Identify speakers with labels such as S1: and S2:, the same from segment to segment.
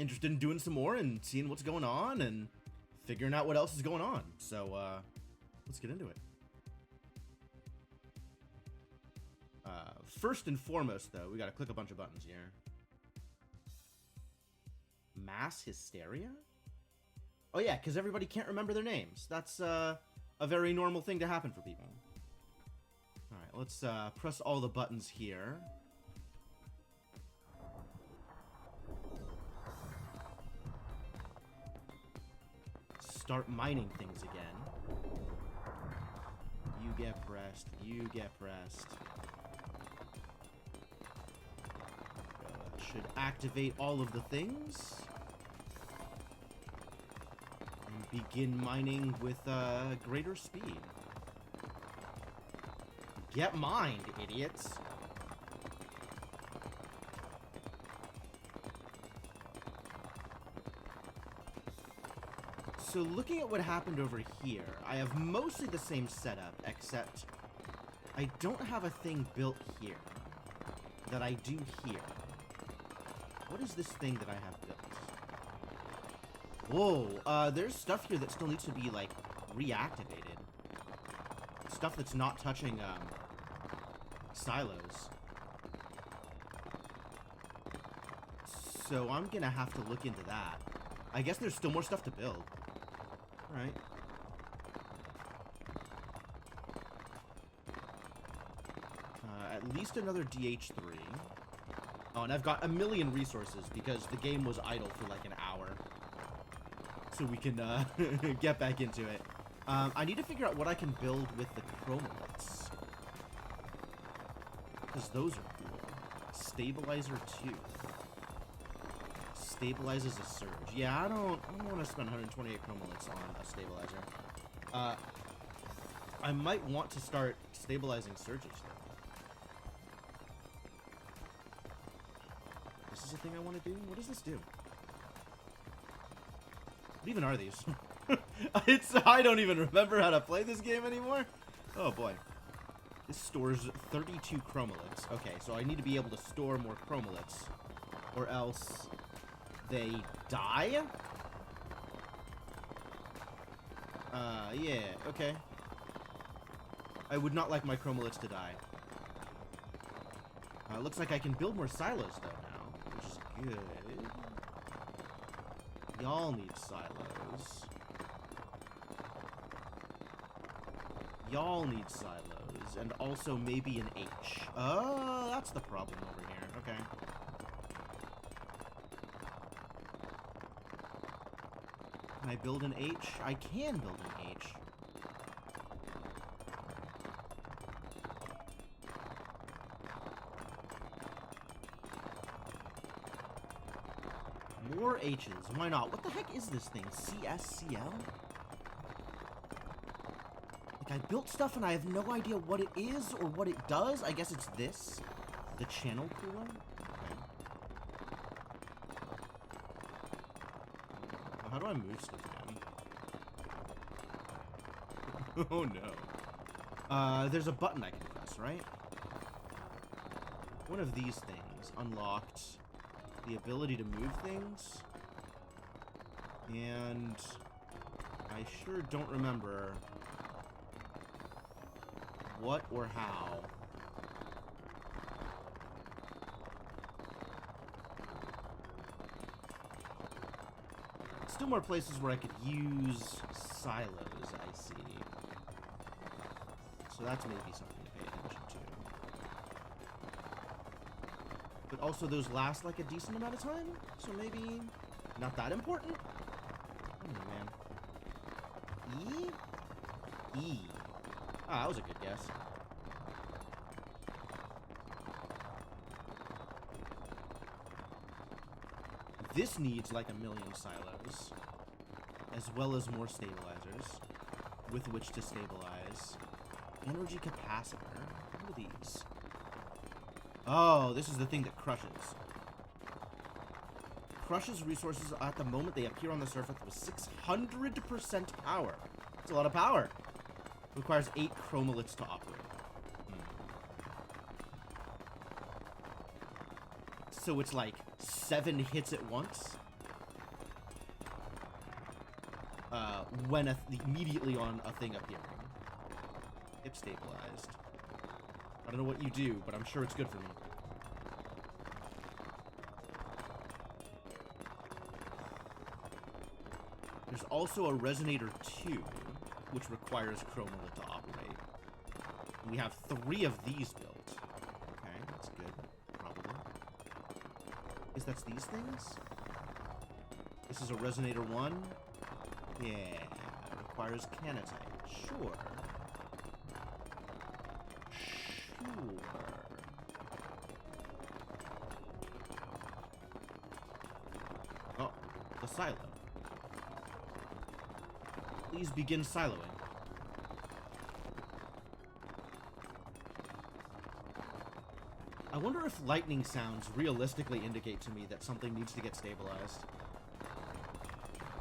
S1: interested in doing some more and seeing what's going on and figuring out what else is going on. So let's get into it. First and foremost, though, we gotta click a bunch of buttons here. Mass hysteria? Oh yeah, because everybody can't remember their names. That's a very normal thing to happen for people. Alright, let's press all the buttons here. Start mining things again. You get pressed. You get pressed. Should activate all of the things. And begin mining with greater speed. Get mined, idiots. So looking at what happened over here, I have mostly the same setup, except I don't have a thing built here that I do here. What is this thing that I have built? Whoa, there's stuff here that still needs to be, like, reactivated. Stuff that's not touching, silos. So I'm gonna have to look into that. I guess there's still more stuff to build. Alright. At least another DH3. Oh, and I've got a million resources because the game was idle for like an hour. So we can get back into it. I need to figure out what I can build with the chromoliths. Because those are cool. Stabilizer 2. Stabilizes a surge. Yeah, I don't want to spend 128 chromoliths on a stabilizer. I might want to start stabilizing surges though. This is a thing I want to do? What does this do? What even are these? I don't even remember how to play this game anymore. Oh boy. This stores 32 chromoliths. Okay, so I need to be able to store more chromoliths, or else they die? Yeah, okay. I would not like my chromoliths to die. Looks like I can build more silos, though, now, which is good. Y'all need silos. Y'all need silos, and also maybe an H. Oh, that's the problem over here. Okay. Can I build an H? I can build an H. More H's. Why not? What the heck is this thing? CSCL? Like, I built stuff and I have no idea what it is or what it does. I guess it's this. The channel cooler? Okay. How do I move stuff, man? Oh, no. There's a button I can press, right? One of these things unlocked the ability to move things, and I sure don't remember what or how. Still more places where I could use silos, I see. So that's maybe something to pay attention to. But also those last like a decent amount of time, so maybe not that important? I don't know, man. E? E. Ah, that was a good guess. This needs like a million silos, as well as more stabilizers with which to stabilize. Energy capacitor. What are these? Oh, this is the thing that crushes. Crushes resources at the moment they appear on the surface with 600% power. That's a lot of power. Requires 8 chromoliths to operate. So it's like 7 hits at once. when immediately on a thing appearing. Hip stabilized. I don't know what you do, but I'm sure it's good for me. There's also a Resonator 2, which requires Chromalit to operate. We have 3 of these built. Okay, that's good. Probably. Is that's these things? This is a Resonator 1? Yeah. Requires Canatite. Sure. Oh, the silo. Please begin siloing. I wonder if lightning sounds realistically indicate to me that something needs to get stabilized.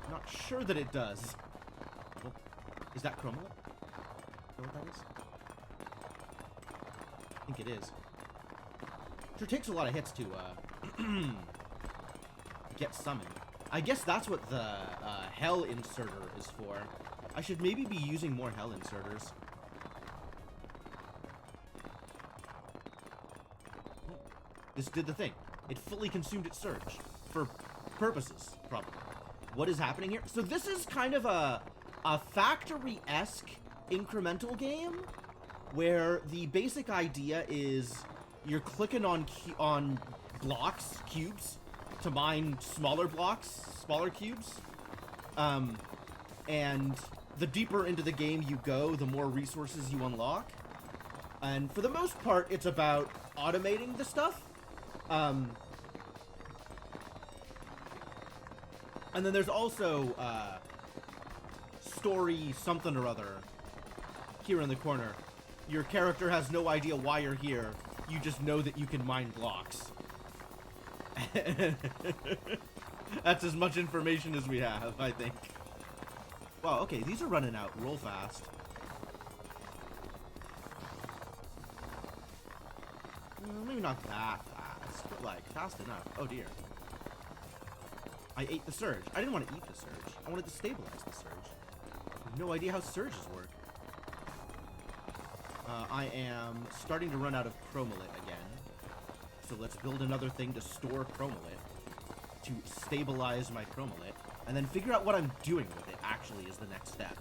S1: Not sure that it does. Well, is that Chromalit? Is that what that is? I think it is. Sure takes a lot of hits to get summoned. I guess that's what the Hell Inserter is for. I should maybe be using more Hell Inserters. This did the thing. It fully consumed its surge. For purposes, probably. What is happening here? So this is kind of a factory-esque incremental game where the basic idea is you're clicking on blocks, cubes, to mine smaller blocks, smaller cubes. And the deeper into the game you go, the more resources you unlock. And for the most part, it's about automating the stuff. And then there's also story something or other here in the corner. Your character has no idea why you're here. You just know that you can mine blocks. That's as much information as we have, I think. Wow, okay, these are running out real fast. Maybe not that fast, but like, fast enough. Oh dear. I ate the surge. I didn't want to eat the surge. I wanted to stabilize the surge. I have no idea how surges work. I am starting to run out of Chromalit again. So let's build another thing to store Chromalit, to stabilize my Chromalit, and then figure out what I'm doing with it, actually, is the next step.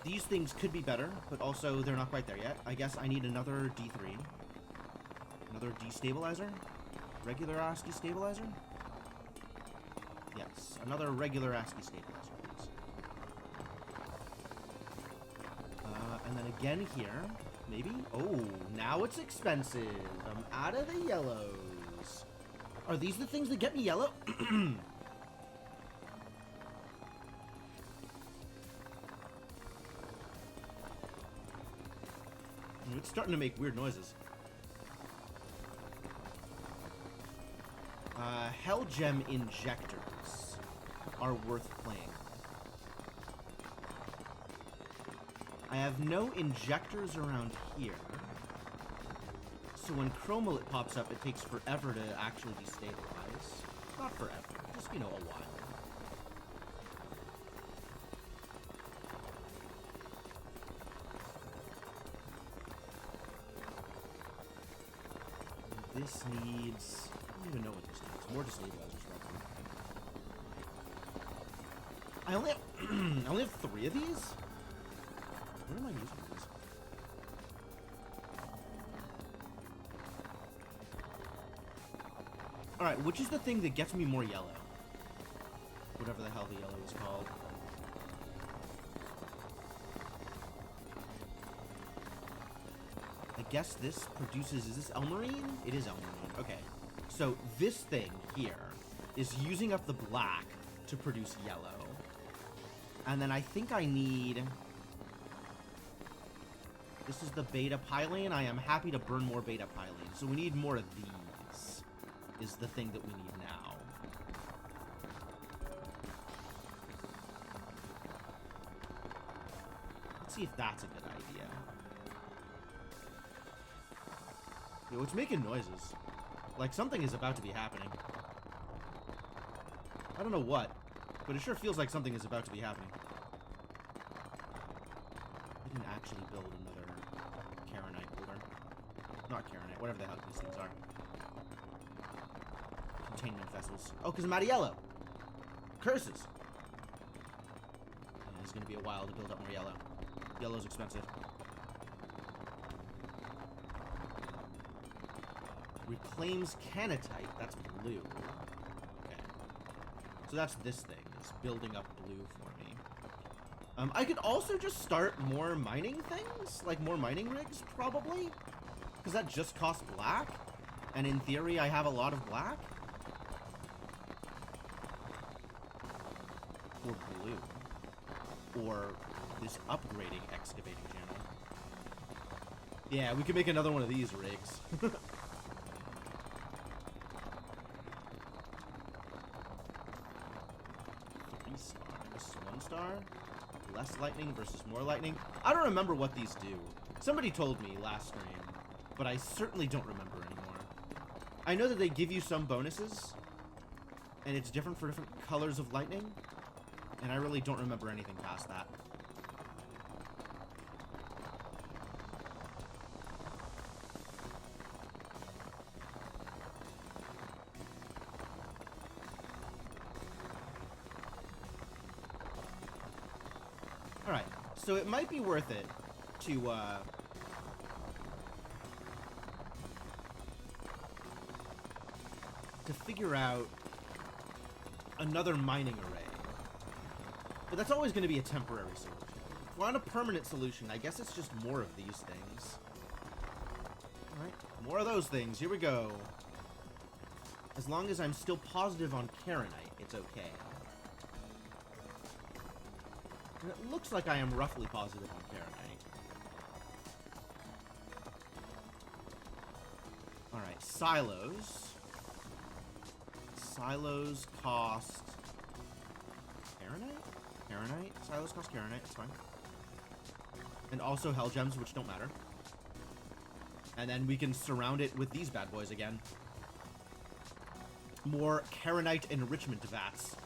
S1: These things could be better, but also they're not quite there yet. I guess I need another D3. Another destabilizer? Regular ass destabilizer? Yes, another regular ass destabilizer, please. And then again here, maybe? Oh, now it's expensive. I'm out of the yellows. Are these the things that get me yellow? It's starting to make weird noises. Hell Gem injectors are worth playing. I have no injectors around here. So when Chromalit pops up, it takes forever to actually destabilize. Not forever, just, you know, a while. This needs... I don't even know what this needs. More destabilizers, probably. I only have... I only have 3 of these? What am I using these? Alright, which is the thing that gets me more yellow? Whatever the hell the yellow is called. I guess this produces... Is this Elmarine? It is Elmarine. Okay. So this thing here is using up the black to produce yellow. And then I think I need... This is the beta pylene. I am happy to burn more beta pylene. So we need more of these. Is the thing that we need now. see if that's a good idea. Yo, it's making noises. Like something is about to be happening. I don't know what, but it sure feels like something is about to be happening. We didn't actually build another Karenite builder. Not Karenite, whatever the hell these things are. Containment vessels. Oh, because I'm out of yellow. Curses. Yeah, it's going to be a while to build up more yellow. Yellow's expensive. Reclaims Canatite. That's blue. Okay. So that's this thing. It's building up blue for me. I could also just start more mining things. Like more mining rigs, probably. Because that just costs black. And in theory, I have a lot of black. Or blue. Or this upgrading excavating channel. Yeah, we could make another one of these rigs. 3 stars. 1 star? Less lightning versus more lightning? I don't remember what these do. Somebody told me last stream, but I certainly don't remember anymore. I know that they give you some bonuses, and it's different for different colors of lightning, and I really don't remember anything past that. Alright, so it might be worth it to, figure out another mining array. But that's always going to be a temporary solution. If we're on a permanent solution, I guess it's just more of these things. Alright, more of those things. Here we go. As long as I'm still positive on Karenite, it's okay. And it looks like I am roughly positive on Karenite. Alright, silos. Silos cost... Karenite? Karenite? Silos cost Karenite, it's fine. And also Hell Gems, which don't matter. And then we can surround it with these bad boys again. More Karenite enrichment vats.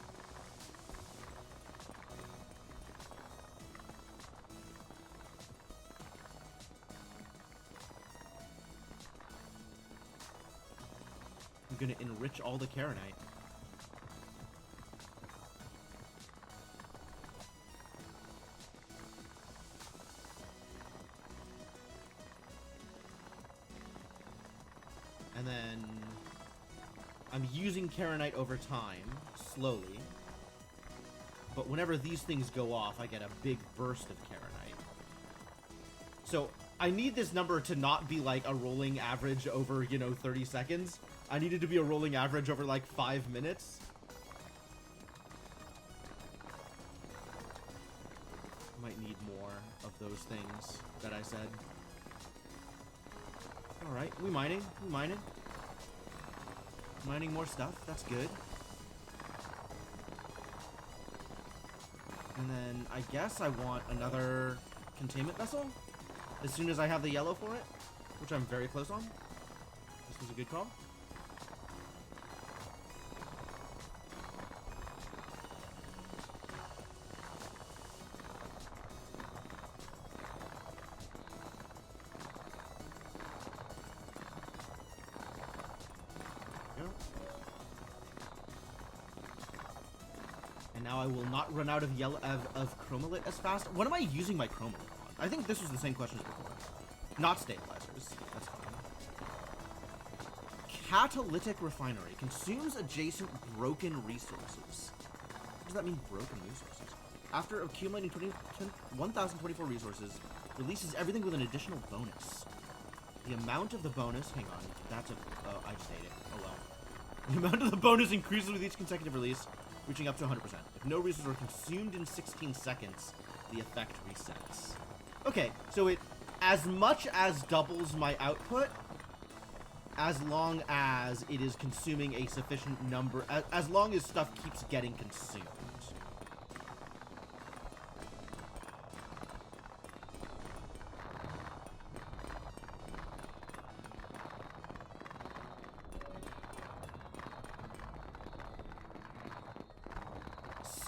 S1: I'm gonna enrich all the Karenite. And then I'm using Karenite over time, slowly. But whenever these things go off, I get a big burst of Karenite. So I need this number to not be like a rolling average over, 30 seconds. I need it to be a rolling average over like 5 minutes. Might need more of those things that I said. Alright, we mining. Mining more stuff, that's good. And then I guess I want another containment vessel as soon as I have the yellow for it, which I'm very close on. This was a good call. And now I will not run out of yellow of chromolit as fast. What am I using my chromolit on? I think this was the same question as before. Not stabilizers. That's fine. Catalytic refinery consumes adjacent broken resources. What does that mean, broken resources? After accumulating 1,024 resources, releases everything with an additional bonus. The amount of the bonus, hang on, that's a, oh, I just ate it. Oh well. The amount of the bonus increases with each consecutive release, reaching up to 100%. If no resources are consumed in 16 seconds, the effect resets. Okay, so it as much as doubles my output, as long as it is consuming a sufficient number, as long as stuff keeps getting consumed.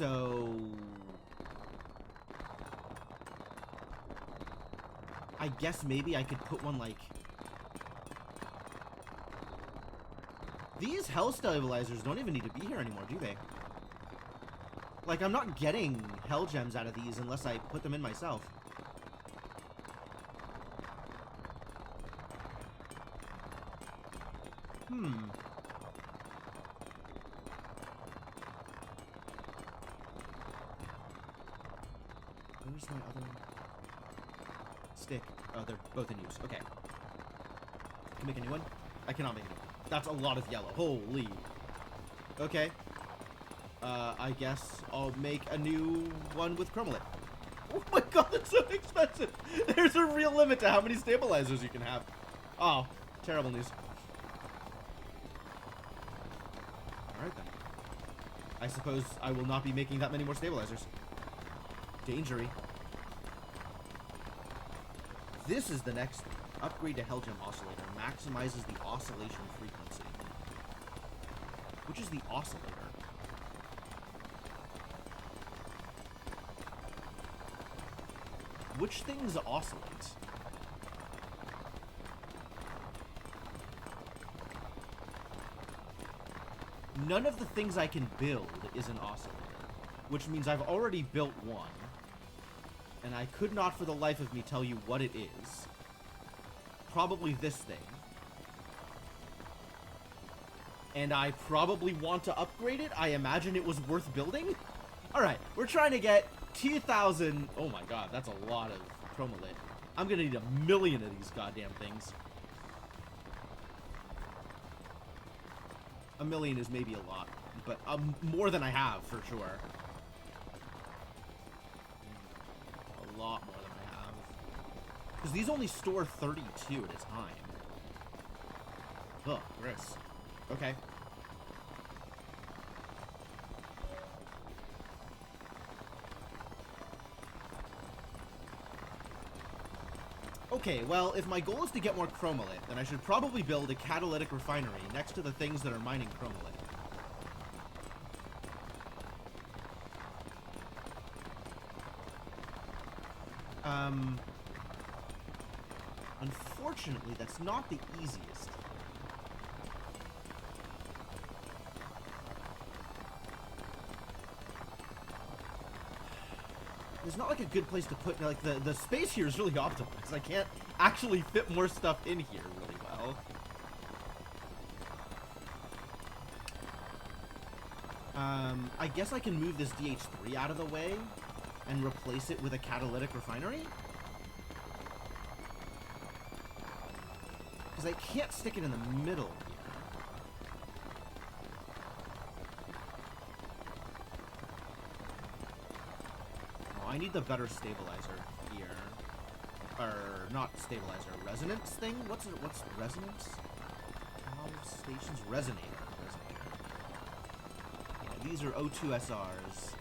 S1: So I guess maybe I could put one like... These hell stabilizers don't even need to be here anymore, do they? Like, I'm not getting hell gems out of these unless I put them in myself. Where's my other stick? Oh, they're both in use. Okay. Can I make a new one? I cannot make a new one. That's a lot of yellow. Holy. Okay. I guess I'll make a new one with chromolit. Oh my god, that's so expensive! There's a real limit to how many stabilizers you can have. Oh, terrible news. Alright then. I suppose I will not be making that many more stabilizers. Dangery. This is the next thing. Upgrade to Helgem Oscillator. Maximizes the oscillation frequency. Which is the oscillator? Which things oscillate? None of the things I can build is an oscillator, which means I've already built one, and I could not for the life of me tell you what it is. Probably this thing. And I probably want to upgrade it. I imagine it was worth building. Alright, we're trying to get 2,000... Oh my god, that's a lot of chromolit. I'm gonna need 1,000,000 of these goddamn things. 1,000,000 is maybe a lot, but more than I have, for sure. A lot more than I have. Because these only store 32 at a time. Ugh, gross. Okay. Okay, well, if my goal is to get more chromolit, then I should probably build a catalytic refinery next to the things that are mining chromolit. Unfortunately, that's not the easiest. There's not like a good place to put, like, the space here is really optimized. I can't actually fit more stuff in here really well. I guess I can move this DH3 out of the way and replace it with a catalytic refinery? Because I can't stick it in the middle here. I need the better stabilizer here. Or, not stabilizer, resonance thing? What's resonance? Stations resonator. Yeah, these are O2 SRs.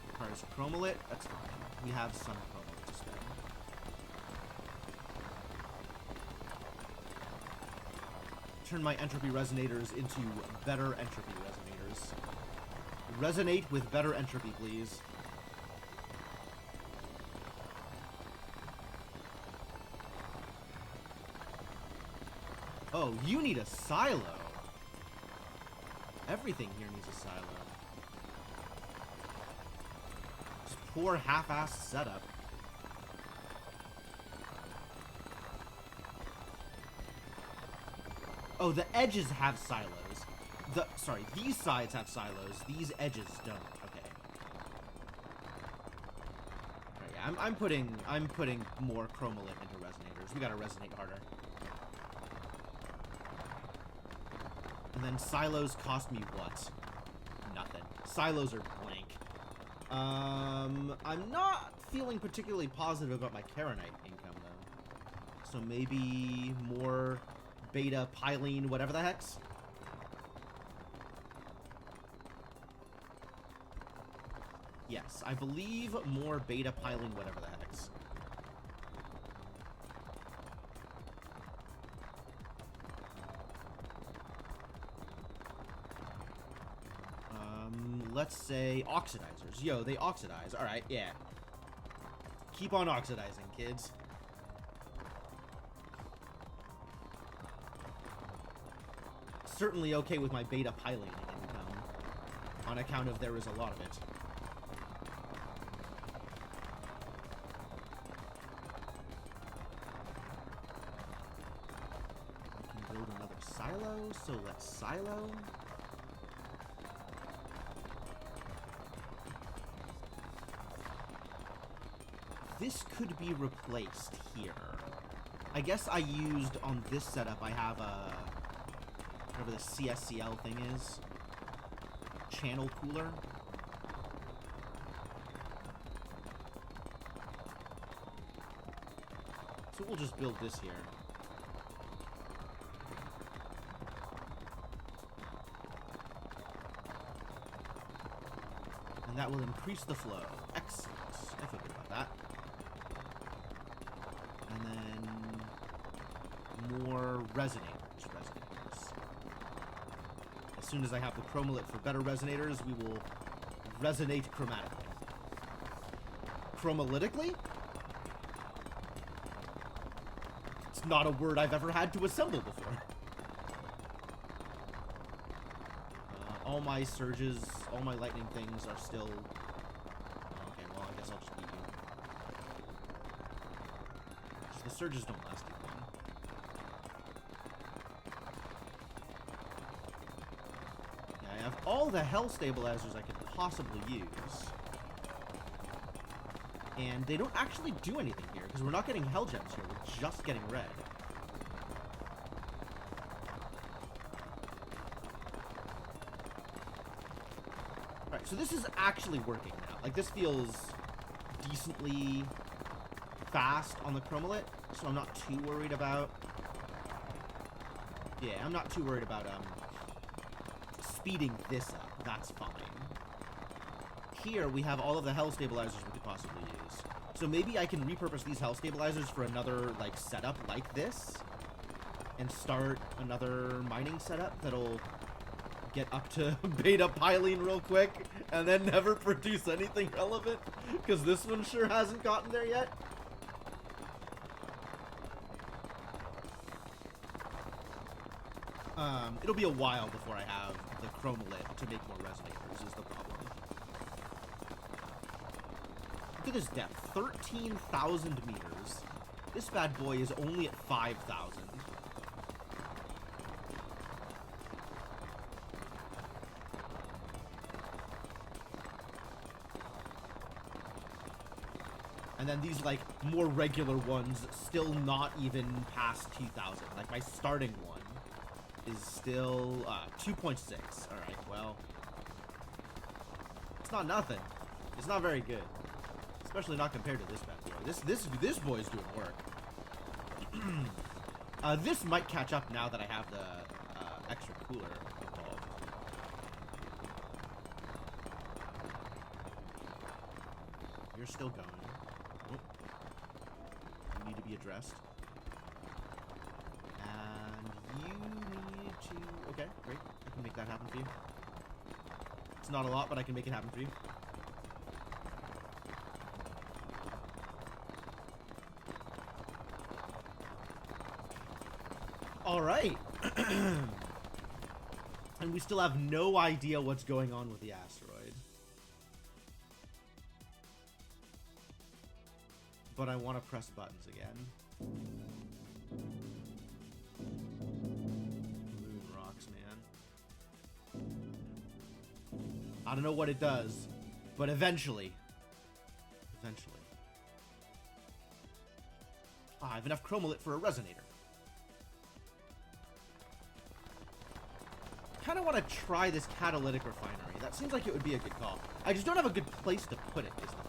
S1: Requires chromolit? That's fine. We have some chromolit to spare. Turn my entropy resonators into better entropy resonators. Resonate with better entropy, please. Oh, you need a silo. Everything here needs a silo. Just poor half-assed setup. Oh, the edges have silos. Sorry, these sides have silos. These edges don't. Okay. Right, yeah, I'm putting more chromolit into resonators. We gotta resonate harder. And then silos cost me what? Nothing. Silos are blank. I'm not feeling particularly positive about my Karenite income though. So maybe more beta Pylene, whatever the heck's. Yes, I believe more beta Pylene, whatever the heck's. let's say oxidizers. Yo, they oxidize. Alright, yeah. Keep on oxidizing, kids. Certainly okay with my beta piloting income, on account of there is a lot of it. I can build another silo, so let's silo. This could be replaced here. I guess I used, on this setup, I have a, whatever the CSCL thing is, channel cooler. So we'll just build this here. And that will increase the flow. Excellent. I feel good about that. And then more resonators. As soon as I have the chromolit for better resonators, we will resonate chromatically. Chromolytically? It's not a word I've ever had to assemble before. All my surges, all my lightning things are still... Okay, well, I guess I'll just beat you. The surges don't last too long. Yeah, I have all the hell stabilizers I could possibly use. And they don't actually do anything here, because we're not getting hell gems here, we're just getting red. Alright, so this is actually working now. Like, this feels decently fast on the chromolit, so I'm not too worried about... Yeah, I'm not too worried about, speeding this up. That's fine. Here, we have all of the hell stabilizers we could possibly use. So maybe I can repurpose these hell stabilizers for another, like, setup like this. And start another mining setup that'll get up to beta piling real quick. And then never produce anything relevant. Because this one sure hasn't gotten there yet. It'll be a while before I have the chromolit to make more resonators, is the problem. Look at this depth, 13,000 meters. This bad boy is only at 5,000. And then these, like, more regular ones, still not even past 2,000. Like, my starting one is still 2.6. Alright, well, it's not nothing. It's not very good. Especially not compared to this bad boy. This boy's doing work. This might catch up now that I have the extra cooler involved. You're still going. Oh. You need to be addressed. And you need to... Okay, great. I can make that happen for you. It's not a lot, but I can make it happen for you. Alright. And we still have no idea what's going on with the asteroid. But I want to press buttons again. Moon rocks, man. I don't know what it does, but eventually. I have enough chromolit for a resonator. Kind of want to try this catalytic refinery. That seems like it would be a good call. I just don't have a good place to put it, is the thing.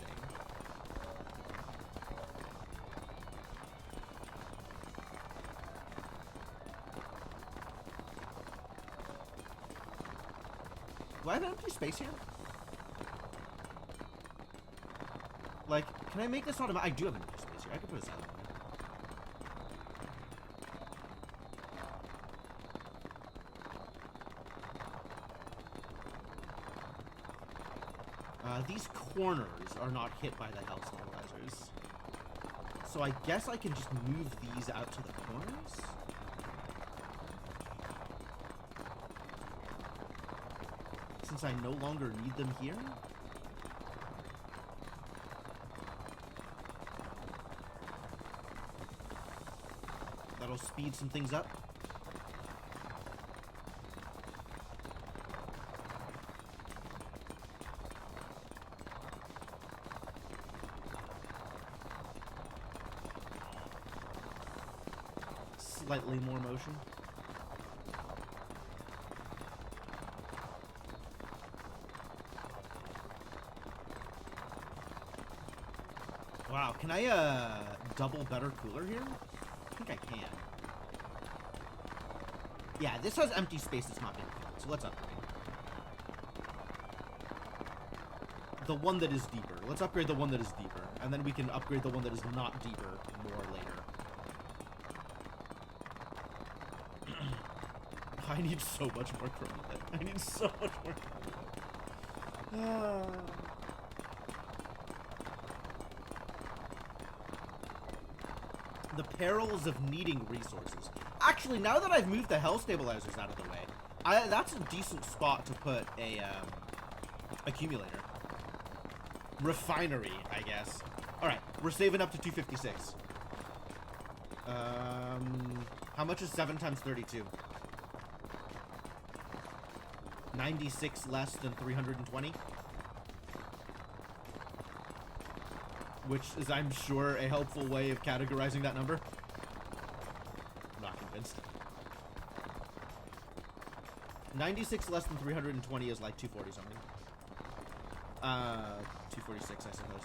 S1: Do I have empty space here? Like, can I make this automatic? I do have empty space here. I can put a silent one in. These corners are not hit by the health stabilizers. So I guess I can just move these out to the corners? Since I no longer need them here? That'll speed some things up. Slightly more motion. Wow, can I double better cooler here? I think I can. Yeah, this has empty space that's not being filled, so let's upgrade. The one that is deeper. Let's upgrade the one that is deeper, and then we can upgrade the one that is not deeper more later. I need so much more chroma. I need so much more chroma. The perils of needing resources. Actually, now that I've moved the hell stabilizers out of the way, that's a decent spot to put a accumulator. Refinery, I guess. Alright, we're saving up to 256. How much is 7 times 32? 96 less than 320? Which is, I'm sure, a helpful way of categorizing that number. I'm not convinced. 96 less than 320 is like 240 something. 246, I suppose.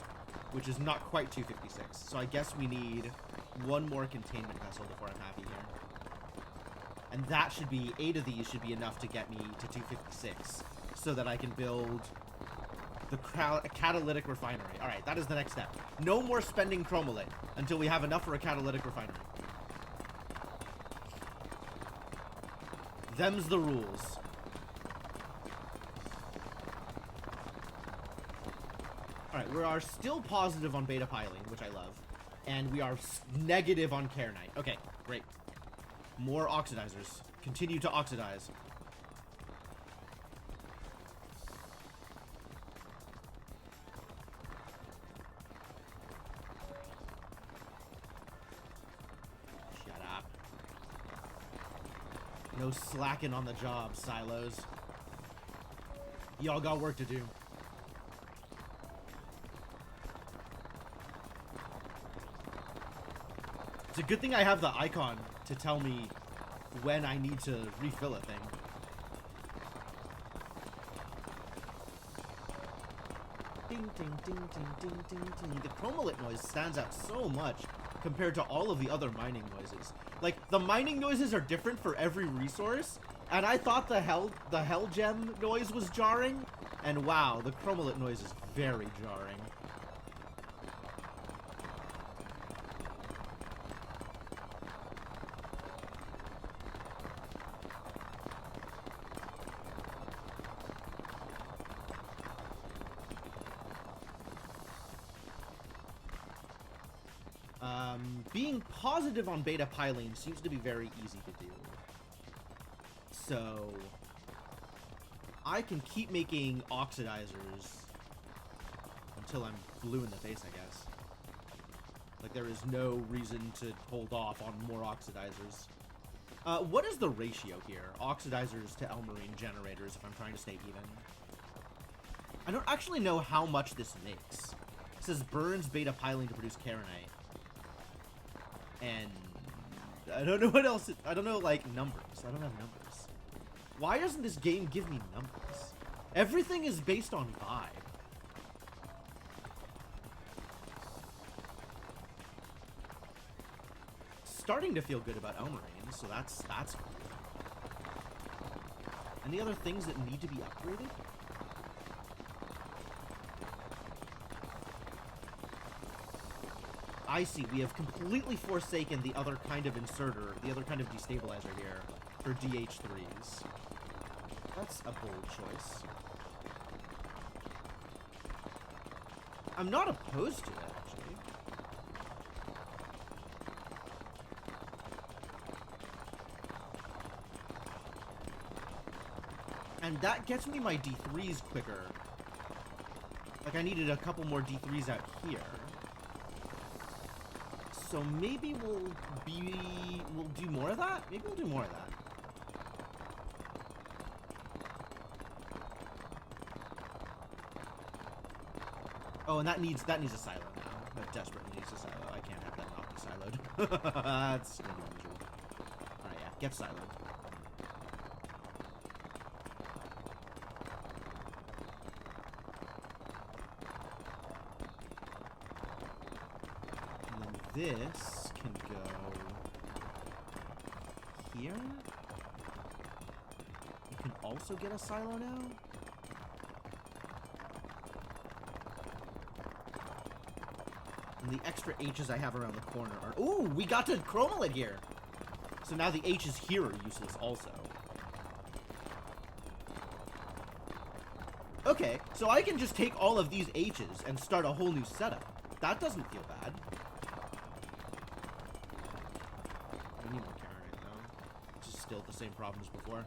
S1: Which is not quite 256. So I guess we need one more containment vessel before I'm happy here. And that should be, 8 of these should be enough to get me to 256. So that I can build the catalytic refinery. Alright, that is the next step. No more spending chromolite until we have enough for a catalytic refinery. Them's the rules. Alright, we are still positive on beta piling, which I love. And we are negative on Carinite. Okay, great. More oxidizers. Continue to oxidize. Shut up. No slacking on the job, silos. Y'all got work to do. It's a good thing I have the icon to tell me when I need to refill a thing. Ding, ding, ding, ding, ding, ding, ding. The chromolite noise stands out so much compared to all of the other mining noises. Like, the mining noises are different for every resource, and I thought the hell gem noise was jarring, and wow, the chromolite noise is very jarring. Being positive on beta piling seems to be very easy to do. So I can keep making oxidizers until I'm blue in the face, I guess. Like, there is no reason to hold off on more oxidizers. What is the ratio here? Oxidizers to Elmarine generators if I'm trying to stay even. I don't actually know how much this makes. It says burns beta piling to produce Carinite. And I don't know what else. I don't know, like, numbers. I don't have numbers. Why doesn't this game give me numbers? Everything is based on vibe. Starting to feel good about Elmarine, so that's cool. Any other things that need to be upgraded? I see, we have completely forsaken the other kind of inserter, the other kind of destabilizer here, for DH3s. That's a bold choice. I'm not opposed to it, actually. And that gets me my D3s quicker. Like, I needed a couple more D3s out here. So maybe we'll do more of that? Maybe we'll do more of that. Oh, and that needs a silo now. That desperately needs a silo. I can't have that not be siloed. That's gonna be unusual. Alright, yeah. Get siloed. And then this can go here. You can also get a silo now? And the extra H's I have around the corner are... Ooh, we got to chroma it here! So now the H's here are useless also. Okay, so I can just take all of these H's and start a whole new setup. That doesn't feel bad. We need more Karenite though. It's just still the same problem as before.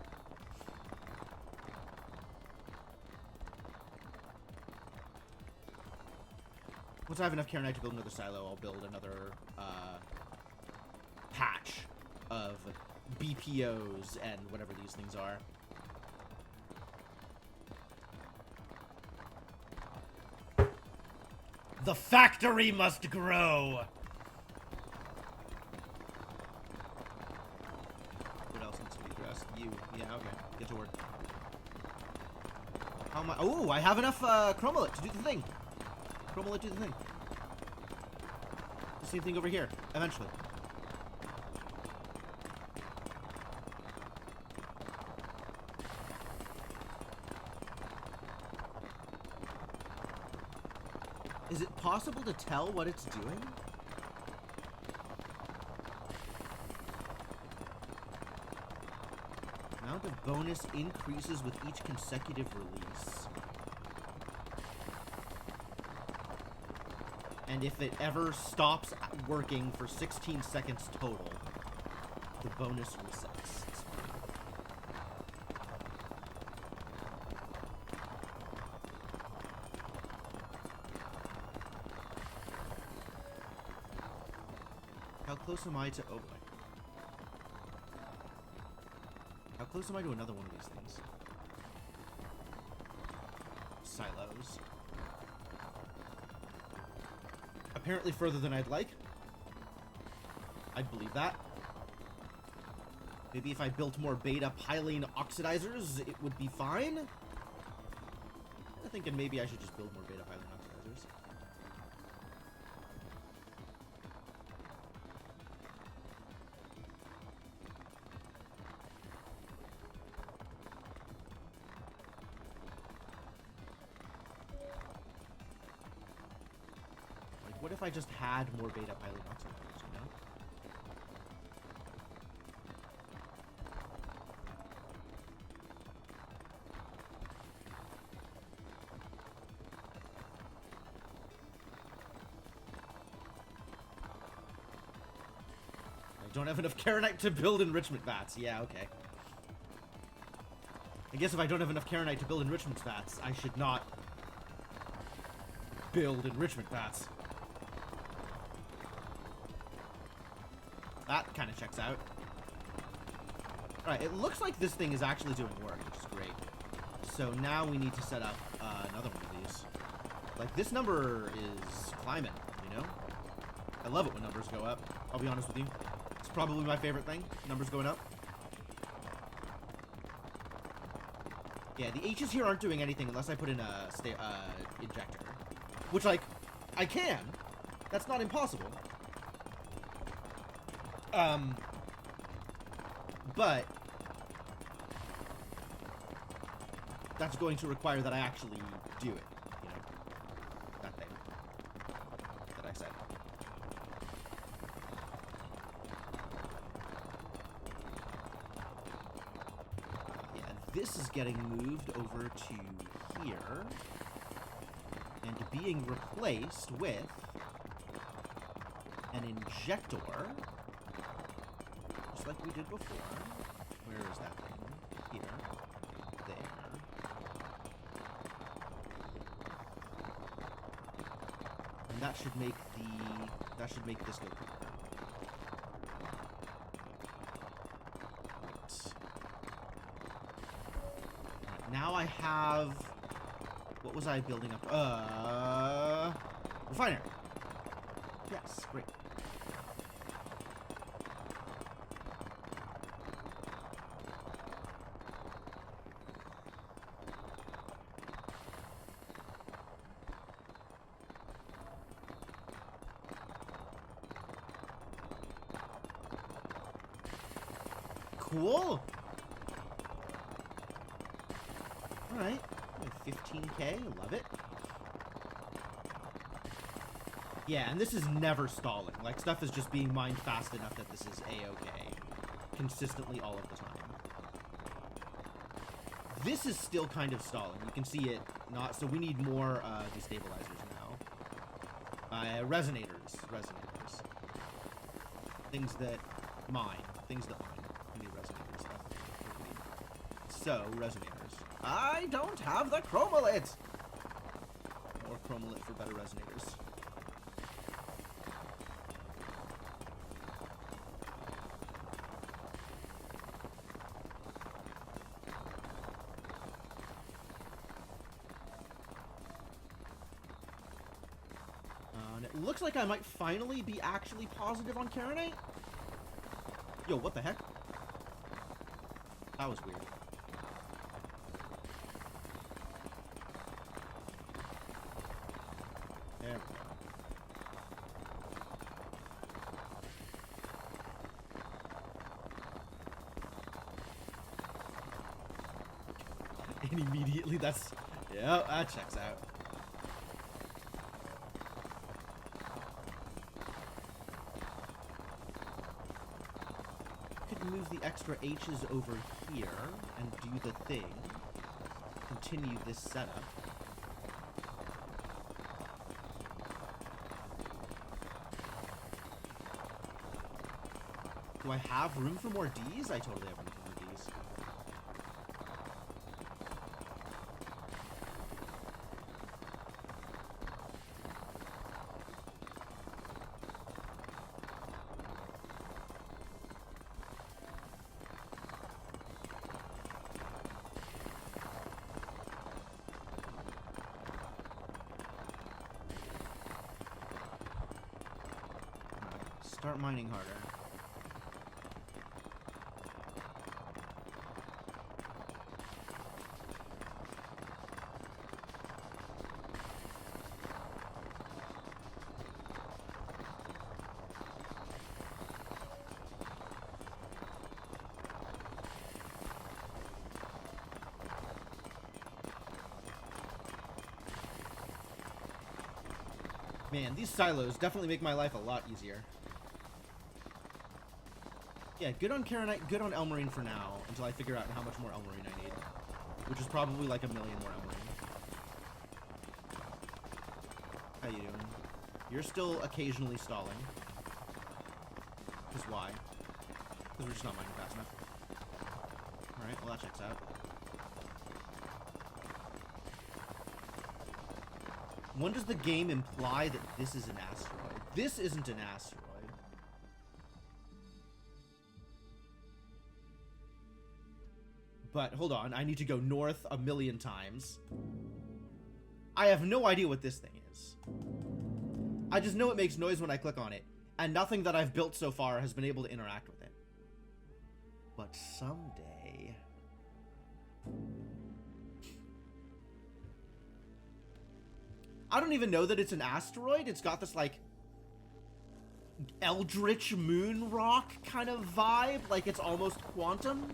S1: Once I have enough Karenite to build another silo, I'll build another patch of BPOs and whatever these things are. The factory must grow! What else needs to be addressed? You. Yeah, okay. Get to work. How am I? Oh, I have enough chromolit to do the thing. Chromolit do the thing. The same thing over here, eventually. Is it possible to tell what it's doing? Amount of bonus increases with each consecutive release. And if it ever stops working for 16 seconds total, the bonus resets. It's fine. How close am I to... Oh boy. How close am I to another one of these things? Silos. Apparently further than I'd like. I'd believe that. Maybe if I built more beta Pylene oxidizers, it would be fine. I'm thinking maybe I should just build more beta Pylene oxidizers. What if I just had more beta Pylene oxidizers, you know? I don't have enough Karenite to build enrichment vats. Yeah, okay. I guess if I don't have enough Karenite to build enrichment vats, I should not build enrichment vats. That kind of checks out. Alright, it looks like this thing is actually doing work, which is great. So now we need to set up another one of these. Like, this number is climbing, you know? I love it when numbers go up. I'll be honest with you. It's probably my favorite thing, numbers going up. Yeah, the H's here aren't doing anything unless I put in a injector. Which, like, I can. That's not impossible. But that's going to require that I actually do it, you know, that thing that I said. Yeah, this is getting moved over to here. and being replaced with an injector, just like we did before. Where is that thing? Here. There. And that should make this go quicker. Right, now I have, what was I building up? Refinery. Yes, great. Cool. All right, 15K, love it. Yeah, and this is never stalling. Like, stuff is just being mined fast enough that this is a-okay. Consistently all of the time. This is still kind of stalling. You can see it not... So we need more destabilizers now. Resonators. Things that mine. Things that mine. We need resonator stuff. So, resonators. I don't have the chromolit! More chromolit for better resonators. And it looks like I might finally be actually positive on Karenite. Yo, what the heck? That was weird. There we go. And immediately that's... Yeah, that checks out. Move the extra H's over here and do the thing. Continue this setup. Do I have room for more D's? I totally have room for more D's. Start mining harder. Man, these silos definitely make my life a lot easier. Yeah, good on Karenite, good on Elmarine for now, until I figure out how much more Elmarine I need. Which is probably like 1 million more Elmarine. How you doing? You're still occasionally stalling. Because why? Because we're just not mining fast enough. Alright, well that checks out. When does the game imply that this is an asteroid? This isn't an asteroid. But hold on, I need to go north 1,000,000 times. I have no idea what this thing is. I just know it makes noise when I click on it, and nothing that I've built so far has been able to interact with it. But someday... I don't even know that it's an asteroid. It's got this, like, eldritch moon rock kind of vibe. Like, it's almost quantum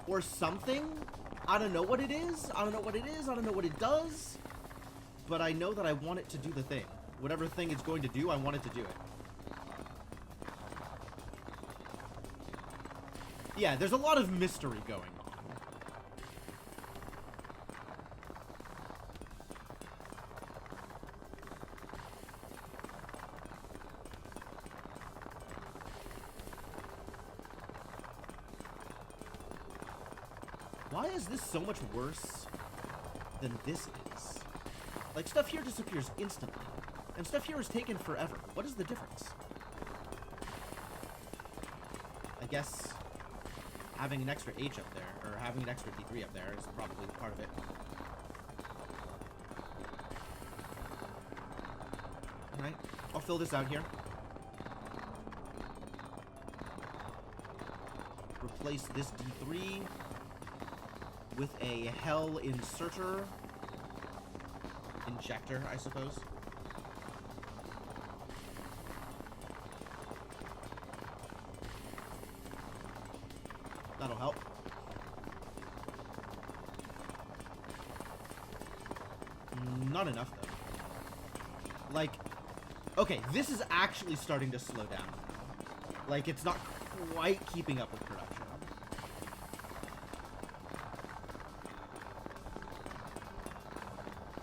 S1: or something. I don't know what it is. I don't know what it is. I don't know what it does. But I know that I want it to do the thing. Whatever thing it's going to do, I want it to do it. Yeah, there's a lot of mystery going on. why is this so much worse than this is? Like, stuff here disappears instantly, and stuff here is taken forever. What is the difference? I guess having an extra H up there, or having an extra D3 up there is probably part of it. Alright, I'll fill this out here. Replace this D3 with a Hell Inserter. Injector, I suppose. That'll help. Not enough, though. Like, okay, this is actually starting to slow down. Like, it's not quite keeping up with production.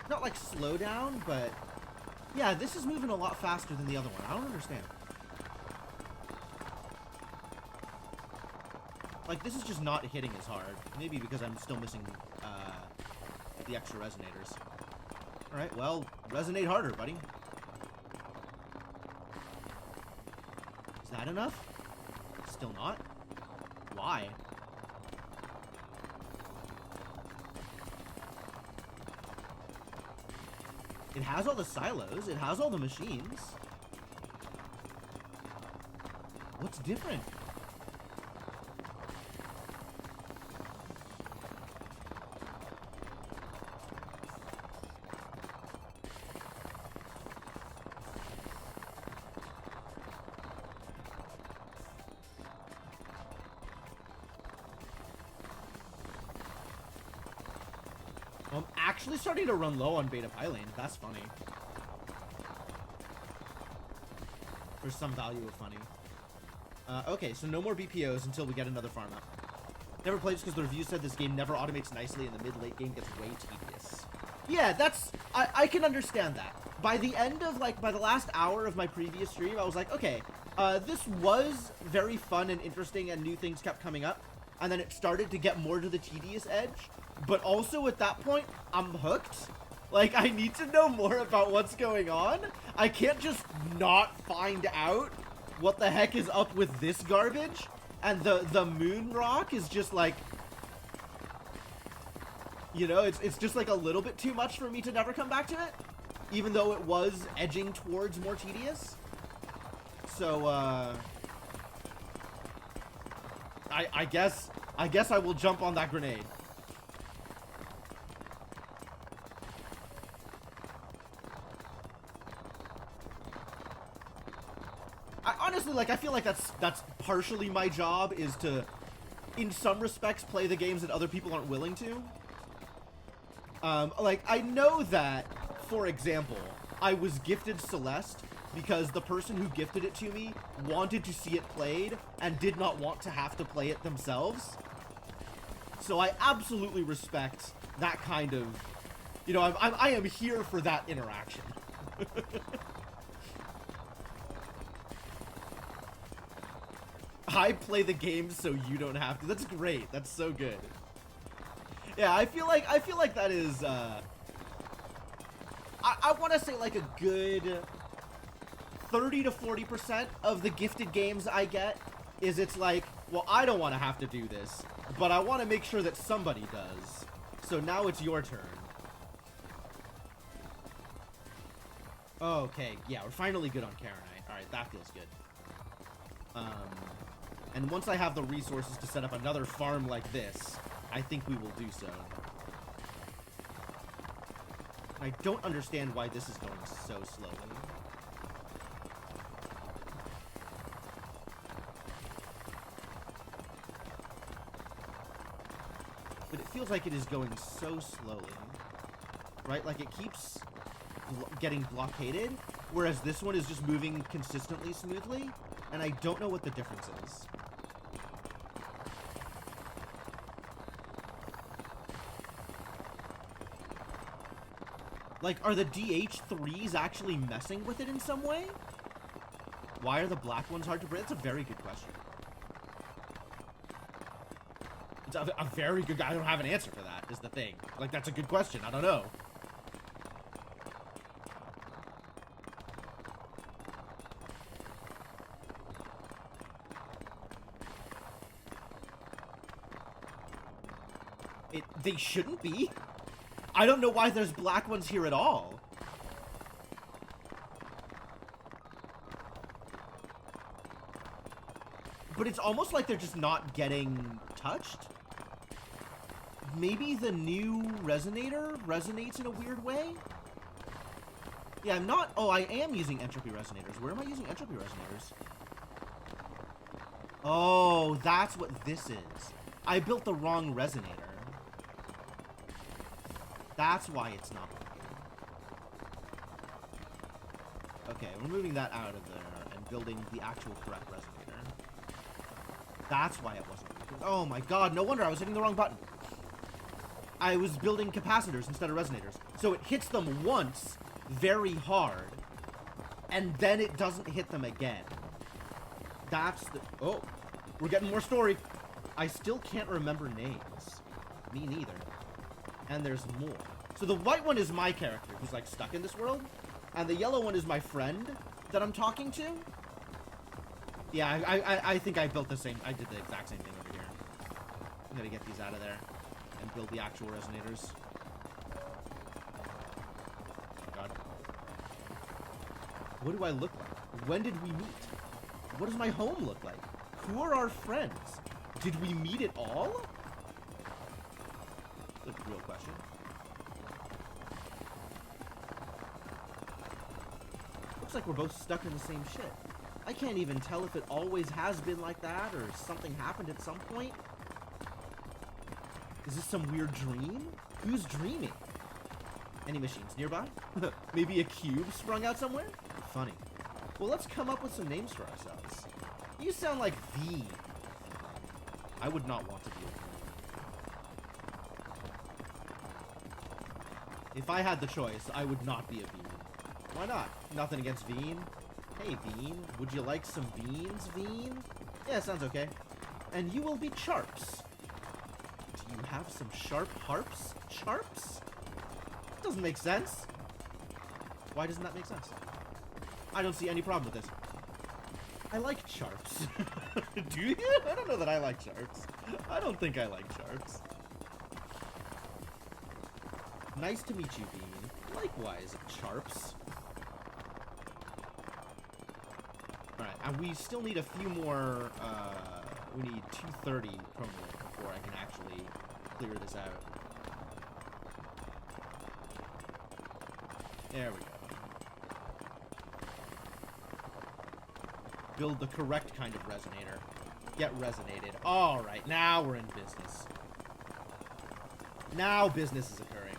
S1: Not like slow down, but yeah, this is moving a lot faster than the other one. I don't understand. Like, this is just not hitting as hard. Maybe because I'm still missing the extra resonators. Alright, well, resonate harder, buddy. Is that enough? Still not? Why? It has all the silos. It has all the machines. What's different? I'm actually starting to run low on Beta Pylane. That's funny. For some value of funny. Okay, so no more BPOs until we get another farm up. Never played just because the review said this game never automates nicely and the mid-late game gets way tedious. Yeah, that's... I can understand that. By the end of, like, by the last hour of my previous stream, I was like, okay, this was very fun and interesting and new things kept coming up. And then it started to get more to the tedious edge. But also at that point, I'm hooked. Like, I need to know more about what's going on. I can't just not find out what the heck is up with this garbage. And the moon rock is just like, you know, it's just like a little bit too much for me to never come back to it. Even though it was edging towards more tedious. So, I guess I will jump on that grenade. Honestly, like, I feel like that's partially my job, is to, in some respects, play the games that other people aren't willing to. Like, I know that, for example, I was gifted Celeste because the person who gifted it to me wanted to see it played and did not want to have to play it themselves. So I absolutely respect that kind of, you know, I am here for that interaction. I play the game so you don't have to. That's great. That's so good. Yeah, I feel like that is, I want to say like a good 30 to 40% of the gifted games I get is it's like, well, I don't want to have to do this, but I want to make sure that somebody does. So now it's your turn. Okay, yeah, we're finally good on Karenite. Alright, that feels good. And once I have the resources to set up another farm like this, I think we will do so. I don't understand why this is going so slowly. But it feels like it is going so slowly. Right? Like, it keeps getting blockaded, whereas this one is just moving consistently smoothly, and I don't know what the difference is. Like, are the DH3s actually messing with it in some way? Why are the black ones hard to break? That's a very good question. It's a very good... I don't have an answer for that, is the thing. Like, that's a good question. I don't know. They shouldn't be. I don't know why there's black ones here at all. But it's almost like they're just not getting touched. Maybe the new resonator resonates in a weird way? Yeah, I'm not... Oh, I am using entropy resonators. Where am I using entropy resonators? Oh, that's what this is. I built the wrong resonator. That's why it's not working. Okay, we're moving that out of there and building the actual correct resonator. That's why it wasn't working. Oh my god, no wonder I was hitting the wrong button. I was building capacitors instead of resonators. So it hits them once very hard, and then it doesn't hit them again. That's the... Oh, we're getting more story. I still can't remember names. Me neither. And there's more. So the white one is my character, who's like stuck in this world. And the yellow one is my friend that I'm talking to. Yeah, I think I built the same... I did the exact same thing over here. I'm gonna get these out of there and build the actual resonators. Oh god. What do I look like? When did we meet? What does my home look like? Who are our friends? Did we meet at all? That's a real question. Looks like we're both stuck in the same shit. I can't even tell if it always has been like that or something happened at some point. Is this some weird dream? Who's dreaming? Any machines nearby? Maybe a cube sprung out somewhere? Funny. Well, let's come up with some names for ourselves. You sound like V. I would not want to be a V. If I had the choice, I would not be a Bean. Why not? Nothing against Bean. Hey, Bean. Would you like some beans, Bean? Yeah, sounds okay. And you will be Charps. Do you have some sharp harps? Charps? Doesn't make sense. Why doesn't that make sense? I don't see any problem with this. I like Charps. Do you? I don't know that I like Charps. I don't think I like Charps. Nice to meet you, Bean. Likewise, Charps. Alright, and we still need a few more, we need 230 chromalite before I can actually clear this out. There we go. Build the correct kind of resonator. Get resonated. Alright, now we're in business. Now business is occurring.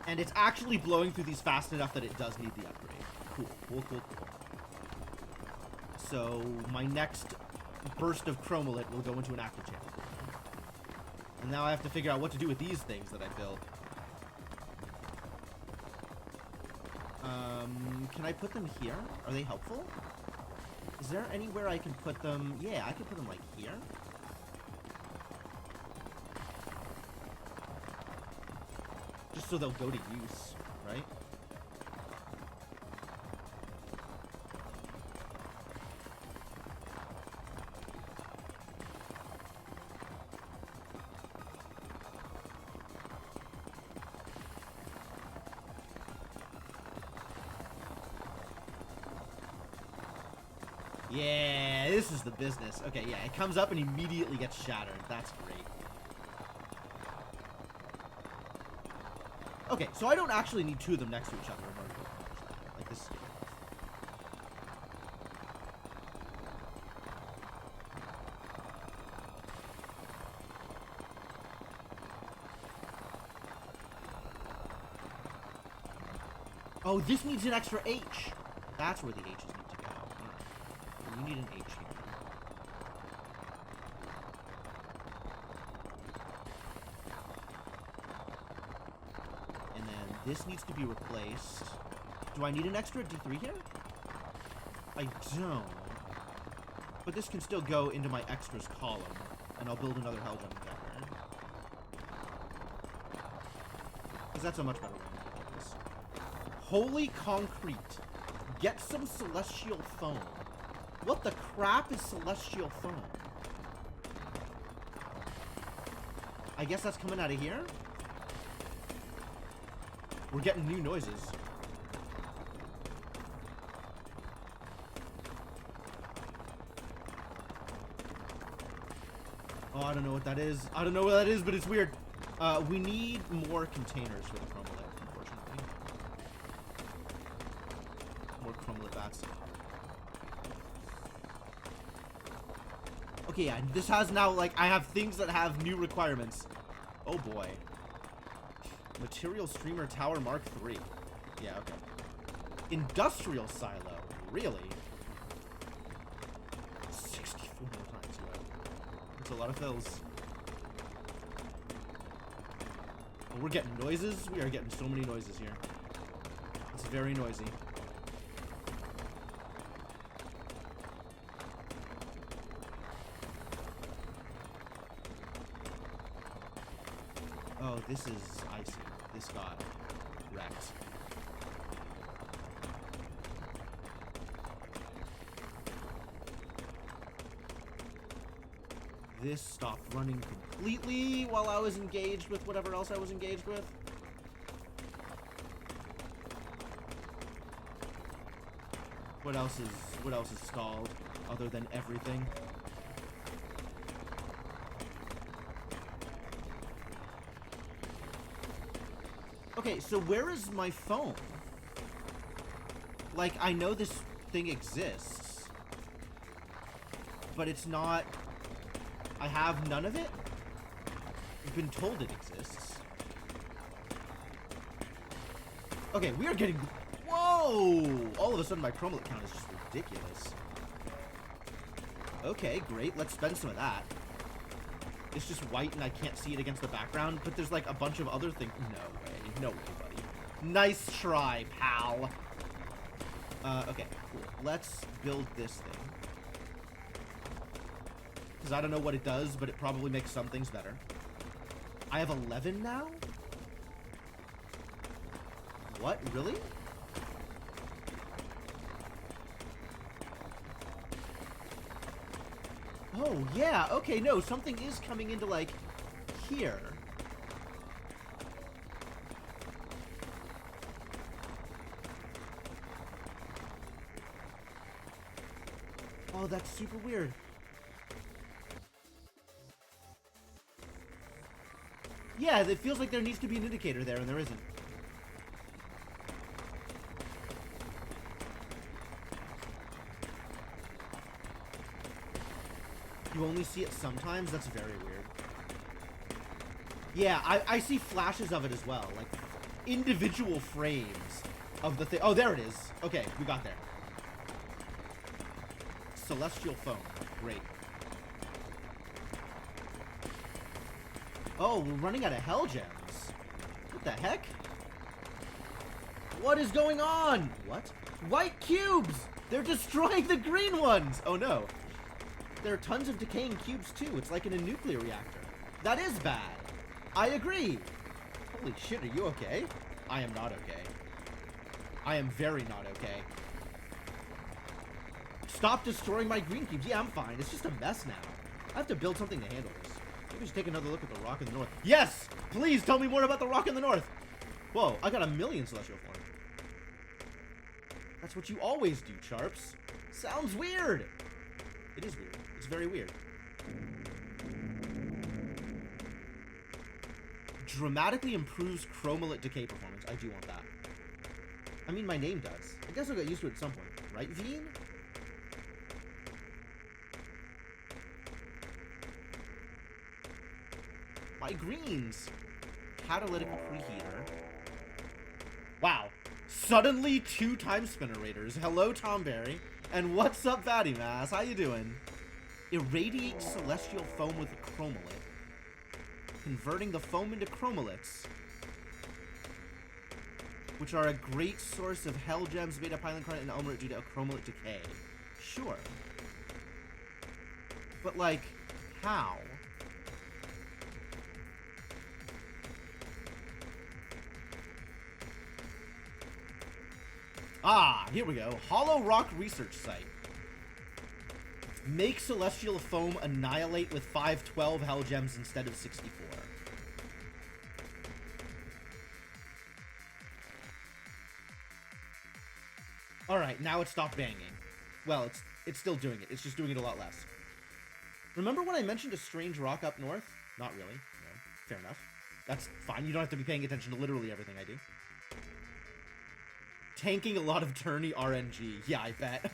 S1: And it's actually blowing through these fast enough that it does need the upgrade. Cool, cool, cool, cool. So, my next burst of chromalite will go into an active channel. And now I have to figure out what to do with these things that I built. Can I put them here? Are they helpful? Is there anywhere I can put them? Yeah, I can put them, like, here. Just so they'll go to use, right? Yeah, this is the business. Okay, yeah, it comes up and immediately gets shattered. That's great. Okay, so I don't actually need two of them next to each other in order to accomplish that. Like, this is good. Oh, this needs an extra H. That's where the H's need to go. We need an H here. And then this needs to be replaced. Do I need an extra D3 here? I don't. But this can still go into my extras column, and I'll build another Hell Gem injector. Because that's a much better way to do this. Holy concrete. Get some celestial foam. What the crap is celestial foam? I guess that's coming out of here? We're getting new noises. Oh, I don't know what that is. I don't know what that is, but it's weird. We need more containers for the chromolit, unfortunately. More chromolit bats. Okay, yeah, this has now, like, I have things that have new requirements. Oh, boy. Material Streamer Tower Mark III. Yeah, okay. Industrial Silo. Really? 64 more times, yeah. That's a lot of fills. Oh, we're getting noises. We are getting so many noises here. It's very noisy. Oh, this is icy. This got wrecked. This stopped running completely while I was engaged with whatever else I was engaged with. What else is stalled other than everything? Okay, so where is my phone? Like, I know this thing exists, but it's not... I have none of it? I've been told it exists. Okay, we are getting... Whoa! All of a sudden my chromolit count is just ridiculous. Okay, great. Let's spend some of that. It's just white and I can't see it against the background, but there's like a bunch of other things. No way. No way, buddy. Nice try, pal. Okay, cool. Let's build this thing. Because I don't know what it does, but it probably makes some things better. I have 11 now? What? Really? Oh, yeah. Okay, no. Something is coming into, like, here. Oh, that's super weird. Yeah, it feels like there needs to be an indicator there, and there isn't. You only see it sometimes? That's very weird. Yeah, I see flashes of it as well. Like, individual frames of the thing. Oh, there it is. Okay, we got there. Celestial foam. Great. Oh, we're running out of hell gems. What the heck? What is going on? What? White cubes! They're destroying the green ones! Oh no. There are tons of decaying cubes too. It's like in a nuclear reactor. That is bad. I agree. Holy shit, are you okay? I am not okay. I am very not okay. Stop destroying my green cubes. Yeah, I'm fine. It's just a mess now. I have to build something to handle this. Maybe we should take another look at the rock in the north. Yes! Please tell me more about the rock in the north. Whoa, I got 1,000,000 celestial form. That's what you always do, Charps. Sounds weird. It is weird. It's very weird. Dramatically improves chromolit decay performance. I do want that. I mean, my name does. I guess I'll get used to it at some point. Right, Veen? My greens. Catalytic preheater. Wow. Suddenly 2 time spinner raiders. Hello, Tom Berry. And what's up, Fatty Mass? How you doing? Irradiate celestial foam with a chromolit. Converting the foam into chromolits, which are a great source of hell gems, beta pylon credit, and elmerite due to a chromolit decay. Sure. But, like, how? Ah, here we go. Hollow Rock Research Site. Make Celestial Foam annihilate with 512 Hell Gems instead of 64. Alright, now it stopped banging. Well, it's still doing it. It's just doing it a lot less. Remember when I mentioned a strange rock up north? Not really. No. Fair enough. That's fine. You don't have to be paying attention to literally everything I do. Tanking a lot of tourney RNG. Yeah, I bet.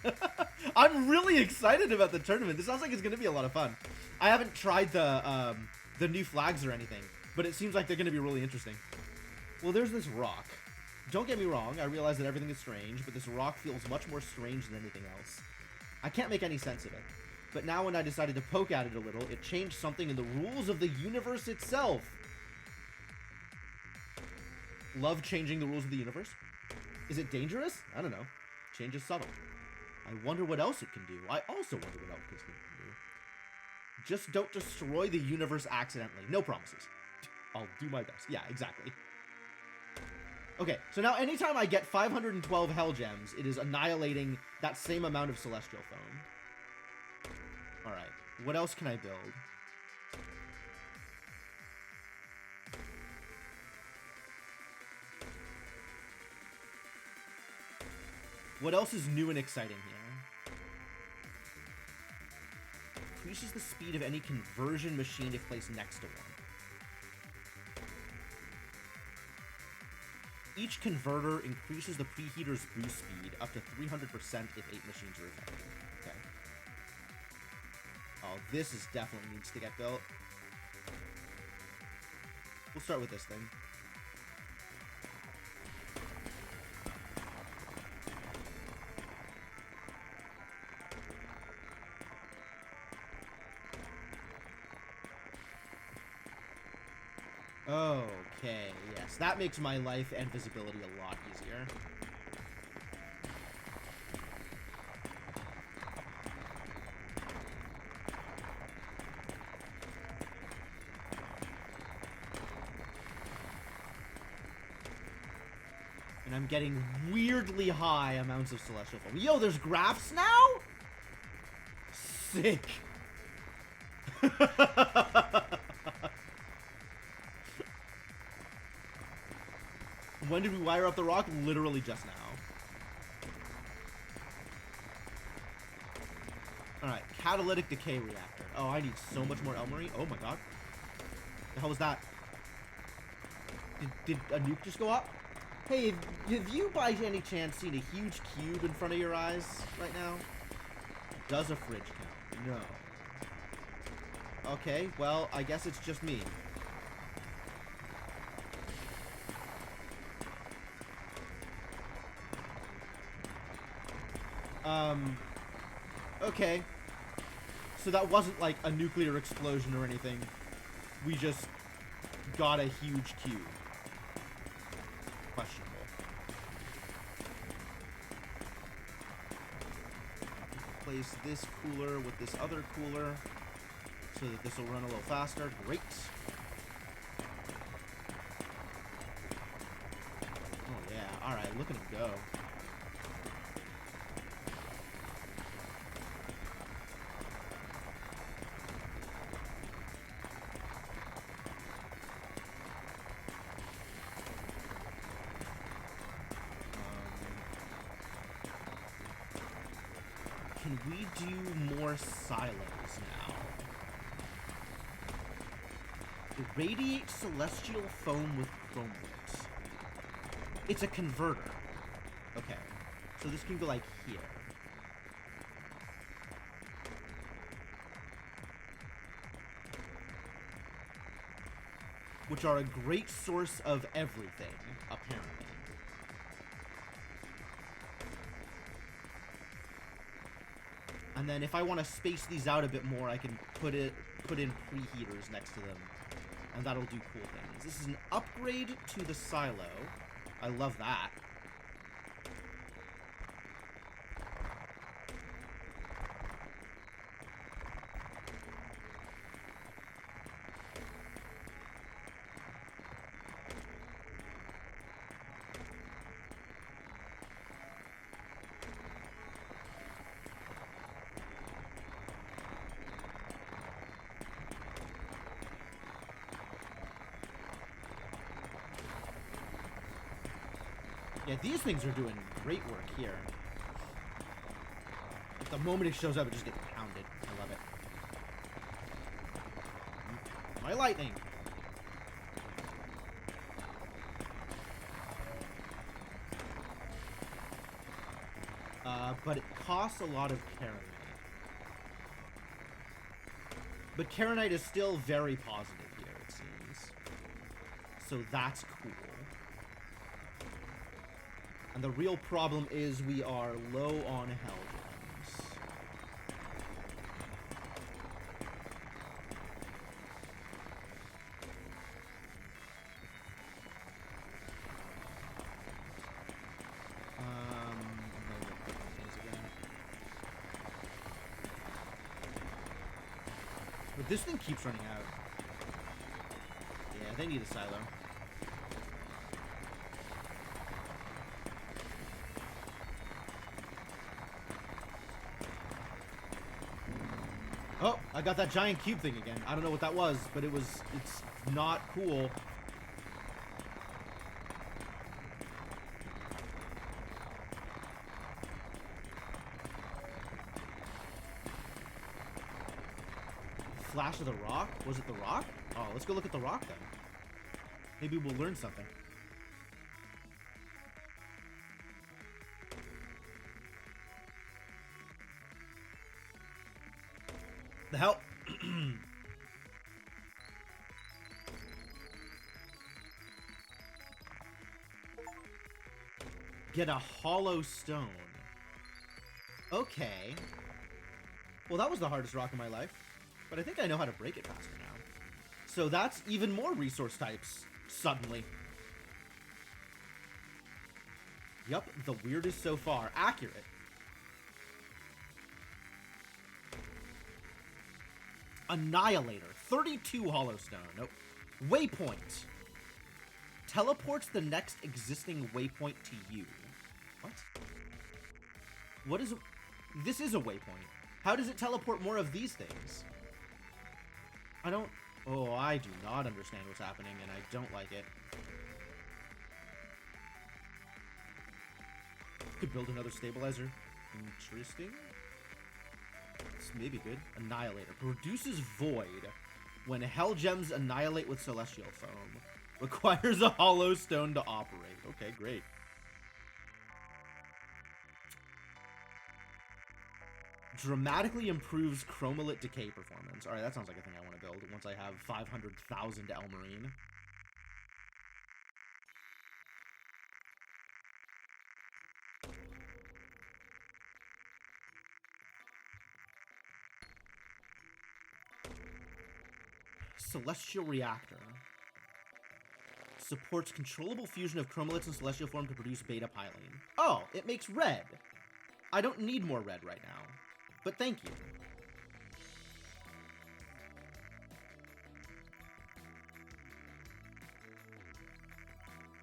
S1: I'm really excited about the tournament. This sounds like it's going to be a lot of fun. I haven't tried the new flags or anything, but it seems like they're going to be really interesting. Well, there's this rock. Don't get me wrong, I realize that everything is strange, but this rock feels much more strange than anything else. I can't make any sense of it. But now when I decided to poke at it a little, it changed something in the rules of the universe itself. Love changing the rules of the universe? Is it dangerous? I don't know. Change is subtle. I wonder what else it can do. I also wonder what else it can do. Just don't destroy the universe accidentally. No promises. I'll do my best. Yeah, exactly. Okay, so now anytime I get 512 Hell Gems, it is annihilating that same amount of Celestial Foam. Alright, what else can I build? What else is new and exciting here? Increases the speed of any conversion machine if placed next to one. Each converter increases the preheater's boost speed up to 300% if 8 machines are affected. Okay. Oh, this is definitely needs to get built. We'll start with this thing. Okay, yes, that makes my life and visibility a lot easier. And I'm getting weirdly high amounts of Celestial Foam. Yo, there's graphs now? Sick. When did we wire up the rock? Literally just now. Alright, catalytic decay reactor. Oh, I need so much more Elmery. Oh my god. The hell was that? Did a nuke just go up? Hey, have you by any chance seen a huge cube in front of your eyes right now? Does a fridge count? No. Okay, well, I guess it's just me. Okay. So that wasn't like a nuclear explosion or anything. We just got a huge cube. Questionable. Replace this cooler with this other cooler so that this will run a little faster. Great. Oh yeah, alright, look at him go. Can we do more silos now? Irradiate Celestial Foam with Chromeworks. It's a converter. Okay. So this can go like here. Which are a great source of everything, apparently. And then if I want to space these out a bit more, I can put in preheaters next to them. And that'll do cool things. This is an upgrade to the silo. I love that. Yeah, these things are doing great work here. Like the moment it shows up, it just gets pounded. I love it. My lightning! But it costs a lot of Karenite. But Karenite is still very positive here, it seems. So that's cool. And the real problem is we are low on hell gems. But this thing keeps running out. Yeah, they need a silo. Oh, I got that giant cube thing again. I don't know what that was, but it's not cool. Flash of the rock? Was it the rock? Oh, let's go look at the rock then. Maybe we'll learn something. The hell? Get a hollow stone. Okay. Well, that was the hardest rock in my life. But I think I know how to break it faster now. So that's even more resource types, suddenly. Yup, the weirdest so far. Accurate. Annihilator. 32 hollow stone. Nope. Waypoint. Teleports the next existing waypoint to you. What? What is... This is a waypoint. How does it teleport more of these things? I don't... Oh, I do not understand what's happening, and I don't like it. Could build another stabilizer. Interesting. This may be good. Annihilator. Produces void when hell gems annihilate with celestial foam. Requires a hollow stone to operate. Okay, great. Dramatically improves chromalit decay performance. Alright, that sounds like a thing I want to build once I have 500,000 Elmarine. Celestial Reactor. Supports controllable fusion of chromalites and celestial form to produce beta pylene. Oh, it makes red. I don't need more red right now. But thank you.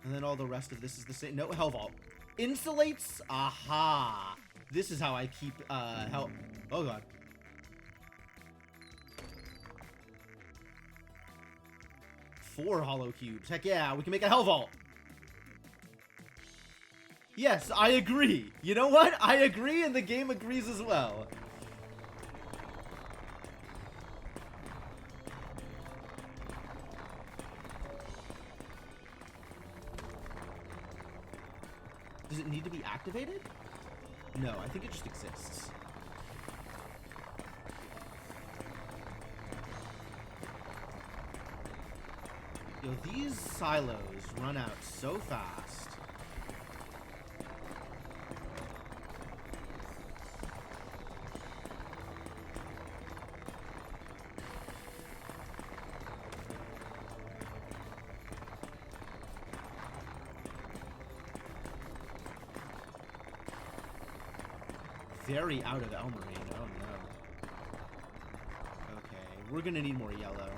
S1: And then all the rest of this is the same. No, Hell Vault. Insulates? Aha. This is how I keep, hell... Oh, God. Four hollow cubes. Heck yeah, we can make a Hell Vault. Yes, I agree. You know what? I agree, and the game agrees as well. Does it need to be activated? No, I think it just exists. Yo, these silos run out so fast. Very out of Elmarine. Oh no. Okay, we're gonna need more yellow.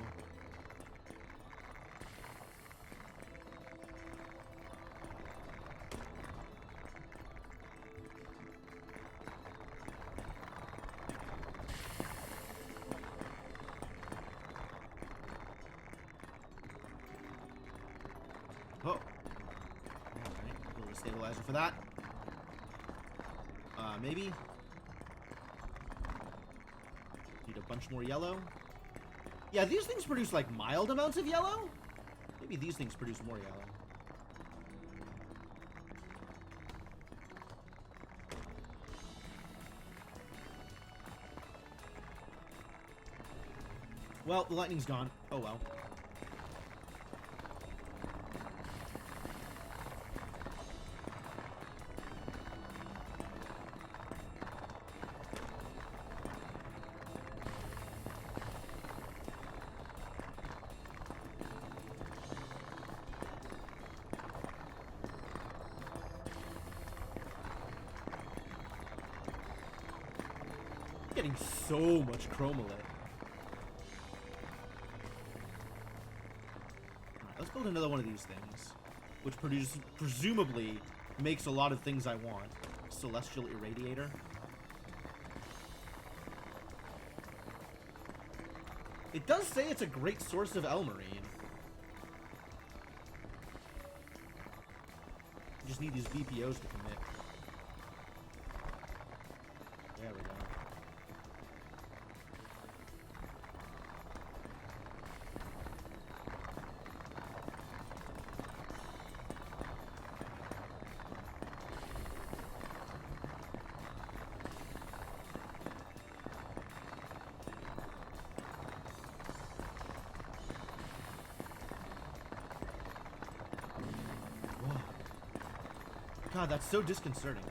S1: Oh. Alright, build a stabilizer for that. Maybe. Need a bunch more yellow. Yeah, these things produce like mild amounts of yellow. Maybe these things produce more yellow. Well, the lightning's gone. Oh well. Getting so much chromalit. Alright, let's build another one of these things, which presumably makes a lot of things I want. Celestial Irradiator. It does say it's a great source of Elmarine. You just need these VPOs to commit. There we go. God, that's so disconcerting.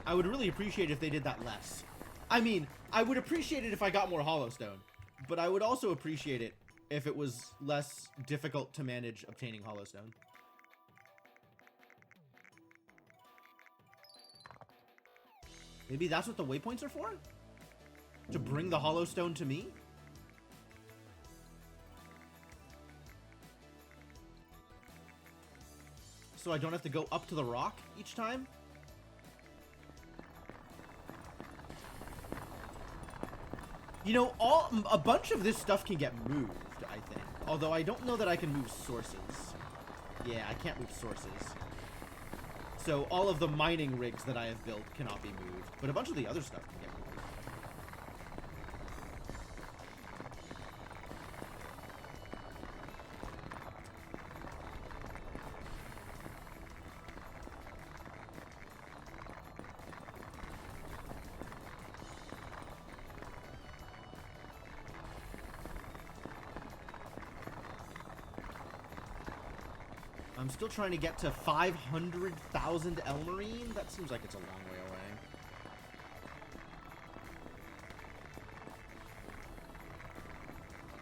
S1: I would really appreciate if they did that less. I mean, I would appreciate it if I got more Hollowstone, but I would also appreciate it if it was less difficult to manage obtaining Hollowstone. Maybe that's what the waypoints are for? To bring the Hollowstone to me? So I don't have to go up to the rock each time? You know, a bunch of this stuff can get moved, I think. Although I don't know that I can move sources. Yeah, I can't move sources. So all of the mining rigs that I have built cannot be moved. But a bunch of the other stuff can get moved. I'm still trying to get to 500,000 Elmarine. That seems like it's a long way away.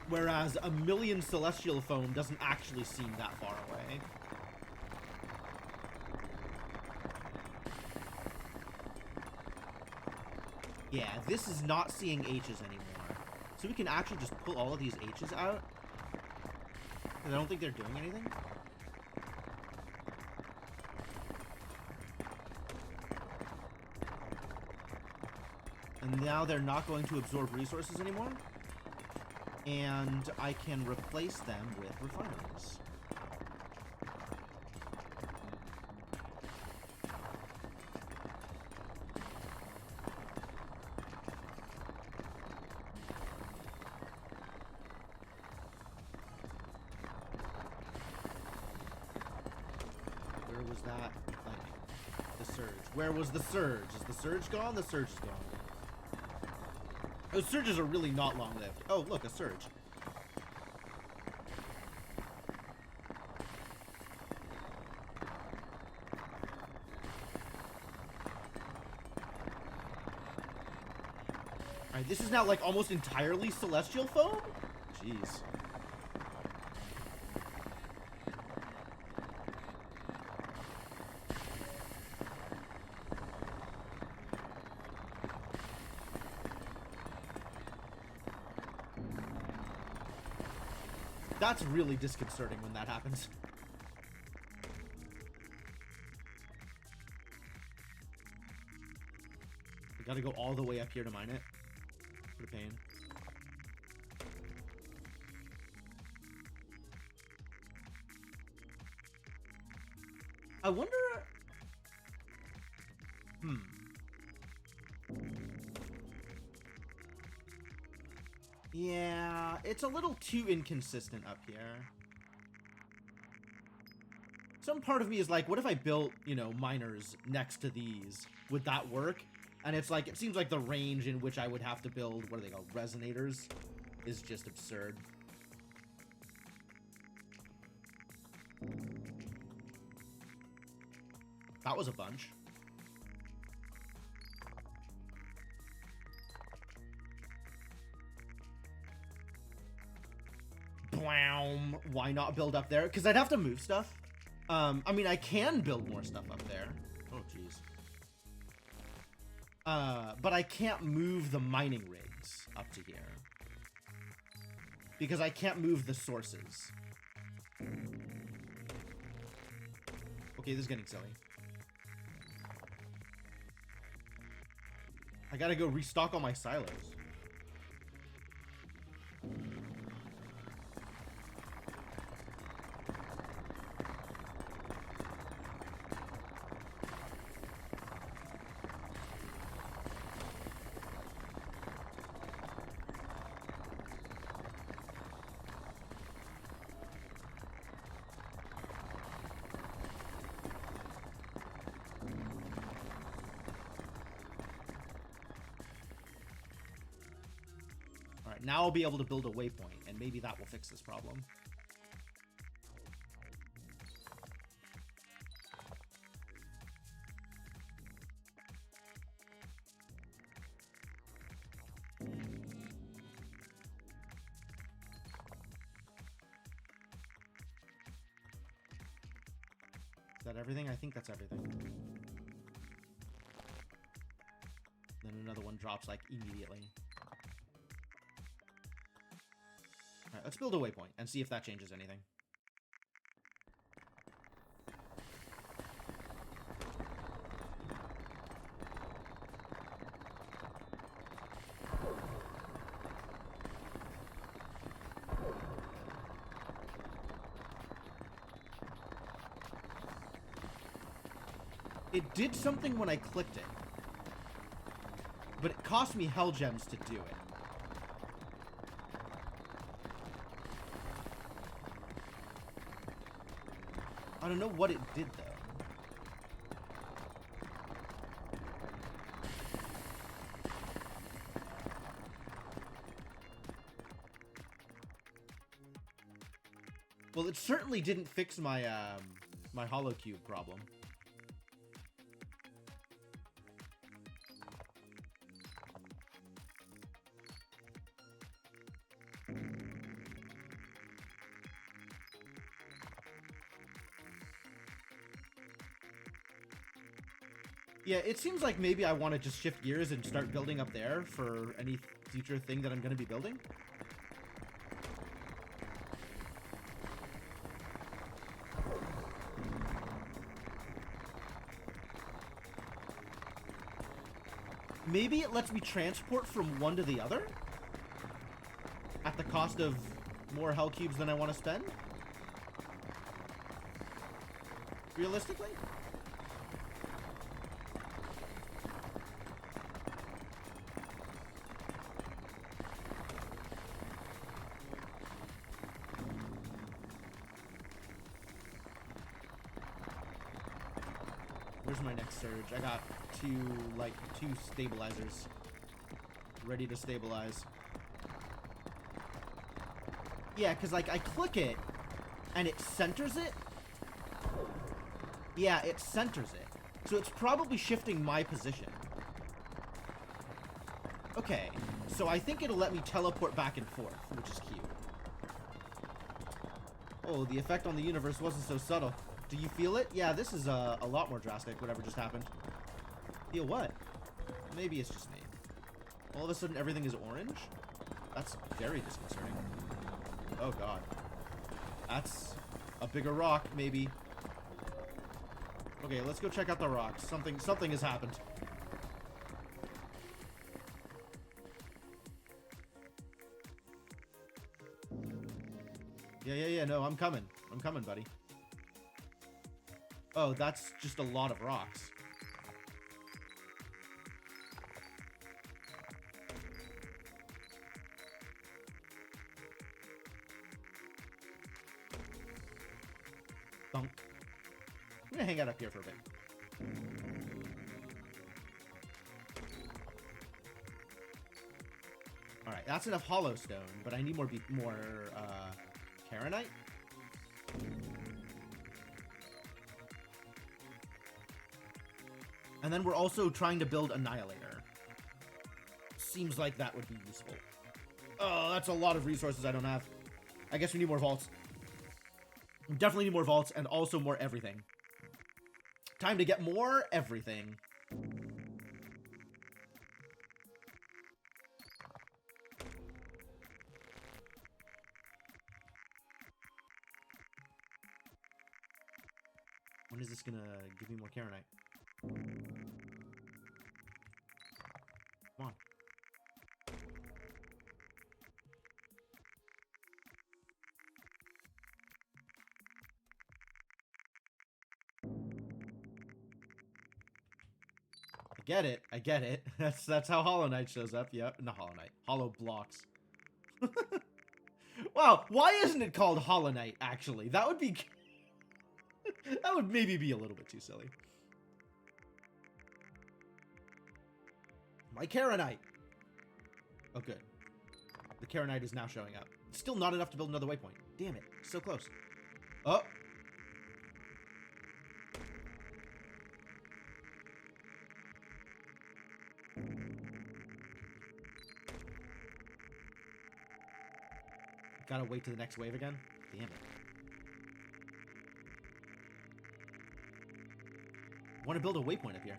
S1: Whereas a million Celestial Foam doesn't actually seem that far away. Yeah, this is not seeing H's anymore. So we can actually just pull all of these H's out. Because I don't think they're doing anything. And now they're not going to absorb resources anymore. And I can replace them with refineries. Where was that? Like, the surge. Where was the surge? Is the surge gone? The surge is gone. Those surges are really not long-lived. Oh, look, a surge. Alright, this is now, like, almost entirely Celestial Foam? Jeez. That's really disconcerting when that happens. We gotta go all the way up here to mine it. What a pain. I wonder Yeah, it's a little too inconsistent up here. Some part of me is like, what if I built, you know, miners next to these? Would that work? And it's like, it seems like the range in which I would have to build, what are they called, resonators, is just absurd. That was a bunch. Blam. Why not build up there? Because I'd have to move stuff. I mean, I can build more stuff up there. Oh, jeez. But I can't move the mining rigs up to here. Because I can't move the sources. Okay, this is getting silly. I gotta go restock all my silos. Now I'll be able to build a waypoint, and maybe that will fix this problem. Is that everything? I think that's everything. Then another one drops, like, immediately. Alright, let's build a waypoint and see if that changes anything. It did something when I clicked it. But it cost me hell gems to do it. I don't know what it did, though. Well, it certainly didn't fix my, my hollow cube problem. Yeah, it seems like maybe I want to just shift gears and start building up there for any future thing that I'm going to be building. Maybe it lets me transport from one to the other? At the cost of more hell cubes than I want to spend? Realistically? Where's my next surge? I got two stabilizers ready to stabilize. Yeah, because like I click it and it centers it. Yeah, it centers it. So it's probably shifting my position. Okay, so I think it'll let me teleport back and forth, which is cute. Oh, the effect on the universe wasn't so subtle. Do you feel it? Yeah, this is a lot more drastic, whatever just happened. Feel what? Maybe it's just me. All of a sudden, everything is orange? That's very disconcerting. Oh, God. That's a bigger rock, maybe. Okay, let's go check out the rocks. Something has happened. Yeah, no, I'm coming. I'm coming, buddy. Oh, that's just a lot of rocks. I'm gonna hang out up here for a bit. Alright, that's enough Hollowstone, but I need more Karenite? And then we're also trying to build Annihilator. Seems like that would be useful. Oh, that's a lot of resources I don't have. I guess we need more vaults. We definitely need more vaults and also more everything. Time to get more everything. When is this gonna give me more Karenite? Come on. Get it. I get it. That's how Hollow Knight shows up. Yep. Not Hollow Knight. Hollow Blocks. Wow. Why isn't it called Hollow Knight, actually? That would be... that would maybe be a little bit too silly. My Karenite. Oh, good. The Karenite is now showing up. Still not enough to build another waypoint. Damn it. So close. Oh. Gotta wait to the next wave again? Damn it. Want to build a waypoint up here.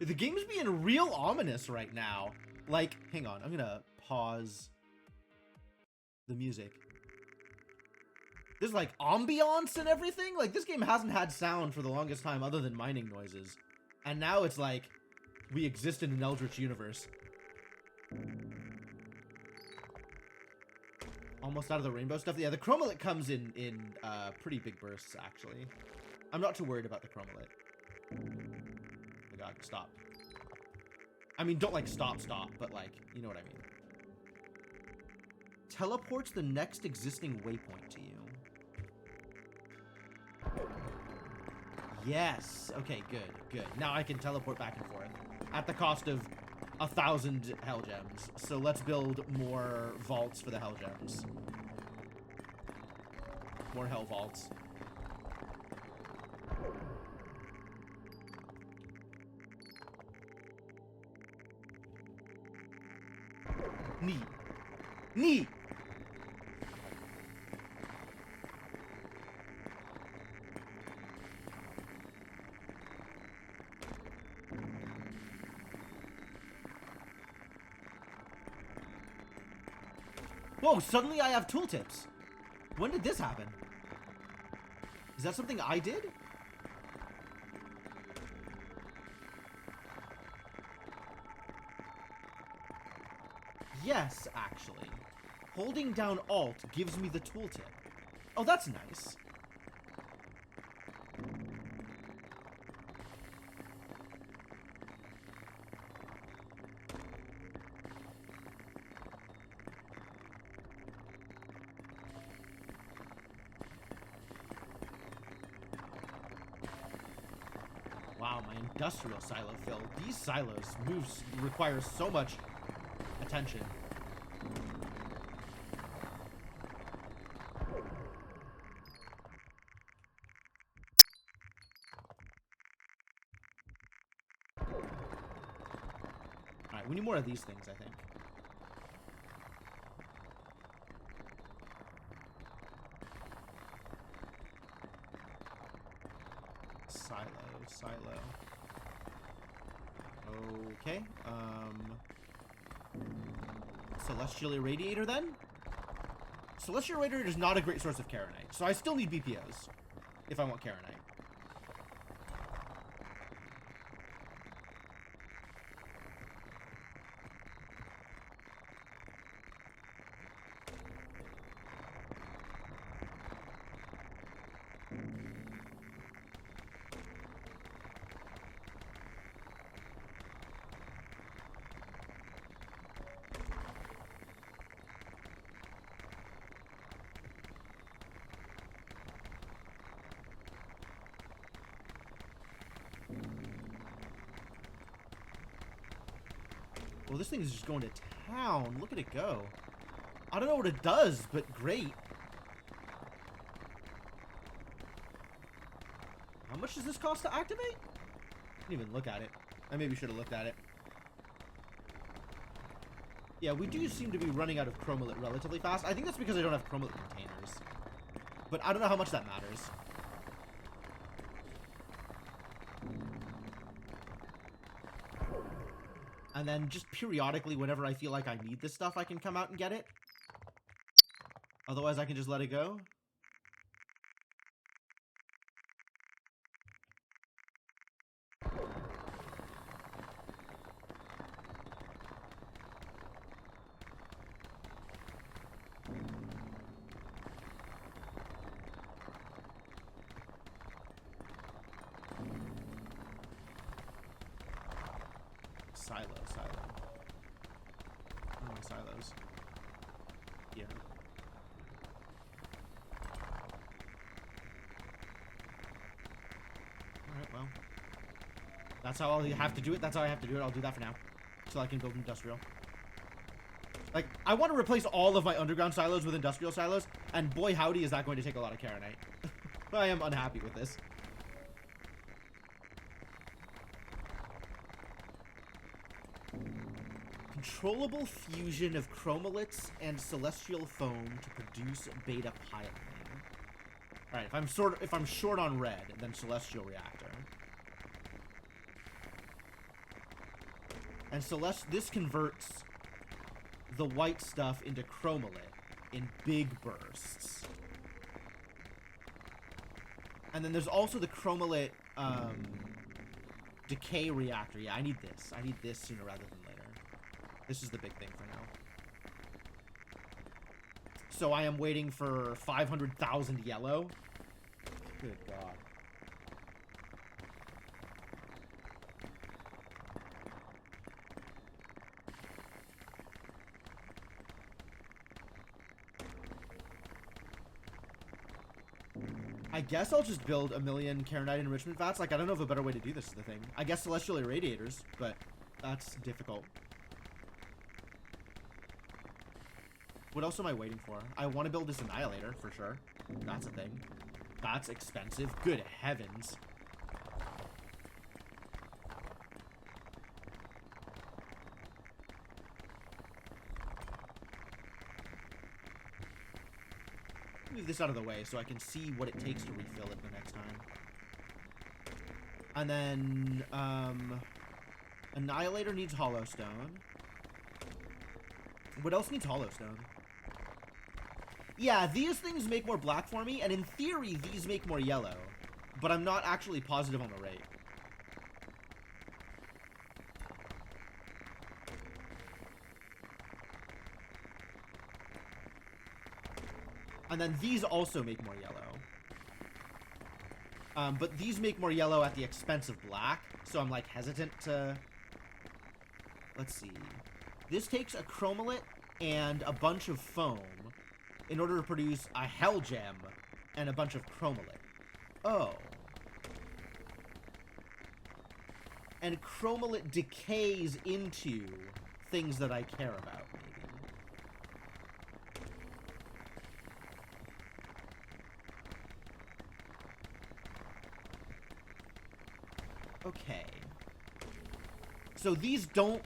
S1: The game's being real ominous right now. Like, hang on. I'm gonna pause the music. There's like ambiance and everything. Like, this game hasn't had sound for the longest time other than mining noises. And now it's like we exist in an Eldritch universe. Almost out of the rainbow stuff. Yeah, the Chromalite comes in pretty big bursts, actually. I'm not too worried about the Chromalite. Oh my god, stop. I mean, don't like stop, but like, you know what I mean. Teleports the next existing waypoint to you. Yes. Okay, good. Now I can teleport back and forth at the cost of 1,000 hell gems. So let's build more vaults for the hell gems. More hell vaults. Neat. Whoa, suddenly I have tooltips. When did this happen? Is that something I did? Yes, actually. Holding down Alt gives me the tooltip. Oh, that's nice. Wow, my industrial silo filled. These silos require so much attention. Alright, we need more of these things, I think. Silo. Okay, Celestial Irradiator then? Celestial Irradiator is not a great source of Karenite, so I still need BPOs if I want Karenite. Well, this thing is just going to town. Look at it go. I don't know what it does, but great. How much does this cost to activate? Didn't even look at it. I maybe should have looked at it. Yeah, we do seem to be running out of chromolit relatively fast. I think that's because I don't have chromolit containers. But I don't know how much that matters. And then just periodically, whenever I feel like I need this stuff, I can come out and get it. Otherwise, I can just let it go. Silo. Where are my silos? Here. Alright, well. That's how I'll have to do it. That's how I have to do it. I'll do that for now. So I can build industrial. Like, I want to replace all of my underground silos with industrial silos, and boy howdy is that going to take a lot of Karenite. I am unhappy with this. Controllable fusion of chromoliths and celestial foam to produce beta piling. Alright, if I'm short on red, then celestial reactor. And this converts the white stuff into chromolit in big bursts. And then there's also the chromolit decay reactor. Yeah, I need this. I need this sooner rather than later. This is the big thing for now. So I am waiting for 500,000 yellow. Good God. I guess I'll just build 1,000,000 Karenite enrichment vats. Like, I don't know if a better way to do this is the thing. I guess celestial irradiators, but that's difficult. What else am I waiting for? I want to build this annihilator, for sure. That's a thing. That's expensive. Good heavens. Move this out of the way so I can see what it takes to refill it the next time. And then, Annihilator needs Hollowstone. What else needs Hollowstone? Yeah, these things make more black for me, and in theory, these make more yellow. But I'm not actually positive on the rate. And then these also make more yellow. But these make more yellow at the expense of black, so I'm, like, hesitant to... Let's see. This takes a chromolit and a bunch of foam in order to produce a hell gem and a bunch of chromolit. Oh. And chromolit decays into things that I care about, maybe. Okay. So these don't...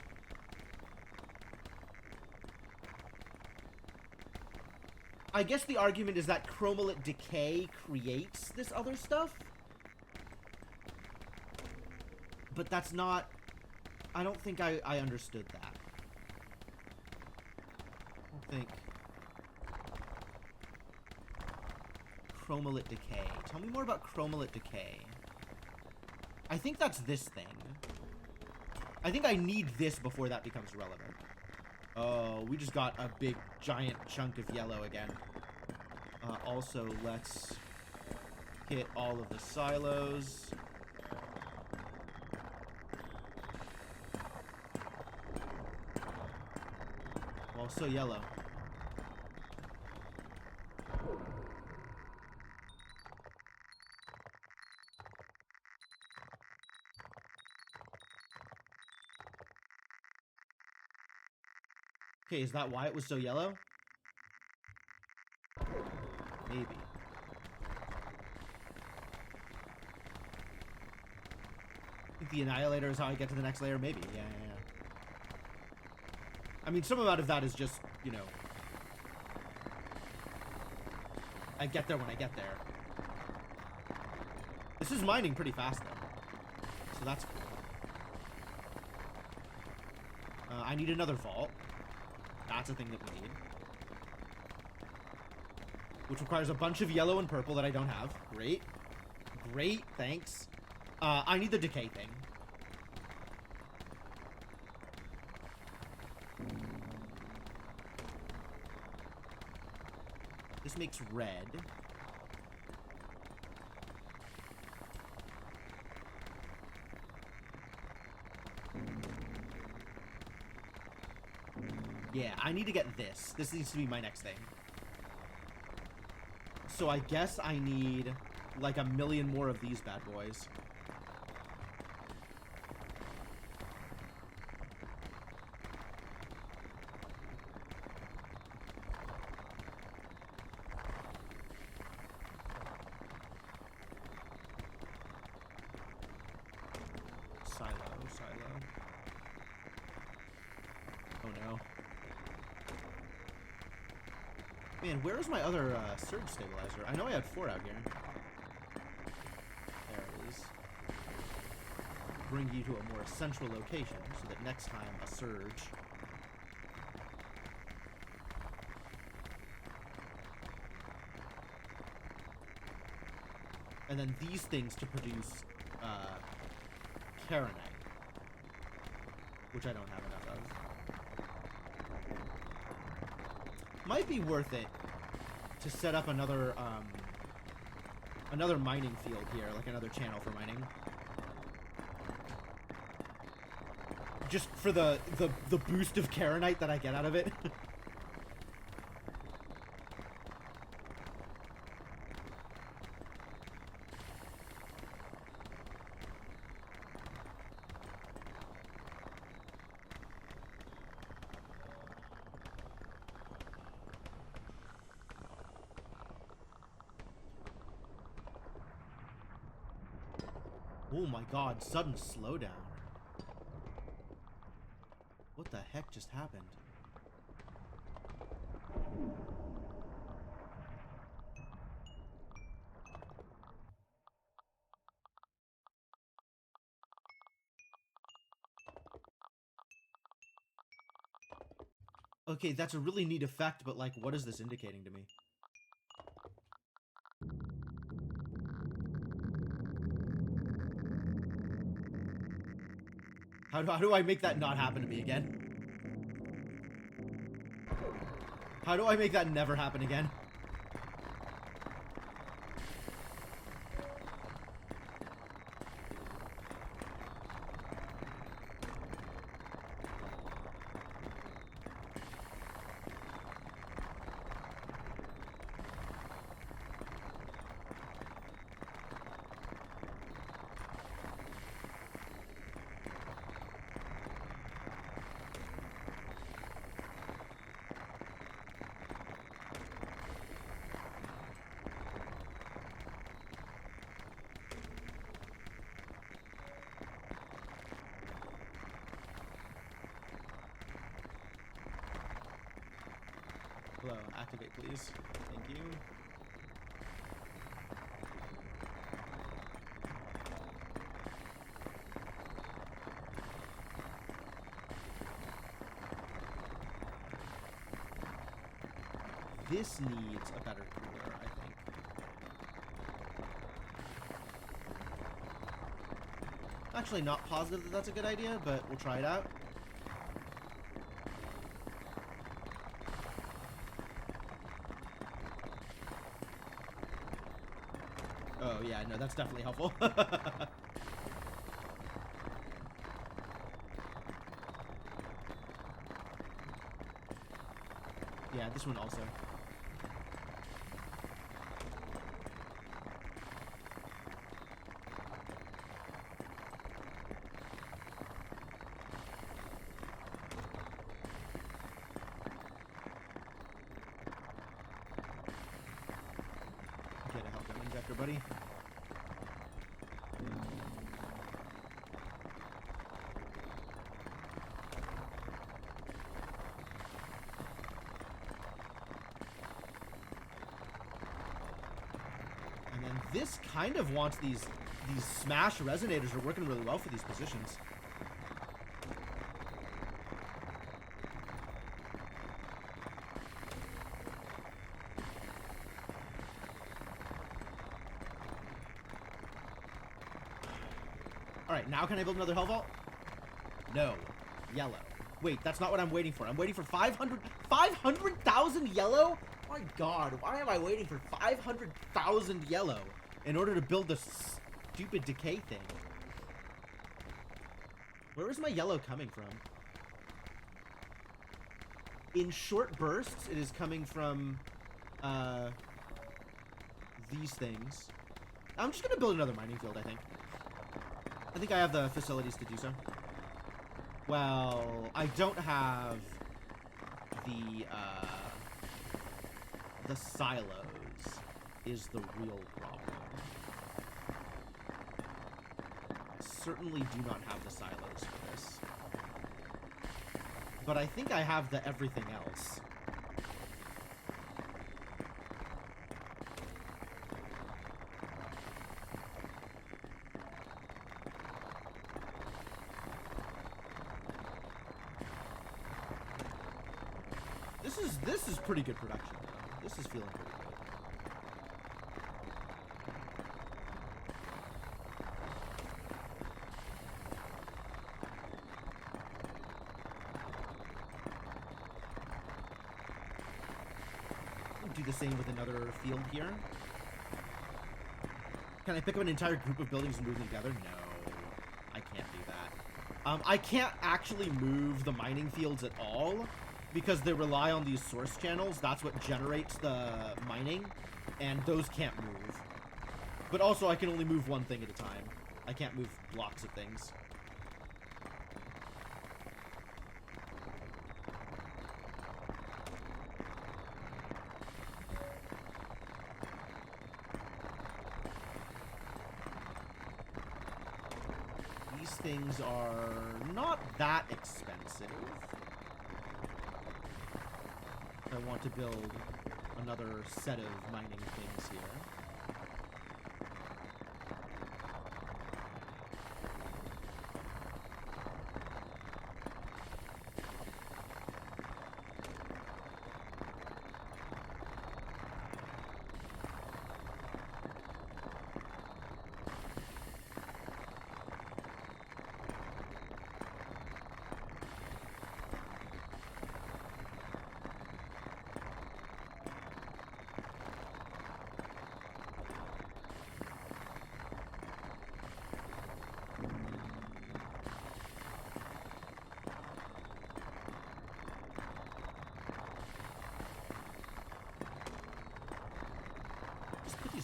S1: I guess the argument is that chromolit decay creates this other stuff. But that's not... I don't think I understood that. I don't think... Chromolit decay. Tell me more about chromolit decay. I think that's this thing. I think I need this before that becomes relevant. Oh, we just got a big, giant chunk of yellow again. Also, let's hit all of the silos. Well, so yellow. Okay, is that why it was so yellow? Maybe. Think the Annihilator is how I get to the next layer? Maybe. Yeah. I mean, some amount of that is just, you know, I get there when I get there. This is mining pretty fast, though. So that's cool. I need another vault. That's a thing that we need. Which requires a bunch of yellow and purple that I don't have. Great. Great, thanks. I need the decay thing. This makes red. Yeah, I need to get this. This needs to be my next thing. So I guess I need like 1 million more of these bad boys. Silo. Oh no. Man, where is my other surge stabilizer? I know I had 4 out here. There it is. Bring you to a more central location so that next time a surge. And then these things to produce Karenite, which I don't have enough of. Might be worth it to set up another another mining field here, like another channel for mining. Just for the boost of Karenite that I get out of it. Oh my god, sudden slowdown. What the heck just happened? Okay, that's a really neat effect, but like, what is this indicating to me? How do I make that not happen to me again? How do I make that never happen again? Hello, activate please. Thank you. This needs a better cooler, I think. Actually, not positive that that's a good idea, but we'll try it out. Oh, yeah, no, that's definitely helpful. Yeah, this one also. sector, buddy. And then this kind of wants these smash resonators are working really well for these positions. Alright, now can I build another hell vault? No. Yellow. Wait, that's not what I'm waiting for. I'm waiting for 500,000 yellow? My god, why am I waiting for 500,000 yellow in order to build this stupid decay thing? Where is my yellow coming from? In short bursts, it is coming from these things. I'm just gonna build another mining field, I think. I think I have the facilities to do so. Well, I don't have the silos is the real problem. I certainly do not have the silos for this. But I think I have the everything else. This is pretty good production, though. This is feeling pretty good. I'll do the same with another field here. Can I pick up an entire group of buildings and move them together? No, I can't do that. I can't actually move the mining fields at all, because they rely on these source channels. That's what generates the mining, and those can't move. But also, I can only move one thing at a time. I can't move blocks of things. These things are not that expensive. I want to build another set of mining things here.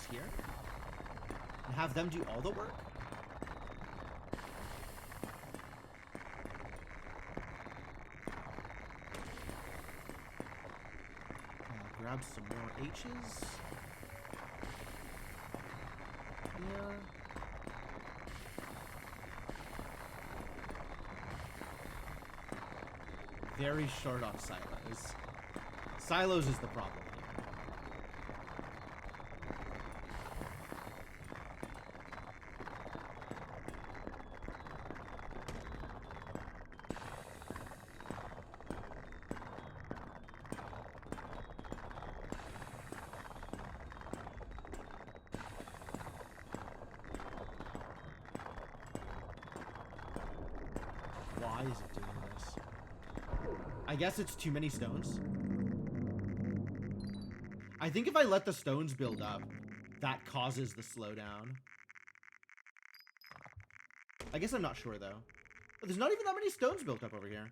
S1: Here and have them do all the work. Grab some more H's here. Very short on silos. Silos is the problem. Why is it doing this? I guess it's too many stones. I think if I let the stones build up, that causes the slowdown. I guess I'm not sure, though. But there's not even that many stones built up over here.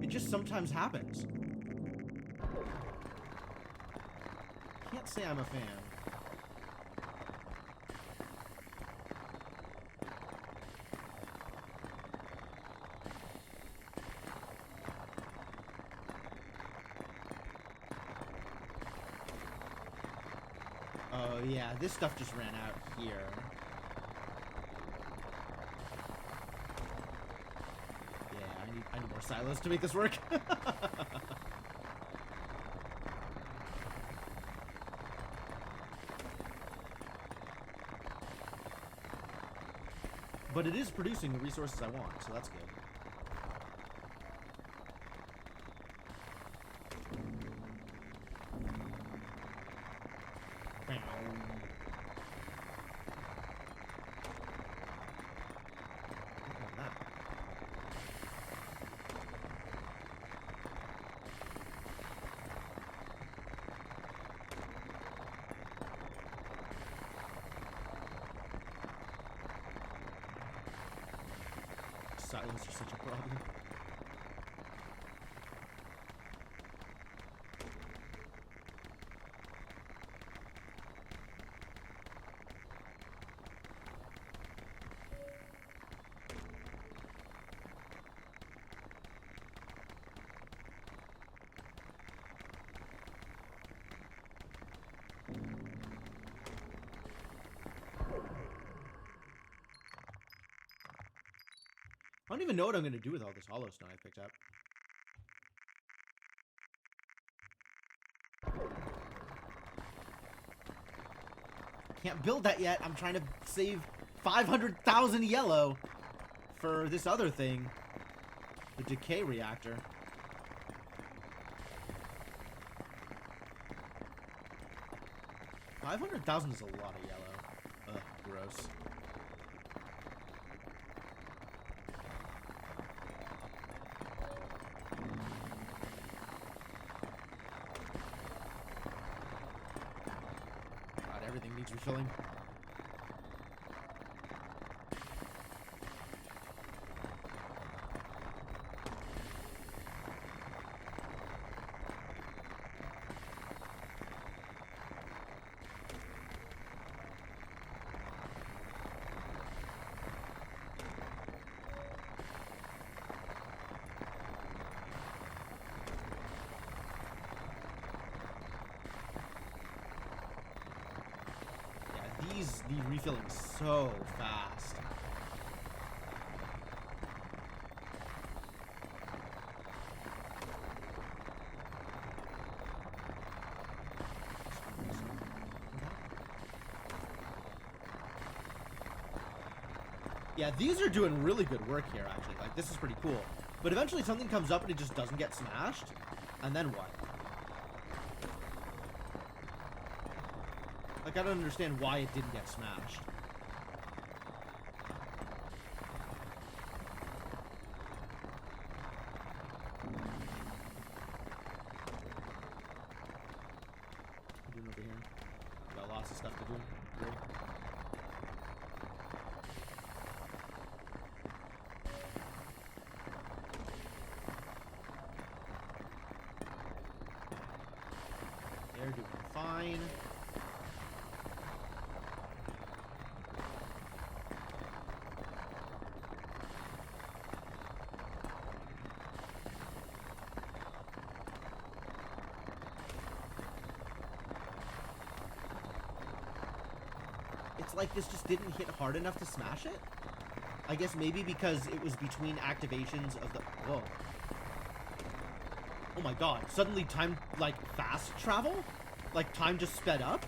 S1: It just sometimes happens. Can't say I'm a fan. yeah, this stuff just ran out here. Yeah, I need more silos to make this work. But it is producing the resources I want, so that's good. Silos are such a problem. I don't even know what I'm going to do with all this hollow stone I picked up. Can't build that yet. I'm trying to save 500,000 yellow for this other thing. The decay reactor. $500,000 is a lot of yellow. Ugh, gross. God, everything needs refilling. These need refilling so fast. Yeah, these are doing really good work here, actually. Like, this is pretty cool. But eventually something comes up and it just doesn't get smashed. And then what? Like, I don't understand why it didn't get smashed. What are you doing over here? Got lots of stuff to do. Great. They're doing fine. It's like this just didn't hit hard enough to smash it? I guess maybe because it was between activations of the... Whoa. Oh my god. Suddenly time, like, fast travel? Like, time just sped up?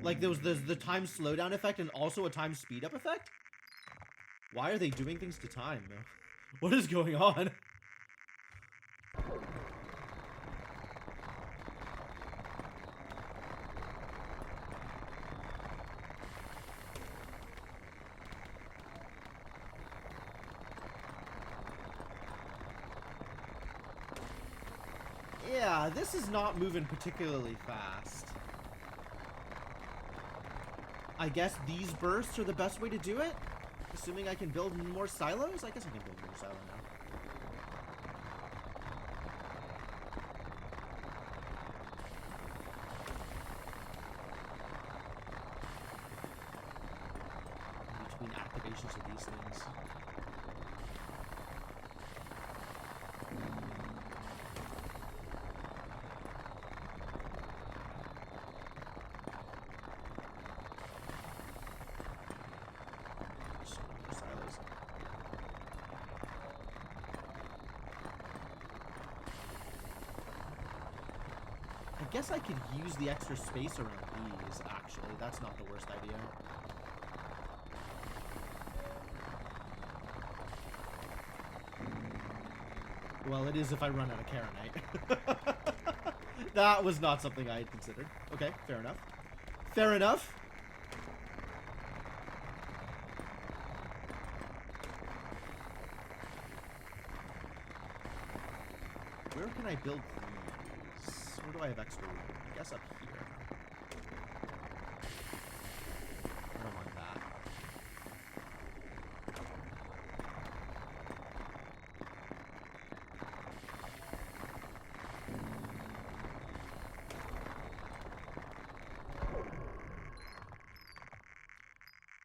S1: Like, there was the time slowdown effect and also a time speed up effect? Why are they doing things to time, though? What is going on? Yeah, this is not moving particularly fast. I guess these bursts are the best way to do it? Assuming I can build more silos? I guess I can build more silo now. Between activations of these things. guess I could use the extra space around these, actually. That's not the worst idea. Well, it is if I run out of Karenite. That was not something I had considered. Okay, fair enough. Fair enough. Where can I build these? Where do I have extra room? I guess up here. I don't want that.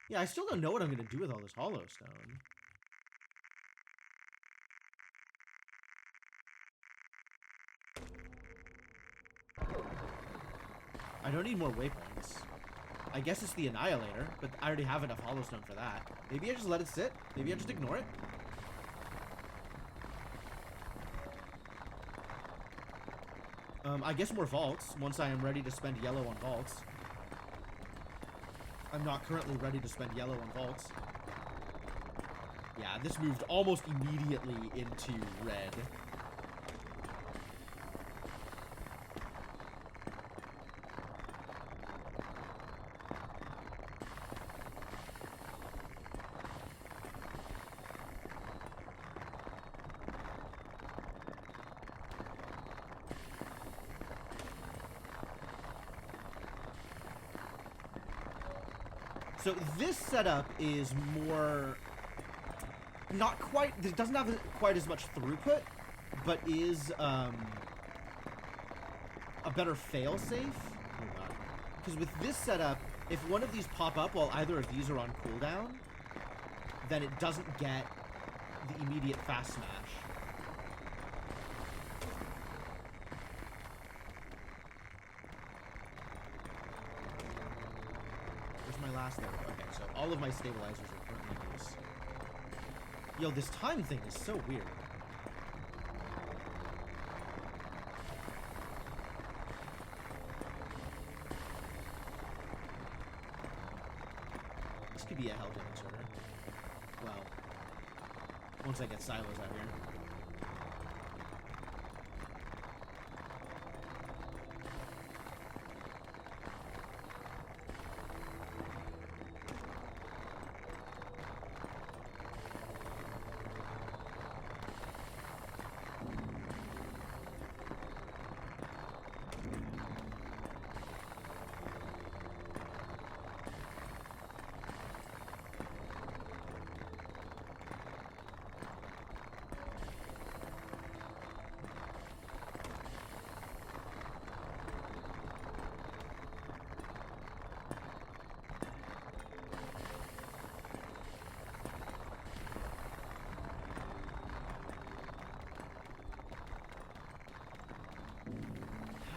S1: Yeah, I still don't know what I'm going to do with all this hollow stone. I don't need more waypoints. I guess it's the Annihilator, but I already have enough hollow stone for that. Maybe I just let it sit. Maybe I just ignore it. I guess more vaults, once I am ready to spend yellow on vaults. I'm not currently ready to spend yellow on vaults. Yeah, this moved almost immediately into red. So this setup is more, not quite, it doesn't have quite as much throughput, but is a better fail-safe. Oh god. Because with this setup, if one of these pop up while either of these are on cooldown, then it doesn't get the immediate fast smash. Where's my last there? Okay, so all of my stabilizers are currently in use. Yo, this time thing is so weird. This could be a hell demonstrator. Well, once I get silos out here.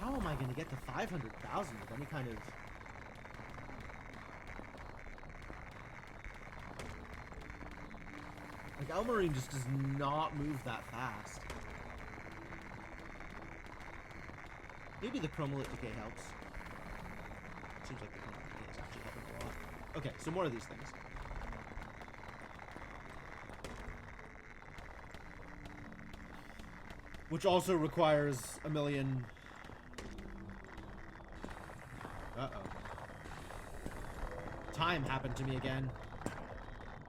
S1: How am I going to get to 500,000 with any kind of... Like, Elmarine just does not move that fast. Maybe the Chromolit Decay helps. Seems like the Chromolit Decay is actually helping a lot. Okay, so more of these things. Which also requires a million... Uh-oh. Time happened to me again.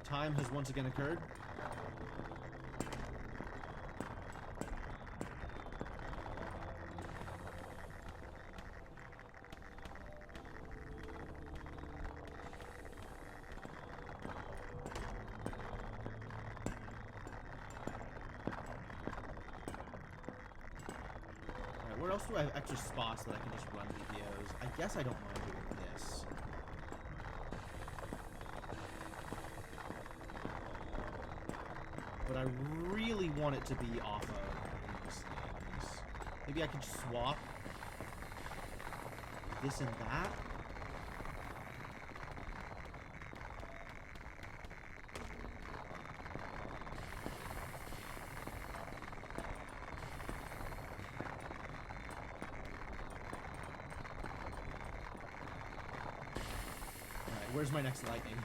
S1: Time has once again occurred. Alright, where else do I have extra spots that I can just run VPOs? I guess I don't mind doing this. But I really want it to be off of these things. Maybe I could just swap this and that. where's my next lightning?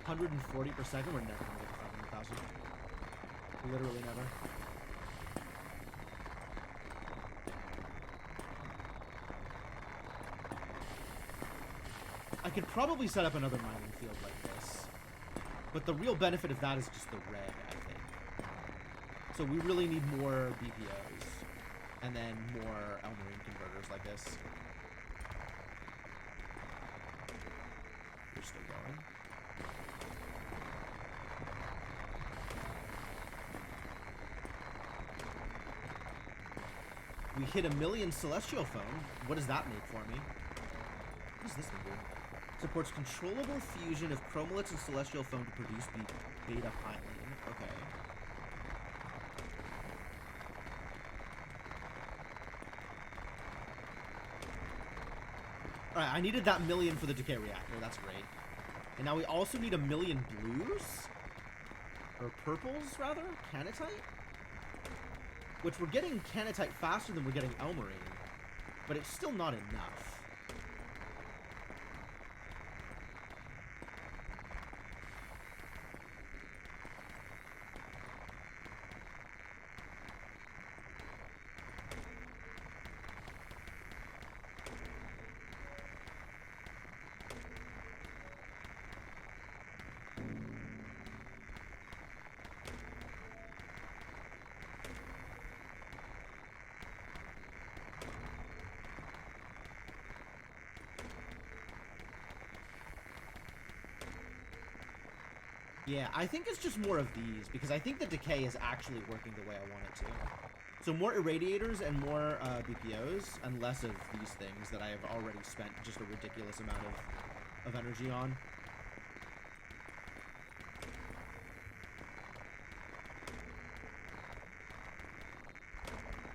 S1: $140 per second. We're never gonna get to 500,000. Literally never. I could probably set up another mining field like this, but the real benefit of that is just the red, I think. So we really need more BPOs, and then more Elmarine converters like this. We're still going. We hit 1 million Celestial Foam. What does that make for me? What does this thing do? Supports controllable fusion of chromoliths and Celestial Foam to produce beta Pyline. Okay. Alright, I needed that 1 million for the decay reactor. That's great. And now we also need 1 million blues? Or purples, rather? Canatite? Which we're getting Canatite faster than we're getting Elmarine. But it's still not enough. Yeah, I think it's just more of these, because I think the decay is actually working the way I want it to. So more irradiators and more BPOs, and less of these things that I have already spent just a ridiculous amount of energy on.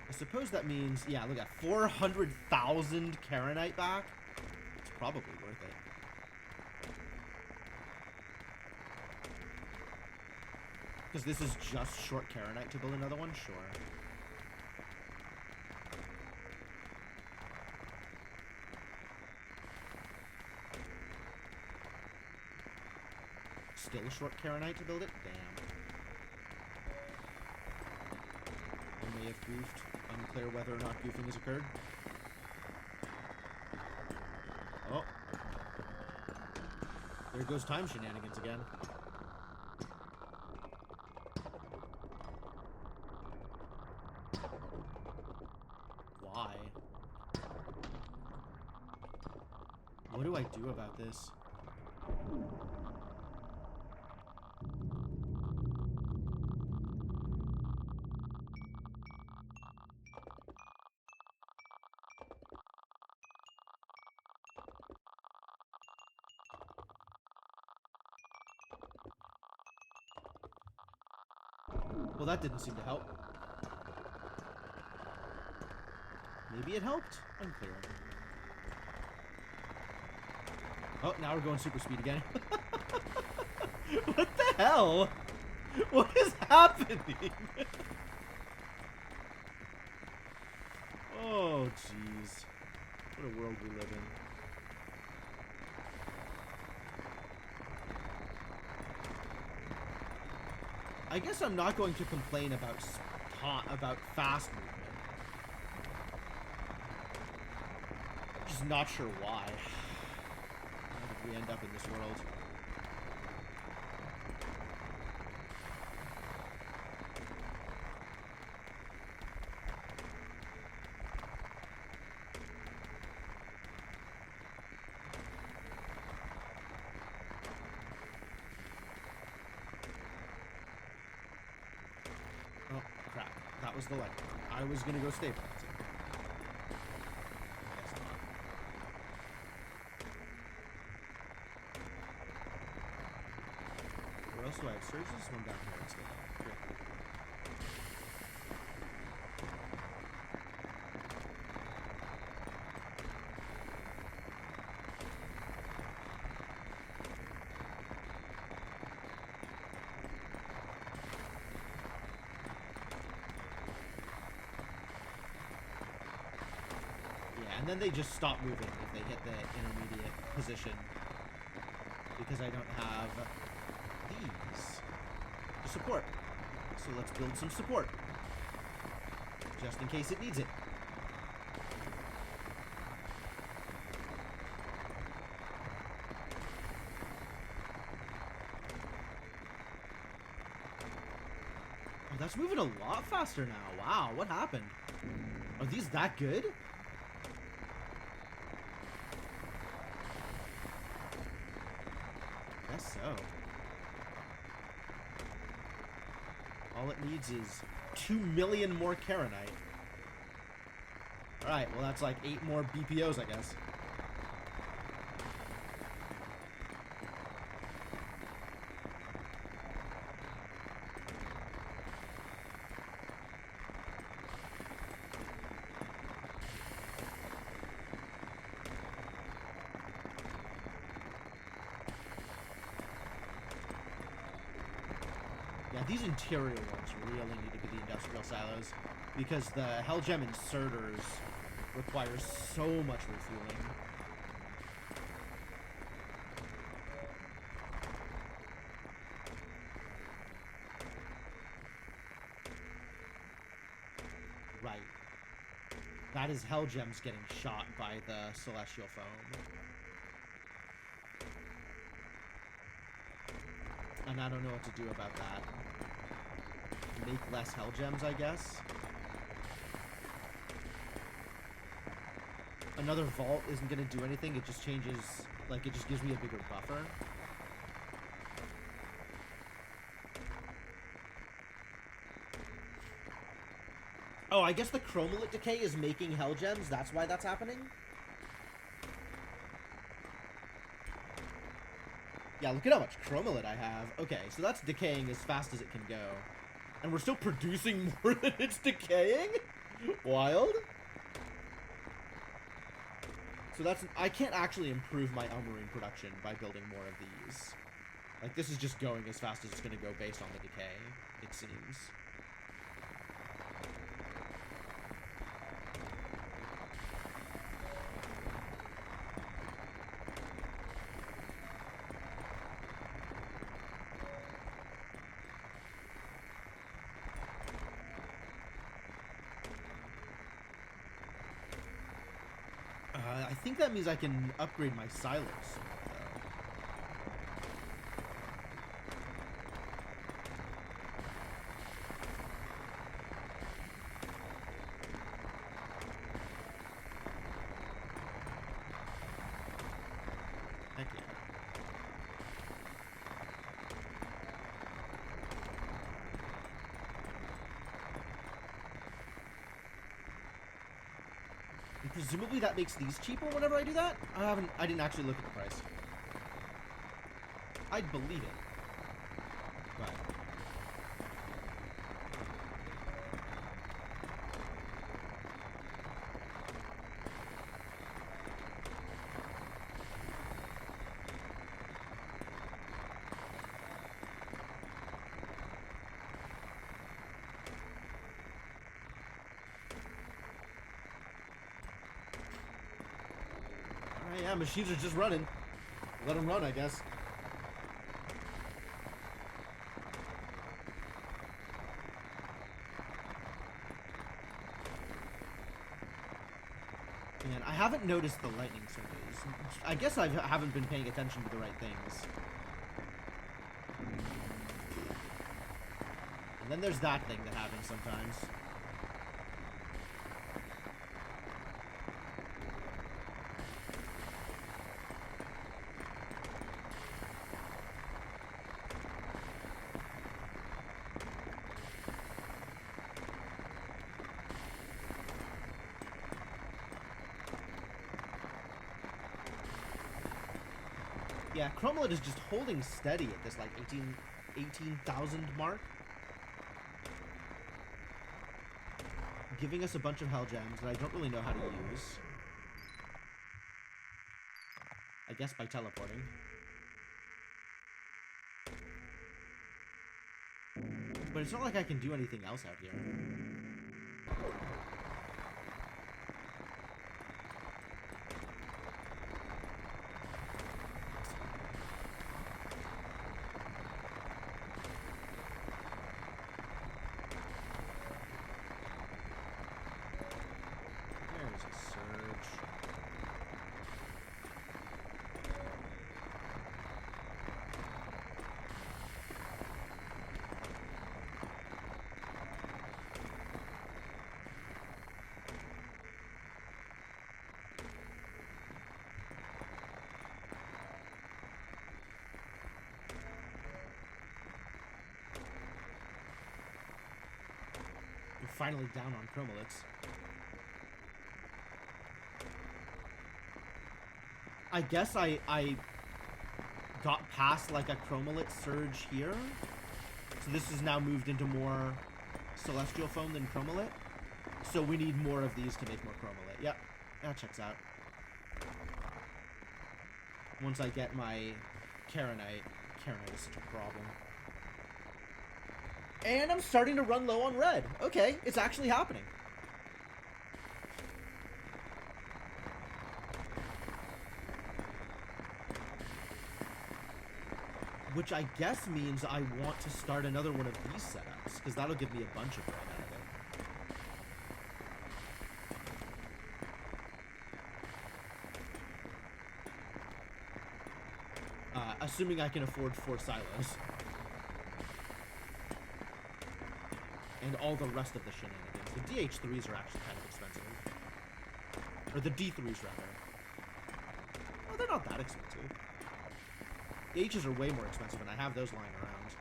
S1: I suppose that means, yeah, look at 400,000 Karenite back. It's probably worth it. Because this is just short Karenite to build another one? Sure. Still short Karenite to build it? Damn. I may have goofed. Unclear whether or not goofing has occurred. Oh. There goes time shenanigans again. Why? What do I do about this? Well, that didn't seem to help. Maybe it helped? Unclear. Oh, now we're going super speed again. What the hell? What is happening? Oh, jeez. What a world we live in. I guess I'm not going to complain about fast movement. Just not sure why. How did we end up in this world? Oh, crap. That was the light. I was gonna go stabilize it. Guess not. Where else do I have surges? One down here instead. Great. And then they just stop moving if they hit the intermediate position. Because I don't have these to support. So let's build some support. Just in case it needs it. Oh, that's moving a lot faster now. Wow, what happened? Are these that good? Guess so. All it needs is 2 million more Karenite. Alright, well that's like 8 more BPOs, I guess. Yeah, these interior ones really need to be the industrial silos, because the Hellgem inserters require so much refueling. Right. That is Hellgems getting shot by the Celestial Foam. And I don't know what to do about that. Make less Hellgems, I guess. Another vault isn't going to do anything. It just changes, like, it just gives me a bigger buffer. Oh, I guess the Chromalite decay is making Hellgems. That's why that's happening? Yeah, look at how much Chromalite I have. Okay, so that's decaying as fast as it can go. And we're still producing more than it's decaying? Wild. So that's... I can't actually improve my Elmarine production by building more of these. Like, this is just going as fast as it's going to go based on the decay, it seems. I think that means I can upgrade my silos. Heck yeah. And presumably that makes these cheaper whenever I do that? I didn't actually look at the price. I'd believe it. But... Alright, yeah, machines are just running. Let them run, I guess. Man, I haven't noticed the lightning surges. I guess I haven't been paying attention to the right things. And then there's that thing that happens sometimes. Yeah, Chromalite is just holding steady at this, like, 18,000 mark. Giving us a bunch of Hellgems that I don't really know how to use. I guess by teleporting. But it's not like I can do anything else out here. finally down on chromoliths. I guess I got past like a chromolith surge here. So this has now moved into more celestial foam than chromolith. So we need more of these to make more chromolith. Yep, that checks out. Once I get my Karenite is such a problem. And I'm starting to run low on red. Okay, it's actually happening. Which I guess means I want to start another one of these setups, because that'll give me a bunch of red out of it. Assuming I can afford 4 silos. And all the rest of the shenanigans. The DH3s are actually kind of expensive. Or the D3s, rather. Oh, they're not that expensive. The H's are way more expensive, and I have those lying around.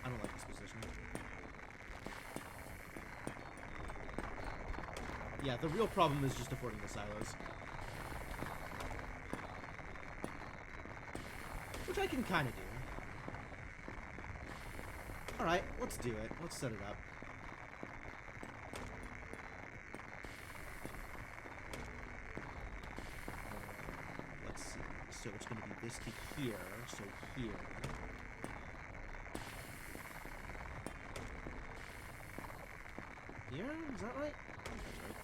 S1: I don't like this position. Yeah, the real problem is just affording the silos. Which I can kind of do. Alright, let's do it. Let's set it up. Let's see. So it's going to be this to here. So here. Here? Is that right? I think that's right.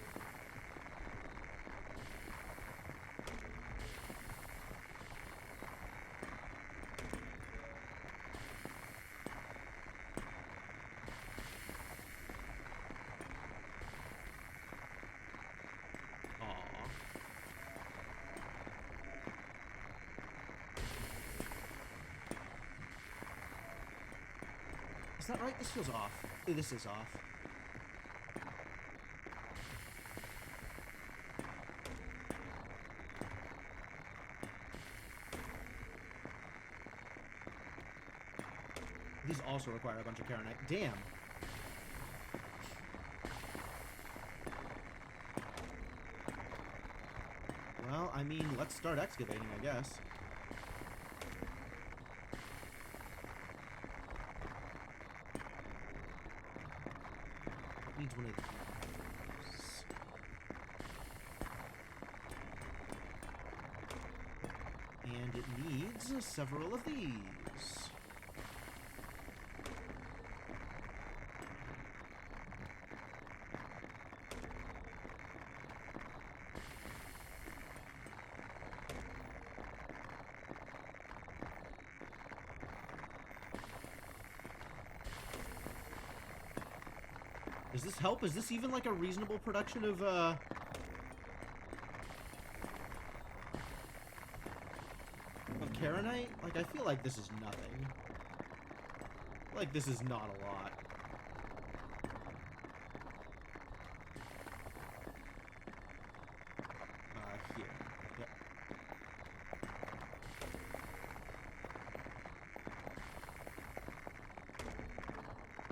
S1: Is that right? This feels off. This is off. These also require a bunch of Karenite. Damn. Well, I mean, let's start excavating, I guess. Needs one of these. And it needs several of these. Does this help? Is this even like a reasonable production of Karenite? Like, I feel like this is nothing. Like, this is not a lot. Here. Yep.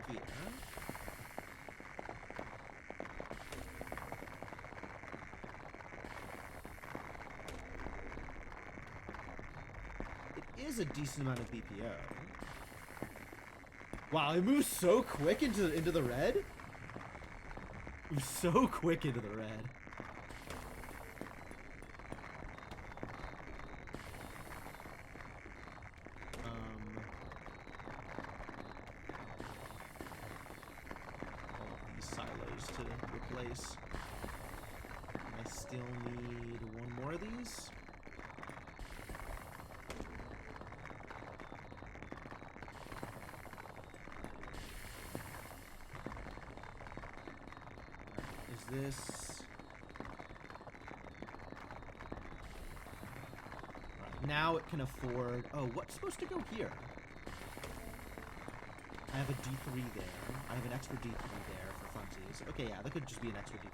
S1: Here. Is a decent amount of BPO. Wow, it moves so quick into the red. It moves so quick into the red. All of these silos to replace. I still need one more of these. This right, now it can afford. Oh, what's supposed to go here? I have a D3 there. I have an extra D3 there for funsies. Okay, yeah, that could just be an extra D3.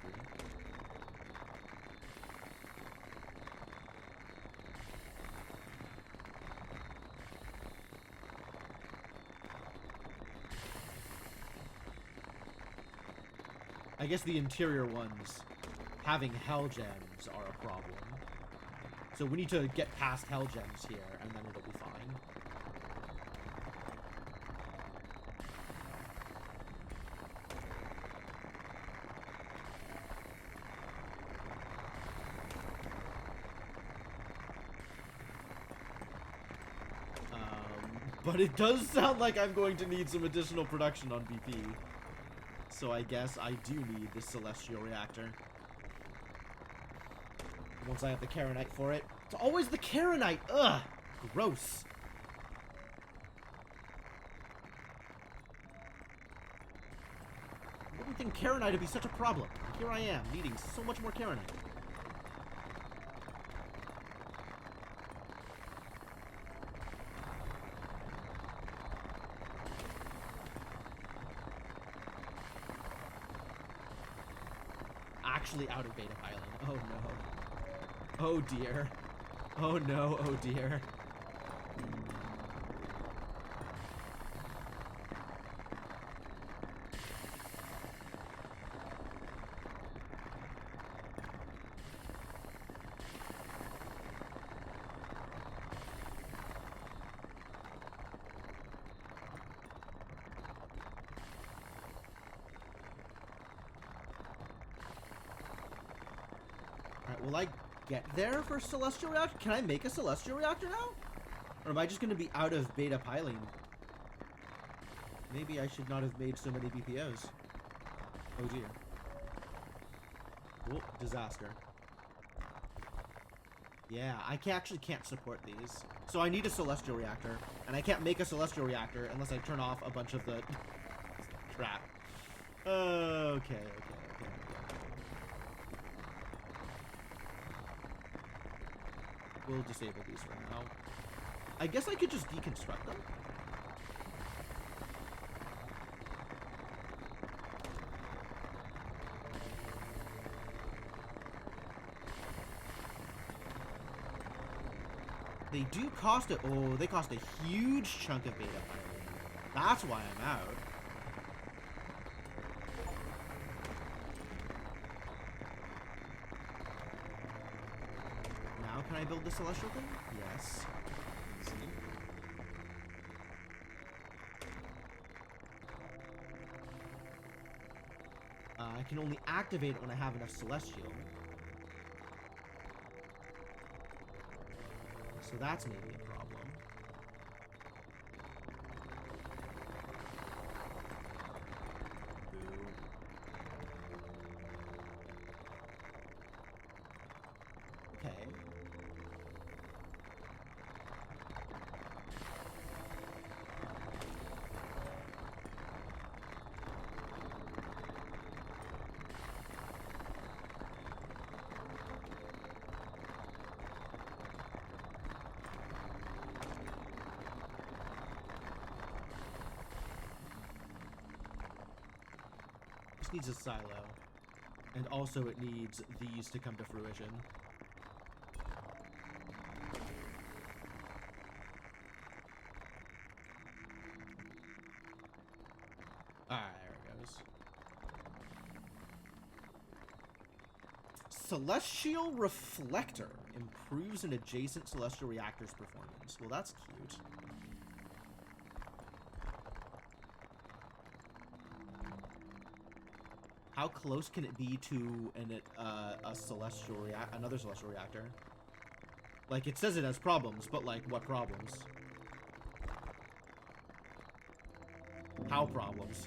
S1: I guess the interior ones having hell gems are a problem. So we need to get past hell gems here, and then it'll be fine. But it does sound like I'm going to need some additional production on BP. So I guess I do need the Celestial Reactor. Once I have the Karenite for it. It's always the Karenite! Ugh! Gross. I wouldn't think Karenite would be such a problem. And here I am, needing so much more Karenite. Actually out of Beta Island. Oh no. Oh dear. Oh no, oh dear. Will I get there for Celestial Reactor? Can I make a Celestial Reactor now? Or am I just going to be out of beta piling? Maybe I should not have made so many BPOs. Oh dear. Oh, disaster. Yeah, I actually can't support these. So I need a Celestial Reactor. And I can't make a Celestial Reactor unless I turn off a bunch of the crap. Okay. We'll disable these for now. I guess I could just deconstruct them. They do cost it. Oh, they cost a huge chunk of beta piling. That's why I'm out. Can I build the Celestial thing? Yes. Let's see. I can only activate it when I have enough Celestial. So that's maybe a problem. Okay. Needs a silo, and also it needs these to come to fruition. Alright, there it goes. Celestial Reflector improves an adjacent celestial reactor's performance. Well, that's cute. How close can it be to another celestial reactor? Like, it says it has problems, but like, what problems? How problems?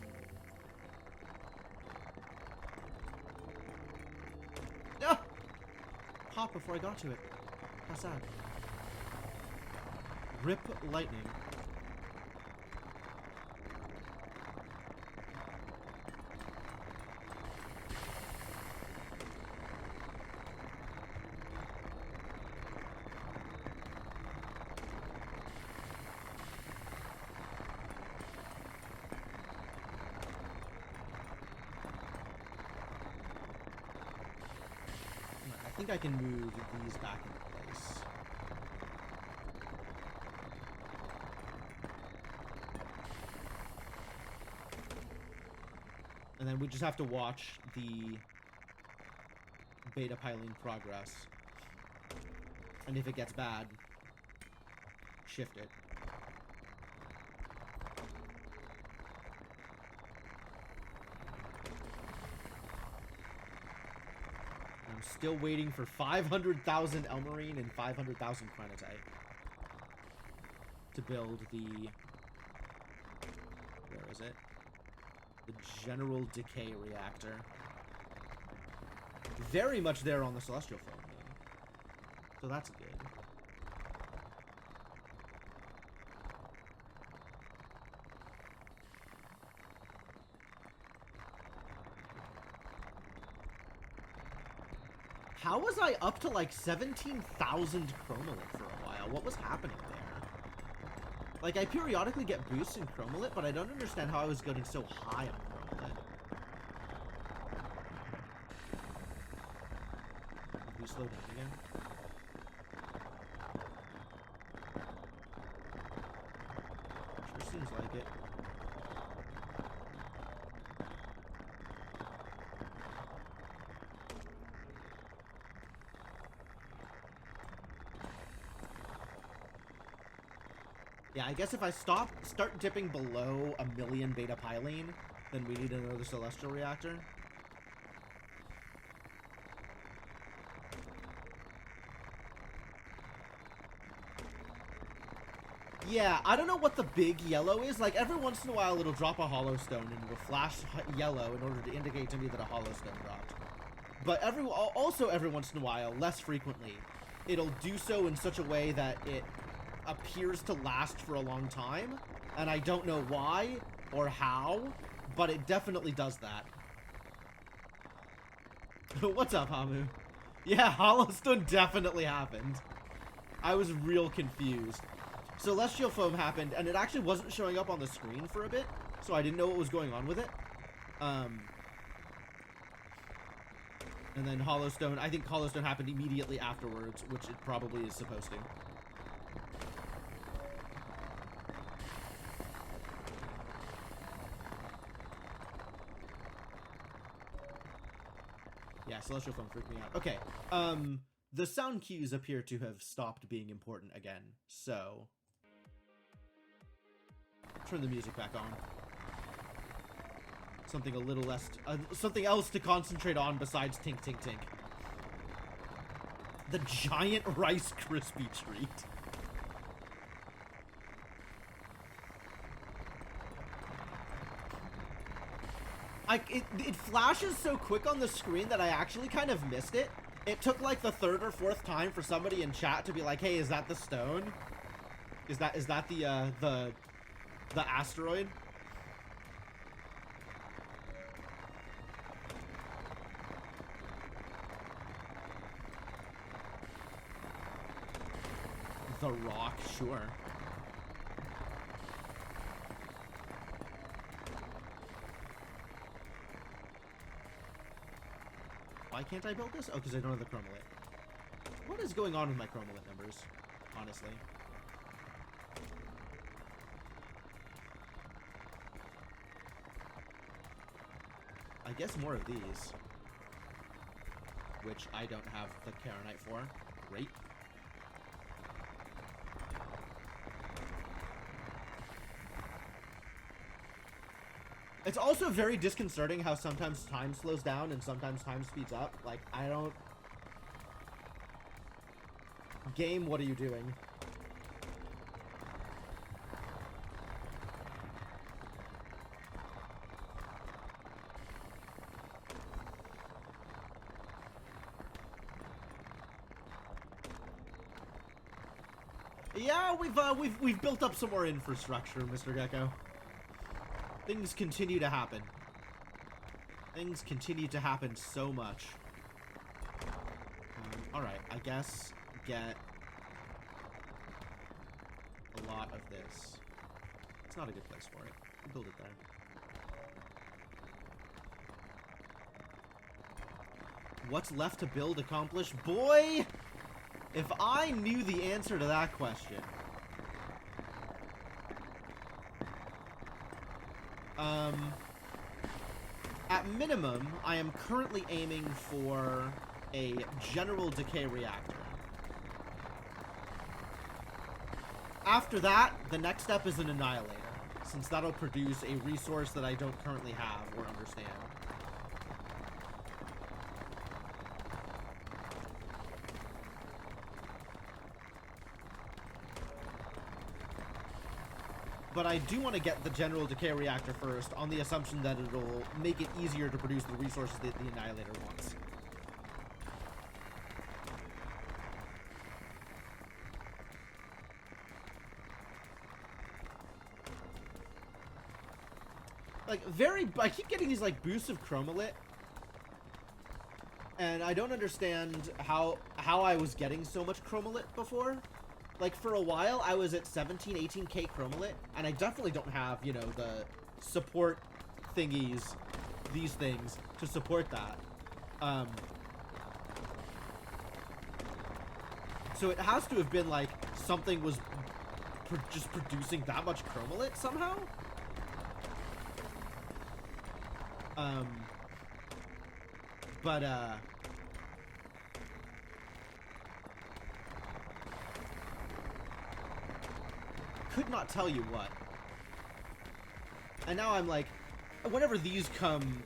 S1: Ah! Pop before I got to it. How sad. Rip lightning. I think I can move these back into place. And then we just have to watch the beta piling progress. And if it gets bad, shift it. I'm still waiting for 500,000 Elmarine and 500,000 Chronotite to build the... Where is it? The General Decay Reactor. Very much there on the Celestial Foam, though. So that's good. How was I up to like 17,000 Chromalith for a while? What was happening there? Like, I periodically get boosts in Chromalith, but I don't understand how I was getting so high on Chromalith. Did we slow down again? Sure seems like it. Yeah, I guess if I start dipping below 1,000,000 beta Pyline, then we need another Celestial Reactor. Yeah, I don't know what the big yellow is. Like, every once in a while it'll drop a Hollow Stone and it'll flash yellow in order to indicate to me that a Hollow Stone dropped. But also every once in a while, less frequently, it'll do so in such a way that it appears to last for a long time, and I don't know why or how, but it definitely does that. What's up, Hamu? Yeah, Hollowstone definitely happened. I was real confused. Celestial Foam happened, and it actually wasn't showing up on the screen for a bit, so I didn't know what was going on with it. And then Hollowstone, I think Hollowstone happened immediately afterwards, which it probably is supposed to. Yeah, Celestial Foam freaked me out. Okay, the sound cues appear to have stopped being important again, so... Turn the music back on. Something a little less... something else to concentrate on besides Tink Tink Tink. The giant Rice Krispie treat. It flashes so quick on the screen that I actually kind of missed it. It took like the 3rd or 4th time for somebody in chat to be like, "Hey, is that the stone? Is that the asteroid?" The Rock, sure. Why can't I build this? Oh, because I don't have the Chromalith. What is going on with my Chromalith numbers, honestly? I guess more of these. Which I don't have the Karenite for. Great. It's also very disconcerting how sometimes time slows down and sometimes time speeds up. Like, I don't... Game, what are you doing? Yeah, we've built up some more infrastructure, Mr. Gecko. Things continue to happen. Things continue to happen so much. Alright, I guess get a lot of this. It's not a good place for it. We'll build it there. What's left to build, accomplish? Boy! If I knew the answer to that question. At minimum, I am currently aiming for a general decay reactor. After that, the next step is an annihilator, since that'll produce a resource that I don't currently have or understand. But I do want to get the general decay reactor first, on the assumption that it'll make it easier to produce the resources that the annihilator wants. Like, I keep getting these, like, boosts of chromalit. And I don't understand how I was getting so much chromalit before. Like, for a while, I was at 17, 18k chromalit, and I definitely don't have, you know, the support thingies, these things, to support that. So it has to have been, like, something was just producing that much chromalit somehow? Could not tell you what. And now I'm like, whenever these come,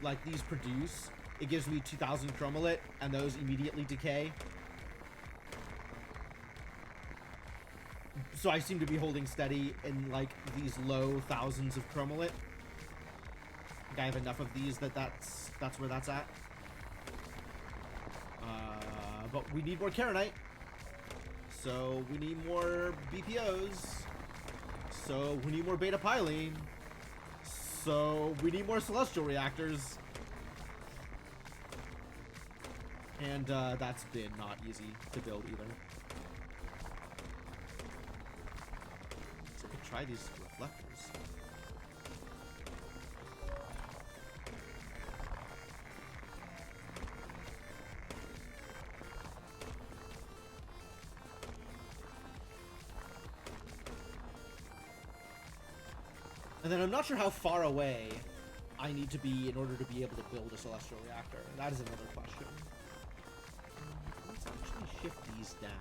S1: like, these produce, it gives me 2,000 chromalit, and those immediately decay. So I seem to be holding steady in, like, these low thousands of chromalit. I have enough of these that's where that's at. But we need more Karenite. So we need more BPOs. So we need more beta Pylene. So we need more celestial reactors. And that's been not easy to build either. So I could try these reflectors. And then I'm not sure how far away I need to be in order to be able to build a celestial reactor. That is another question. Let's actually shift these down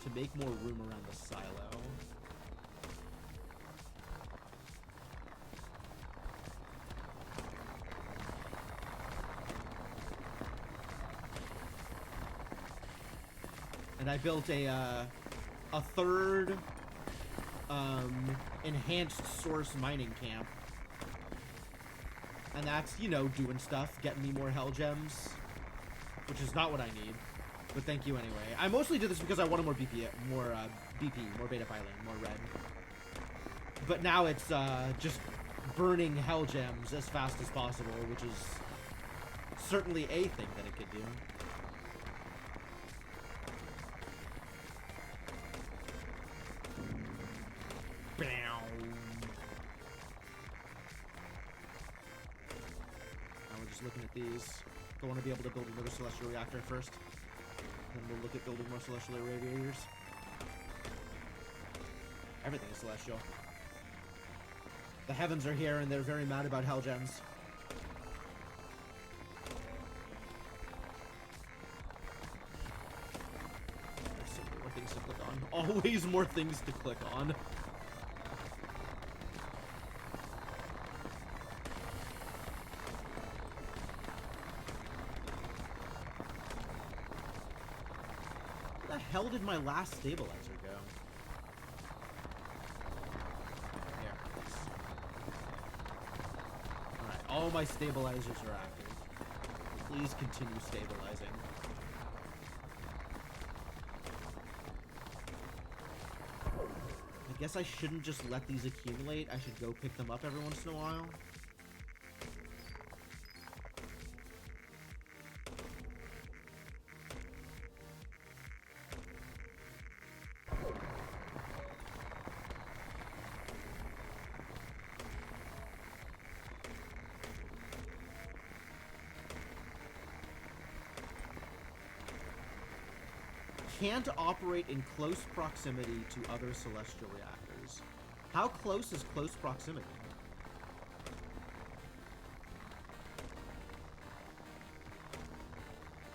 S1: to make more room around the silo. And I built a third enhanced source mining camp. And that's, you know, doing stuff, getting me more hell gems, which is not what I need. But thank you anyway. I mostly did this because I wanted more BP, more beta Pylene, more red. But now it's just burning hell gems as fast as possible, which is certainly a thing that it could do. Looking at these. I want to be able to build another celestial reactor first. Then we'll look at building more celestial irradiators. Everything is celestial. The heavens are here and they're very mad about hell gems. There's so many more things to click on. Always more things to click on. Where the hell did my last stabilizer go? There. Alright, all my stabilizers are active. Please continue stabilizing. I guess I shouldn't just let these accumulate. I should go pick them up every once in a while. Can't operate in close proximity to other celestial reactors. How close is close proximity?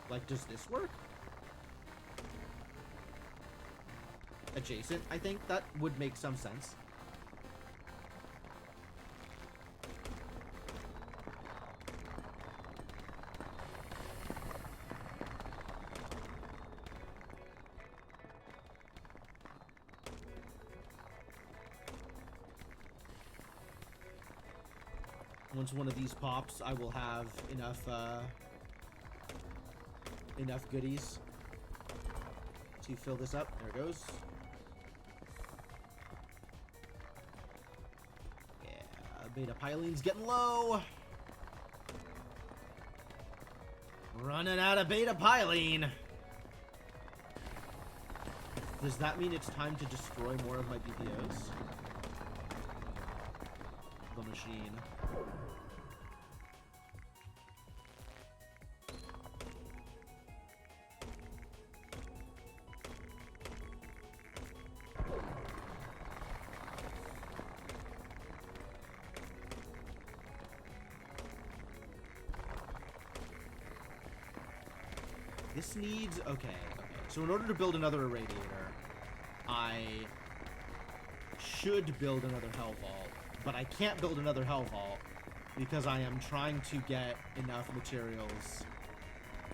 S1: Like, does this work? Adjacent, I think that would make some sense. Once one of these pops, I will have enough goodies to fill this up. There it goes. Yeah, beta pylene's getting low. Running out of beta pylene. Does that mean it's time to destroy more of my BPOs? The machine. This needs... Okay. So in order to build another irradiator, I should build another hell vault. But I can't build another hell vault because I am trying to get enough materials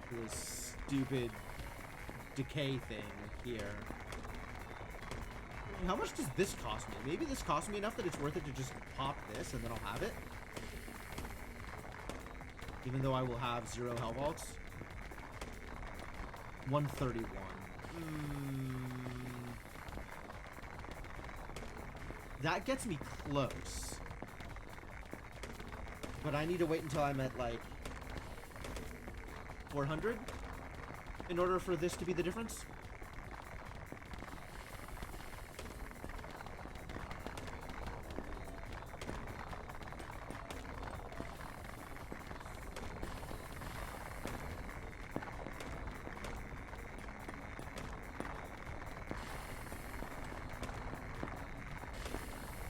S1: for this stupid decay thing here. How much does this cost me? Maybe this costs me enough that it's worth it to just pop this and then I'll have it. Even though I will have 0 hell vaults. 131. That gets me close. But I need to wait until I'm at, like, 400 in order for this to be the difference.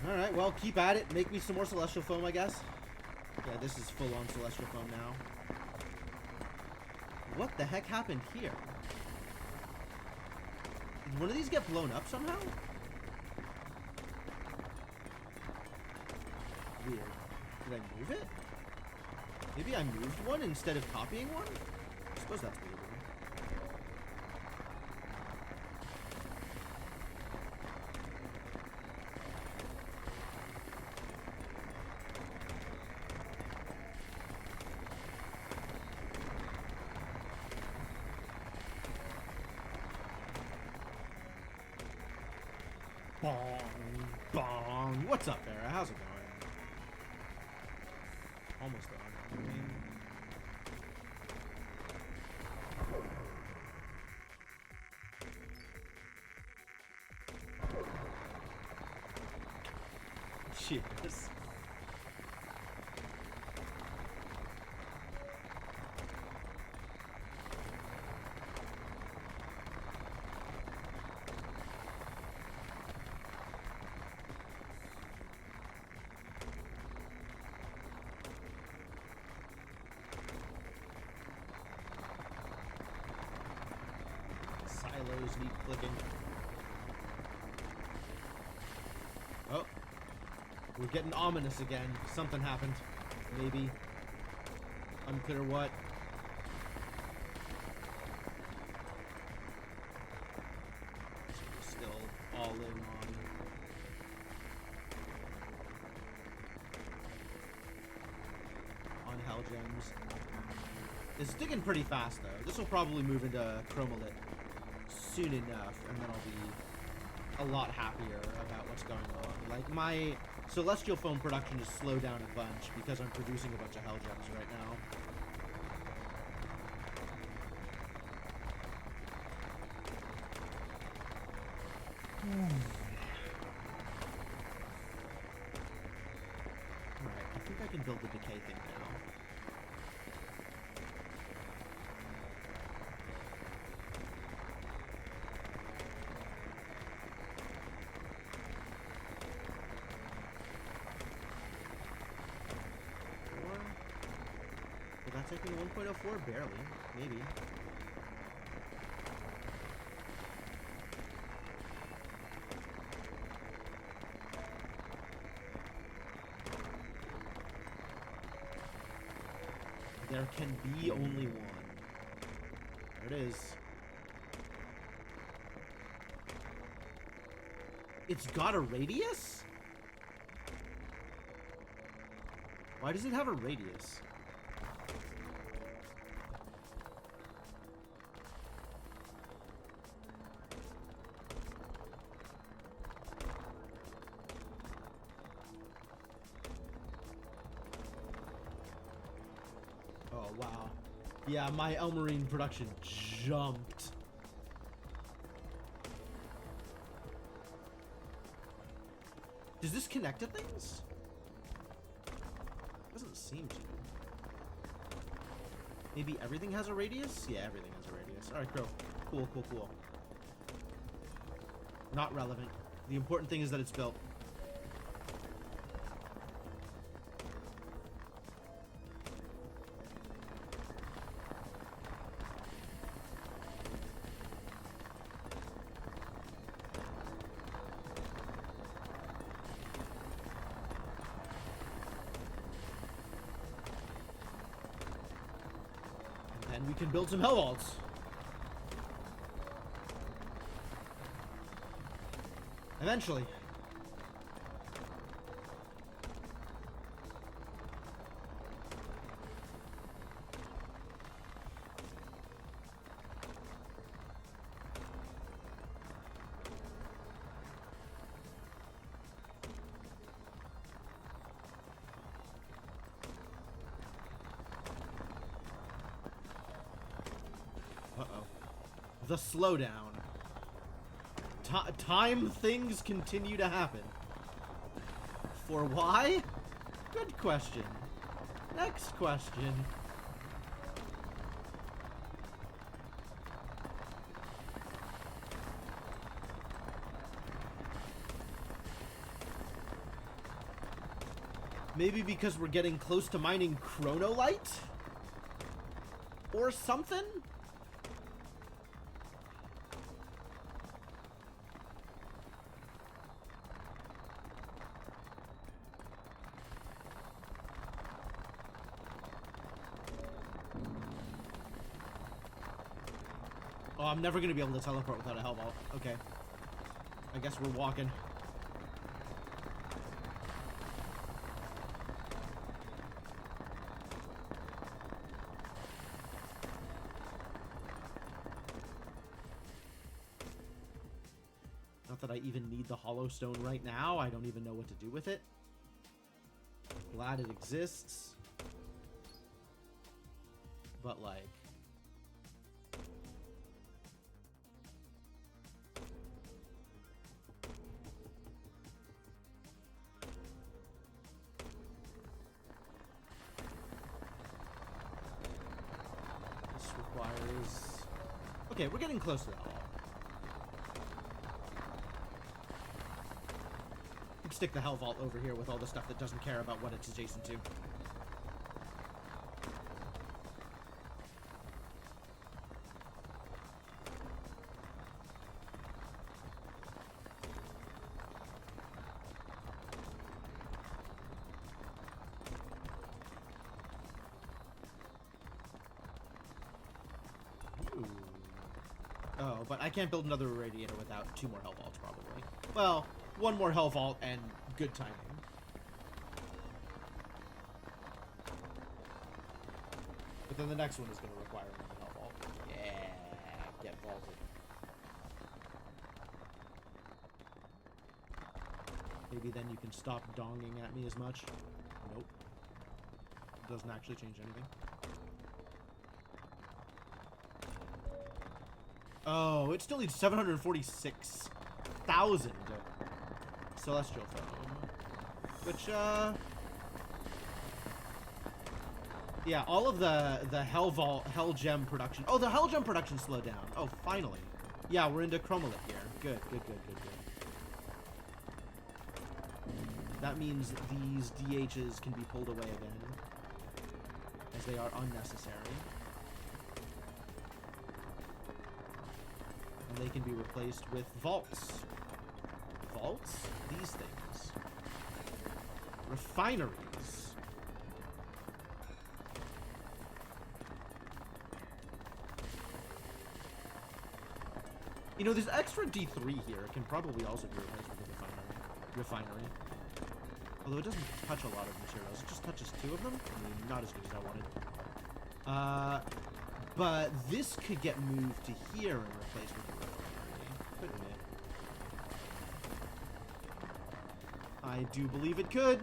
S1: Alright, well, keep at it. Make me some more Celestial Foam, I guess. Yeah, this is full-on Celestial Foam now. What the heck happened here? Did one of these get blown up somehow? Weird. Did I move it? Maybe I moved one instead of copying one? I suppose that's weird. Bong, bong. What's up, Farrah? How's it going? Almost done. Cheers. Silos need clicking. Oh. We're getting ominous again. Something happened. Maybe. Unclear what. So we're still all in on Hell Gems. It's digging pretty fast though. This will probably move into Chromalit soon enough, and then I'll be a lot happier about what's going on. Like, my Celestial Foam production is slowed down a bunch because I'm producing a bunch of Hell Gems right now. Alright, I think I can build the decay thing now. Taking 1.04? Barely. Maybe. There can be only one. There it is. It's got a radius? Why does it have a radius? Oh, wow. Yeah, my Elmarine production jumped. Does this connect to things? Doesn't seem to. Maybe everything has a radius? Yeah, everything has a radius. Alright, Crow. Cool, cool, cool. Not relevant. The important thing is that it's built. And we can build some hell vaults. Eventually. Uh-oh. The slowdown. Time things continue to happen. For why? Good question. Next question. Maybe because we're getting close to mining chronolite? Or something? Oh, I'm never gonna be able to teleport without a hell vault. Okay. I guess we're walking. Not that I even need the hollow stone right now. I don't even know what to do with it. Glad it exists. But like... this requires... Okay, we're getting close to that wall. Stick the hell vault over here with all the stuff that doesn't care about what it's adjacent to. Ooh. Oh, but I can't build another radiator without 2 more hell vaults, probably. Well, 1 more hell vault and good timing. But then the next one is going to require another hell vault. Yeah, get vaulted. Maybe then you can stop donging at me as much. Nope. It doesn't actually change anything. Oh, it still needs 746,000 celestial foam. Which, yeah, all of the hell gem production. Oh, the hell gem production slowed down. Oh, finally. Yeah, we're into chromalith here. Good, good, good, good, good. That means these DHs can be pulled away again, as they are unnecessary. And they can be replaced with vaults. Vaults? These things. Refineries. You know, this extra D3 here can probably also be replaced with a refinery. Although it doesn't touch a lot of materials. It just touches 2 of them. I mean, not as good as I wanted. But this could get moved to here and replaced with a refinery, couldn't it? I do believe it could.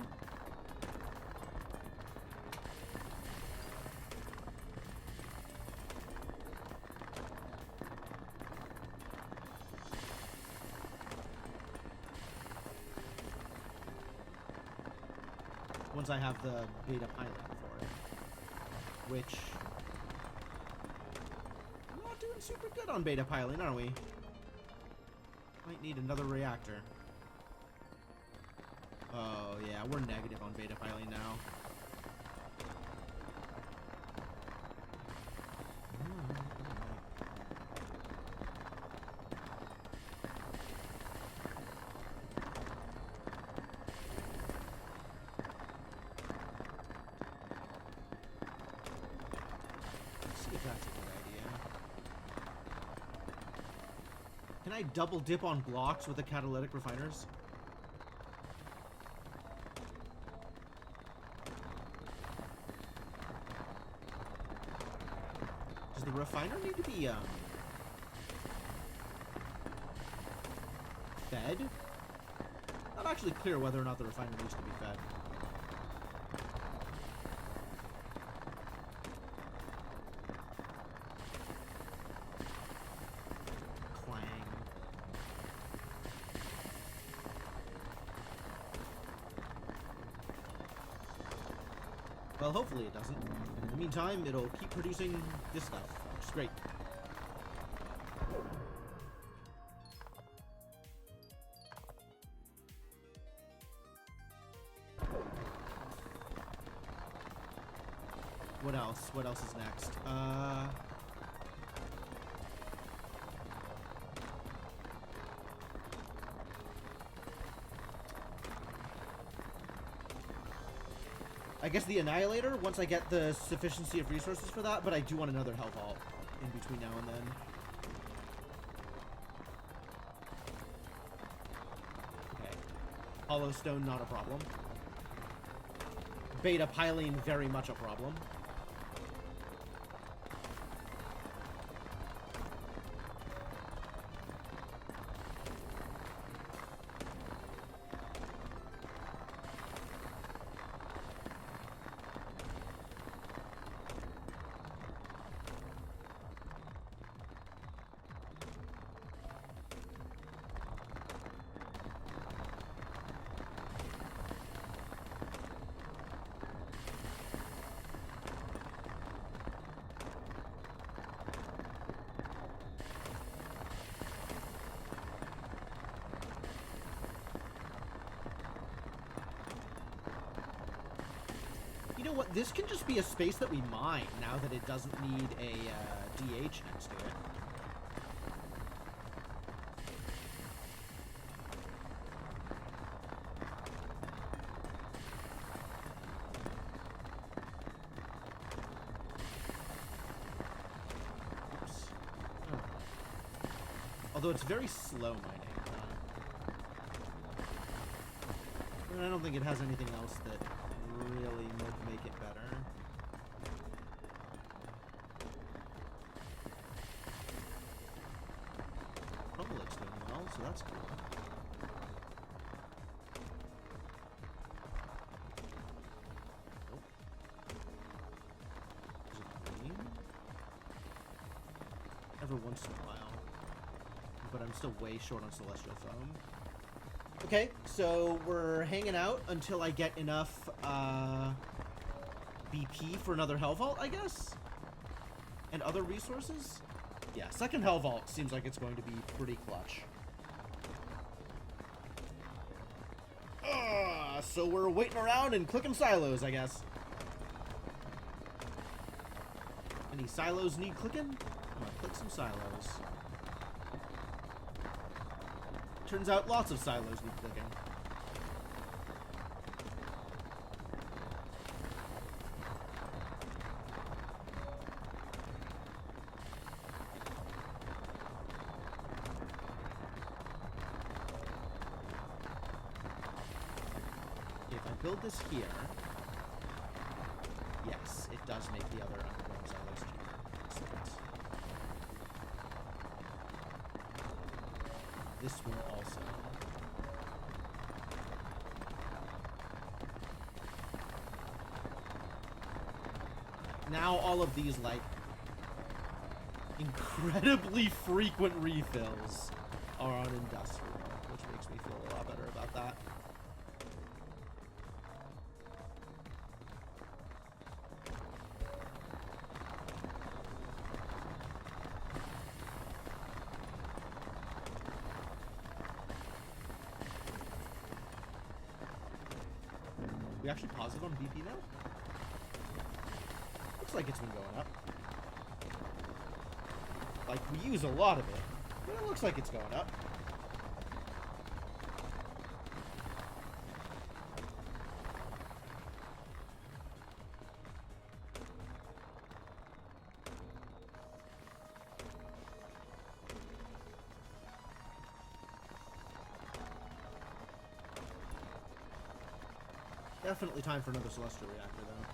S1: Once I have the beta pilot for it. Which... we're not doing super good on beta piloting, are we? Might need another reactor. Oh, yeah, we're negative on beta piloting now. Can I double dip on blocks with the catalytic refiners? Does the refiner need to be, fed? Not actually clear whether or not the refiner needs to be fed. Well, hopefully it doesn't. And in the meantime, it'll keep producing this stuff, which is great. What else? What else is next? I guess the Annihilator, once I get the sufficiency of resources for that, but I do want another Hell Vault in between now and then. Okay. Hollow Stone, not a problem. Beta piling, very much a problem. You know what? This can just be a space that we mine now that it doesn't need a DH next to it. Oops. Oh. Although it's very slow mining. And I don't think it has anything else that really would make it better. Public's doing well, so that's cool. Nope. Is it green? Every once in a while. But I'm still way short on Celestial Foam. Okay, so we're hanging out until I get enough BP for another Hell Vault, I guess? And other resources? Yeah, second Hell Vault seems like it's going to be pretty clutch. So we're waiting around and clicking silos, I guess. Any silos need clicking? I'm gonna click some silos. Turns out lots of silos need clicking. build this here. Yes, it does make the other underground silos cheaper. Excellent. This one also. Now all of these, like, incredibly frequent refills are on industrial, which makes me feel a lot better about that. We actually paused it on BP now? Looks like it's been going up. Like, we use a lot of it, but it looks like it's going up. Definitely time for another celestial reactor, though.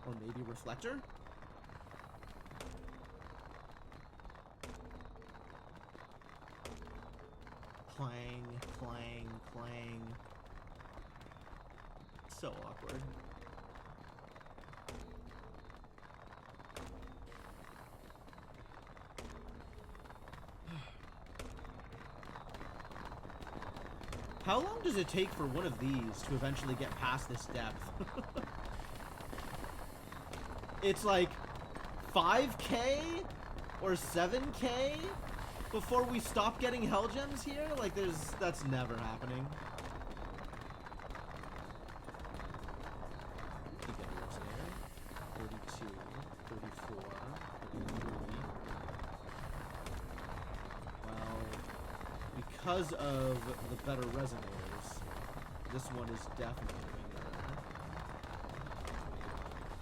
S1: Or maybe reflector? Clang, clang, clang. So awkward. How long does it take for one of these to eventually get past this depth? It's like 5K or 7K before we stop getting hell gems here? Like, that's never happening. Keep getting those there. 32, 34, 33. Well, because of the better resonators, this one is definitely winner.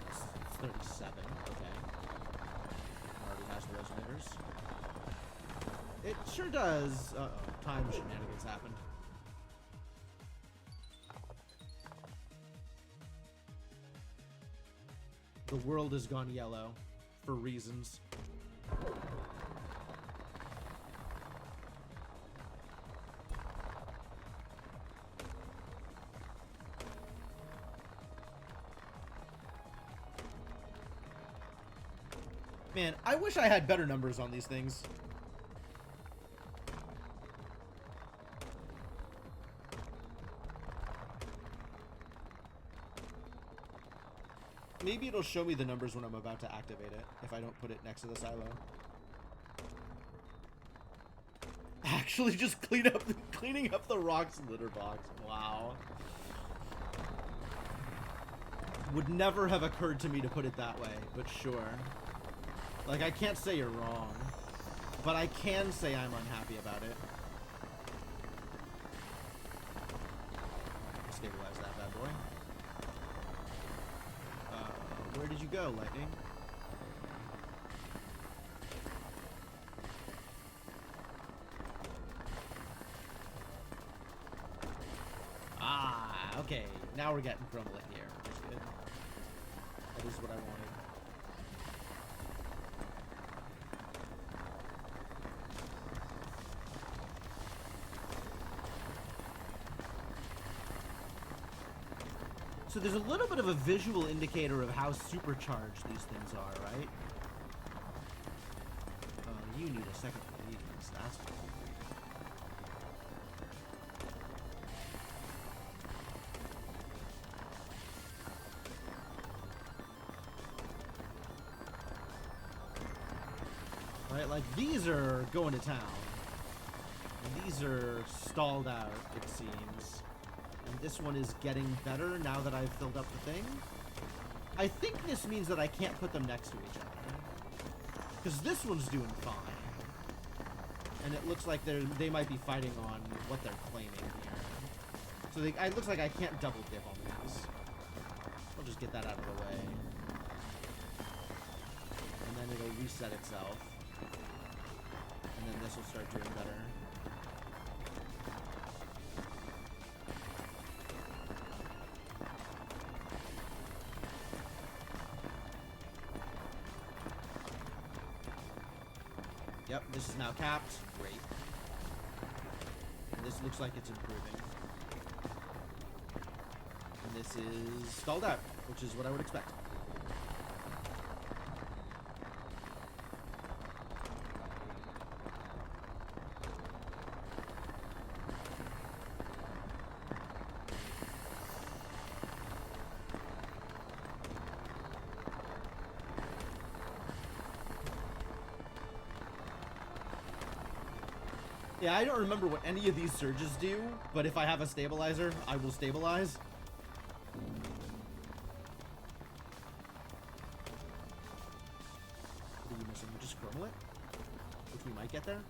S1: It's 37, okay. Already has the resonators. It sure does. Uh-oh, time shenanigans happened. The world has gone yellow for reasons. Man, I wish I had better numbers on these things. Maybe it'll show me the numbers when I'm about to activate it, if I don't put it next to the silo. Actually just cleaning up the rocks litter box. Wow. Would never have occurred to me to put it that way, but sure. Like, I can't say you're wrong, but I can say I'm unhappy about it. Stabilize that bad boy. Where did you go, Lightning? Ah, okay. Now we're getting crumbling here, which is good. That is what I wanted. So there's a little bit of a visual indicator of how supercharged these things are, right? Oh, you need a second release. That's cool. Right, like these are going to town. And these are stalled out, it seems. And this one is getting better now that I've filled up the thing. I think this means that I can't put them next to each other. Because this one's doing fine. And it looks like they might be fighting on what they're claiming here. So it looks like I can't double dip on these. I'll just get that out of the way. And then it'll reset itself. And and then this will start doing better. Yep, this is now capped. Great. And this looks like it's improving. And this is stalled out, which is what I would expect. Yeah, I don't remember what any of these surges do, but if I have a stabilizer, I will stabilize. What are you missing? Just chromel it? Which we might get there.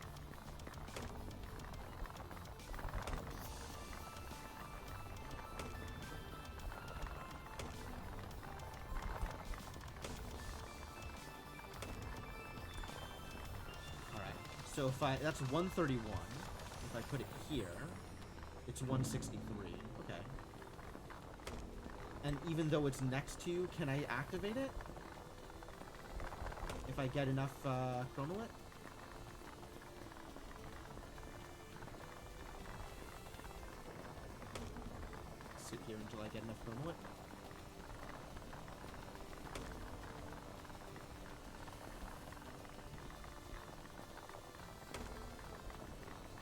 S1: So if I, that's 131. If I put it here, it's 163. Okay. And even though it's next to, can I activate it? If I get enough chromolit? Sit here until I get enough chromolit.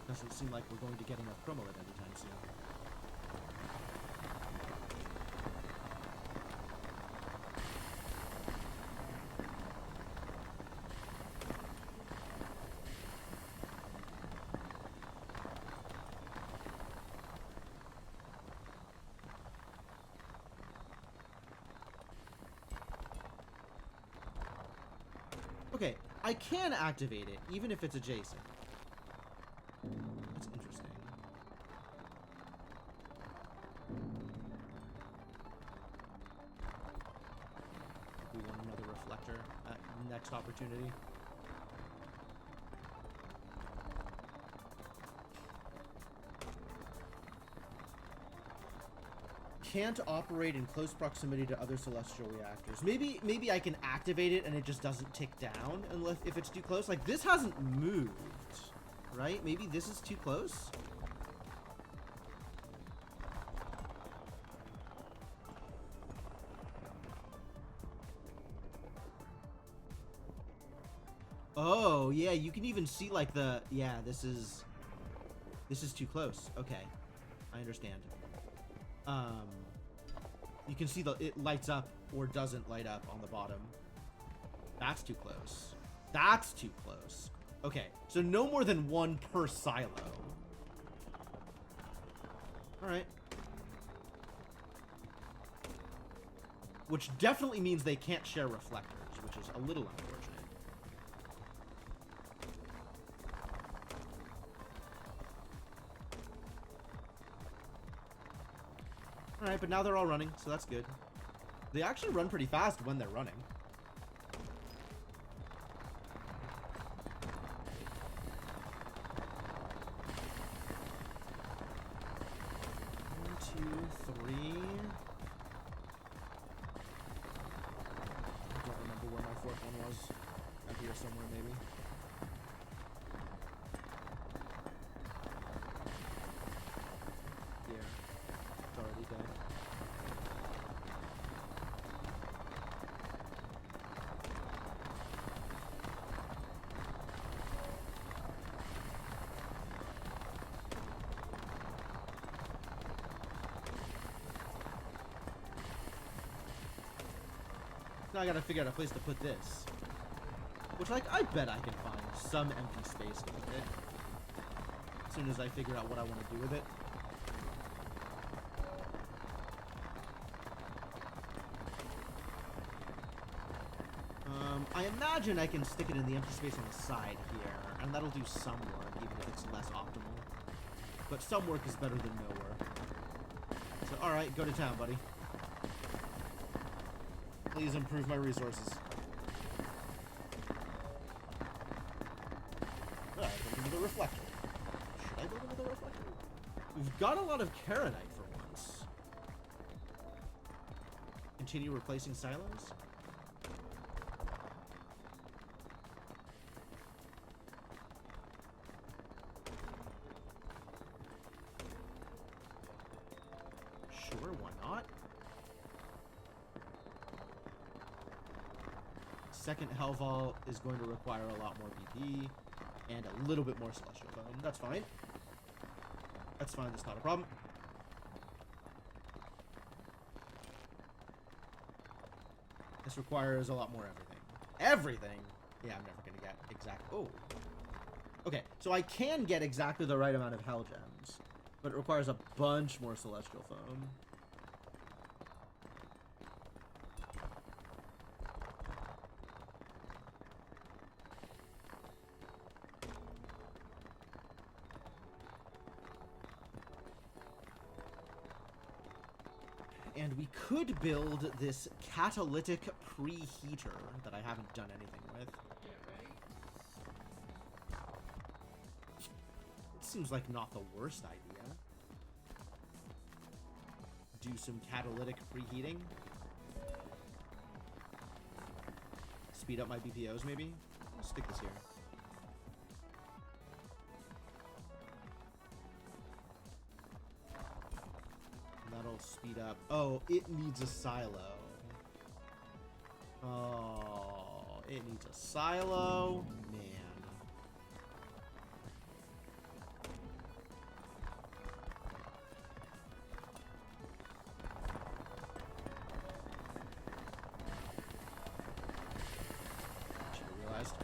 S1: Doesn't seem like we're going to get enough chromolit anytime soon. Okay, I can activate it, even if it's adjacent. That's interesting. We want another reflector at next opportunity. Can't operate in close proximity to other celestial reactors. Maybe I can activate it and it just doesn't tick down unless if it's too close. Like this hasn't moved, right? Maybe this is too close. Oh, yeah, you can even see like the this is too close. Okay. I understand. You can see it lights up or doesn't light up on the bottom. That's too close. That's too close. Okay, so no more than one per silo. Alright. Which definitely means they can't share reflectors, which is a little unfortunate. Alright, but now they're all running, so that's good. They actually run pretty fast when they're running. One, two, three. I don't remember where my fourth one was. Up here somewhere, maybe. Here. It's already dead. Now I gotta figure out a place to put this. Which, like, I bet I can find some empty space with it. As soon as I figure out what I want to do with it. I imagine I can stick it in the empty space on the side here, and that'll do some work, even if it's less optimal. But some work is better than no work. So, alright, go to town, buddy. Please improve my resources. Oh, reflector. Should I build another reflector? We've got a lot of Karenite for once. Continue replacing silos? Sure, why not? Second Hellvault is going to require a lot more BP and a little bit more Celestial Foam. That's fine. That's fine, that's not a problem. This requires a lot more everything. Everything? Yeah, I'm never gonna get exact. Oh. Okay, so I can get exactly the right amount of Hell Gems, but it requires a bunch more Celestial Foam. And we could build this catalytic preheater that I haven't done anything with. It seems like not the worst idea. Do some catalytic preheating. Speed up my BPOs, maybe? I'll stick this here. That'll speed up. Oh, it needs a silo. Oh, it needs a silo. Man. Should have realized.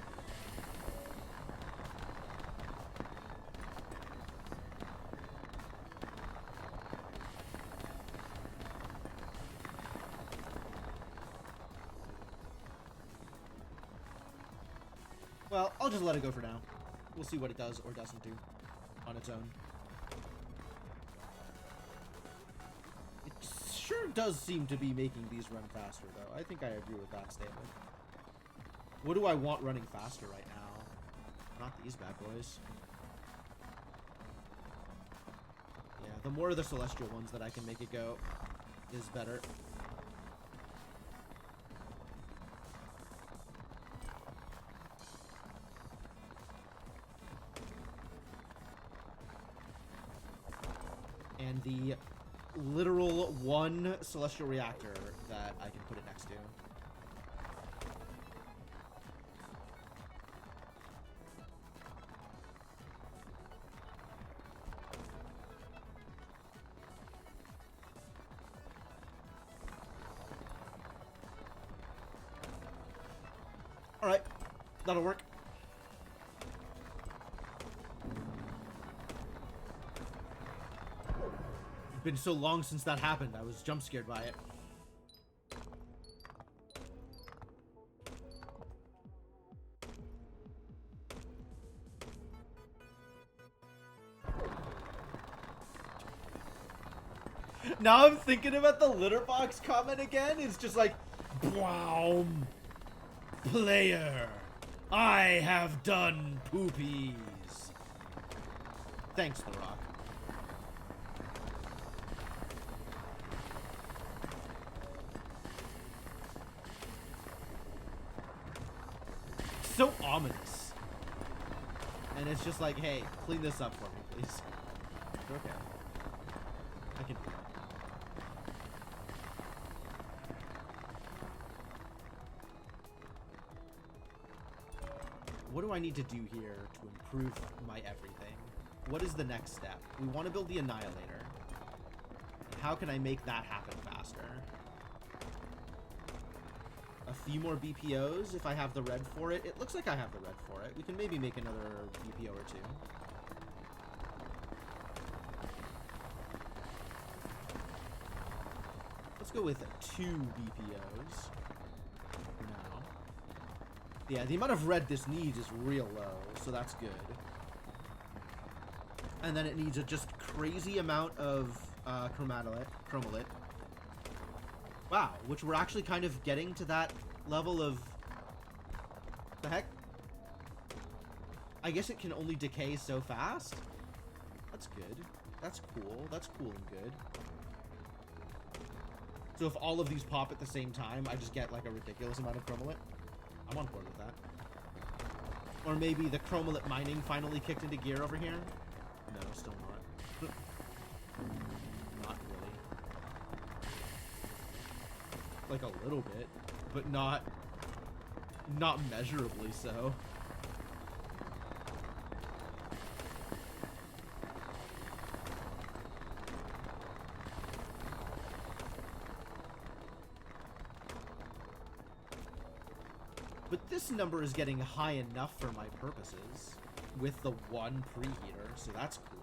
S1: Well, I'll just let it go for now. We'll see what it does or doesn't do on its own. It sure does seem to be making these run faster, though. I think I agree with that statement. What do I want running faster right now? Not these bad boys. Yeah, the more of the Celestial ones that I can make it go is better. And the literal one Celestial Reactor that I can put it next to. Alright, that'll work. It's been so long since that happened, I was jump scared by it. Now I'm thinking about the litter box comment again. It's just like, wow, player, I have done poopies. Thanks, The Rock. So ominous. And it's just like, hey, clean this up for me, please. Okay. I can do that. What do I need to do here to improve my everything? What is the next step? We want to build the Annihilator. How can I make that happen faster? A few more BPOs if I have the red for it. It looks like I have the red for it. We can maybe make another BPO or two. Let's go with 2 BPOs. Now. Yeah, the amount of red this needs is real low, so that's good. And then it needs a just crazy amount of chromolit. Wow, which we're actually kind of getting to that level of... The heck? I guess it can only decay so fast? That's good. That's cool. That's cool and good. So if all of these pop at the same time, I just get like a ridiculous amount of chromalit. I'm on board with that. Or maybe the chromalit mining finally kicked into gear over here? No, still not. Not really. Like a little bit, but not measurably so. But this number is getting high enough for my purposes with the one preheater, so that's cool.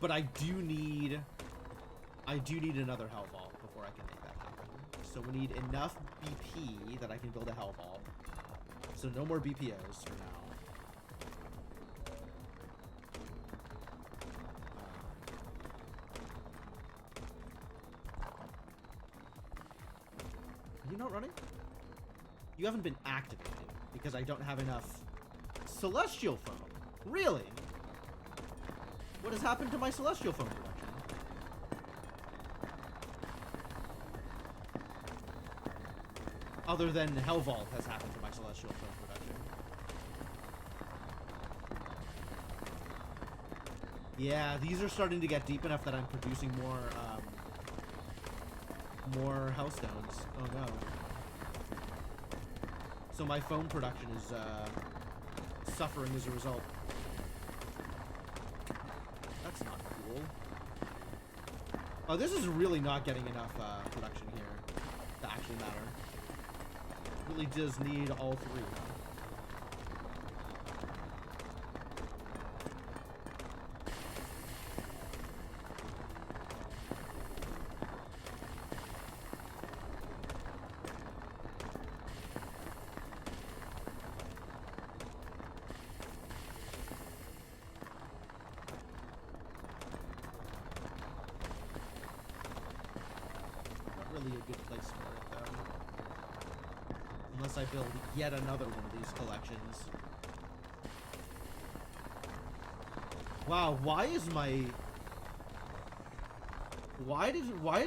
S1: But I do need another Hell Vault before I can make that happen. So we need enough BP that I can build a Hell Vault. So no more BPOs for now. Are you not running? You haven't been activated because I don't have enough Celestial Foam. Really? What has happened to my Celestial Foam production? Other than Hell Vault has happened to my Celestial Foam production. Yeah, these are starting to get deep enough that I'm producing more Hellstones. Oh no. So my foam production is suffering as a result. That's not cool. Oh, this is really not getting enough production here to actually matter. Really does need all three. I build yet another one of these collections. Wow, why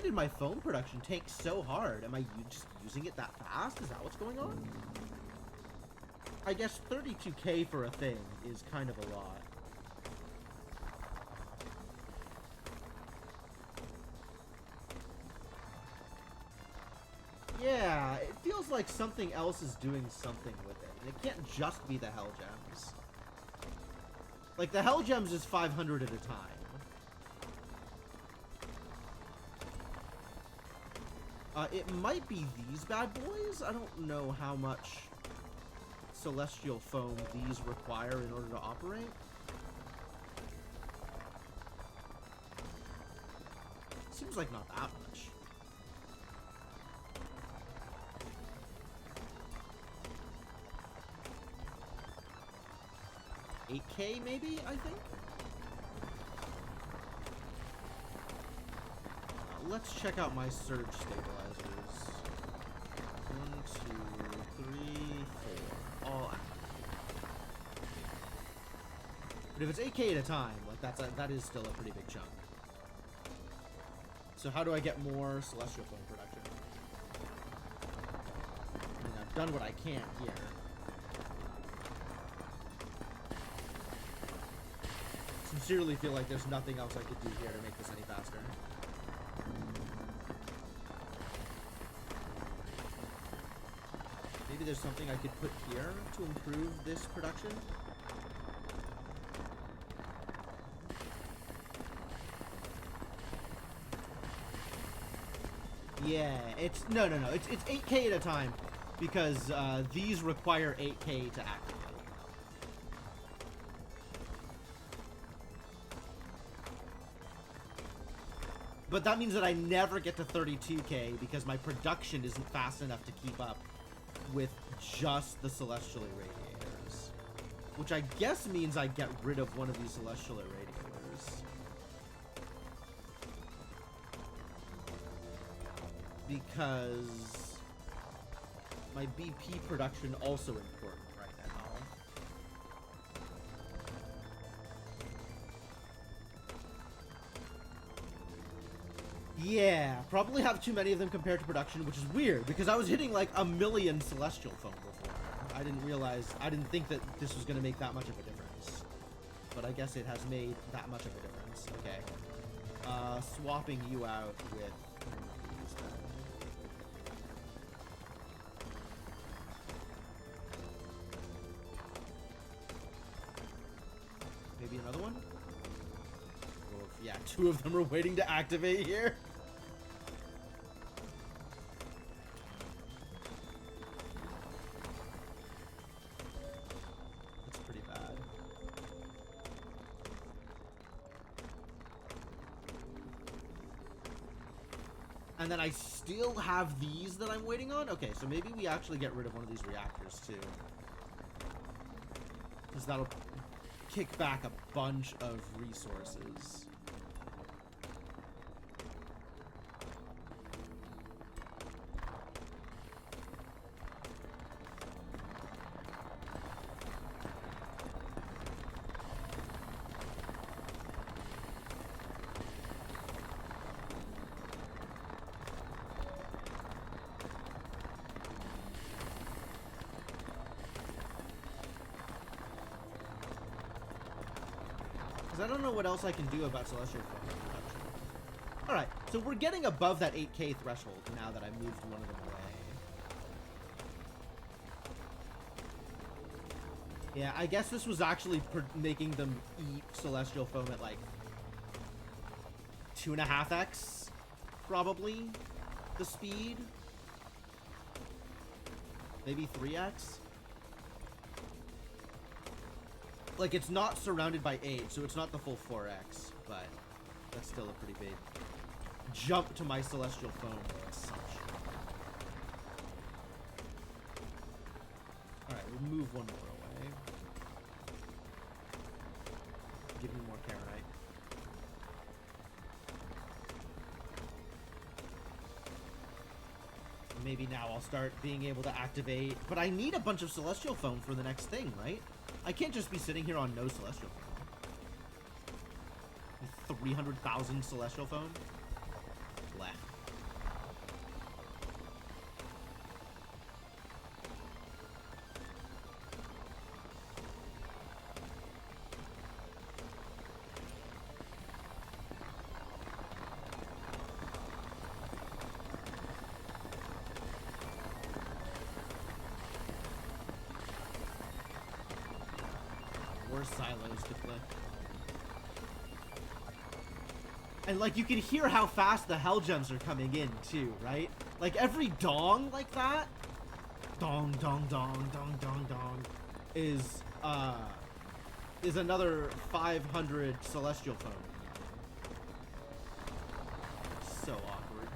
S1: did my foam production tank so hard? Am I just using it that fast? Is that what's going on? I guess 32k for a thing is kind of a lot. Yeah, it feels like something else is doing something with it. And it can't just be the Hell Gems. Like, the Hell Gems is 500 at a time. It might be these bad boys. I don't know how much Celestial Foam these require in order to operate. Seems like not that much. 8k maybe, I think? Let's check out my surge stabilizers. 1, 2, 3, 4. All active. But if it's 8k at a time, like that is still a pretty big chunk. So how do I get more Celestial Foam production? I mean, I've done what I can here. Sincerely feel like there's nothing else I could do here to make this any faster. Maybe there's something I could put here to improve this production? Yeah, it's no, it's 8k at a time because these require 8k to activate. But that means that I never get to 32k because my production isn't fast enough to keep up with just the Celestial Irradiators. Which I guess means I get rid of one of these Celestial Irradiators. Because my BP production also important right now. Yeah, probably have too many of them compared to production, which is weird because I was hitting like 1,000,000 Celestial Foam before. I didn't think that this was going to make that much of a difference. But I guess it has made that much of a difference. Okay. Swapping you out with... maybe another one? Oh, yeah, 2 of them are waiting to activate here. That's pretty bad. And then I still have these that I'm waiting on? Okay, so maybe we actually get rid of one of these reactors, too. Because that'll kick back a bunch of resources. I don't know what else I can do about Celestial Foam production. Alright, so we're getting above that 8K threshold now that I moved one of them away. Yeah, I guess this was actually making them eat Celestial Foam at like 2.5x, probably, the speed. Maybe 3x. Like, it's not surrounded by 8, so it's not the full 4x, but that's still a pretty big jump to my Celestial Foam consumption. Alright, we'll move one more away. Give me more Karenite. Maybe now I'll start being able to activate, but I need a bunch of Celestial Foam for the next thing, right? I can't just be sitting here on no Celestial Foam. 300,000 Celestial Foam? Blech. Silos to click. And like you can hear how fast the hell gems are coming in too, right? Like every dong like that, dong dong dong dong dong dong, is another 500 Celestial Foam. So awkward.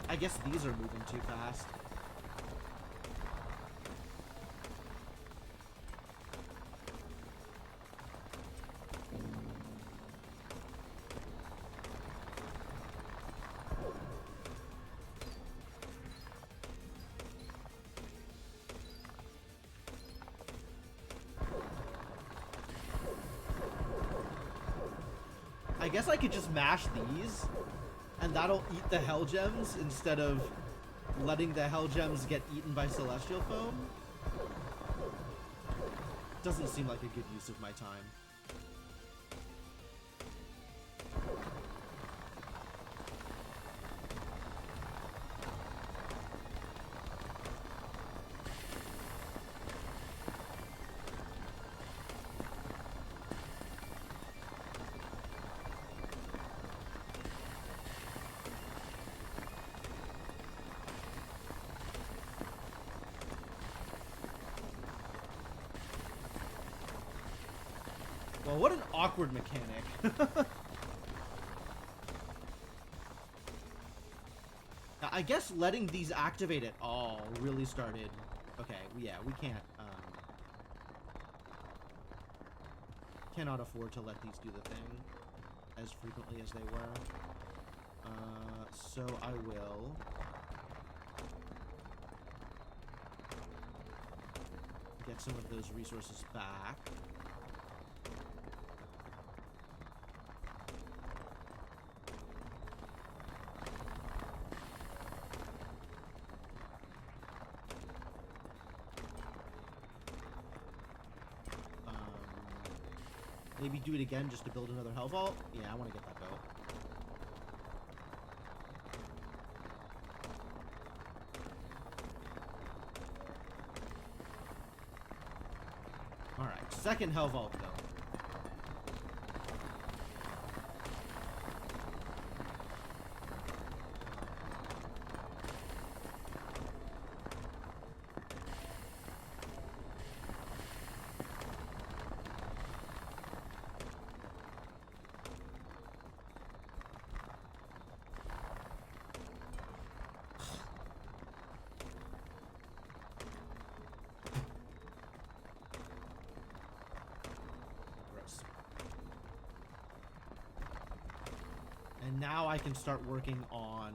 S1: I guess these are moving too fast. I guess I could just mash these, and that'll eat the Hell Gems instead of letting the Hell Gems get eaten by Celestial Foam. Doesn't seem like a good use of my time. Well, what an awkward mechanic. Now, I guess letting these activate at all really started... Okay, yeah, we can't, cannot afford to let these do the thing as frequently as they were. So I will get some of those resources back. Maybe do it again just to build another hell vault. Yeah, I want to get that built. Alright, second hell vault though. And now I can start working on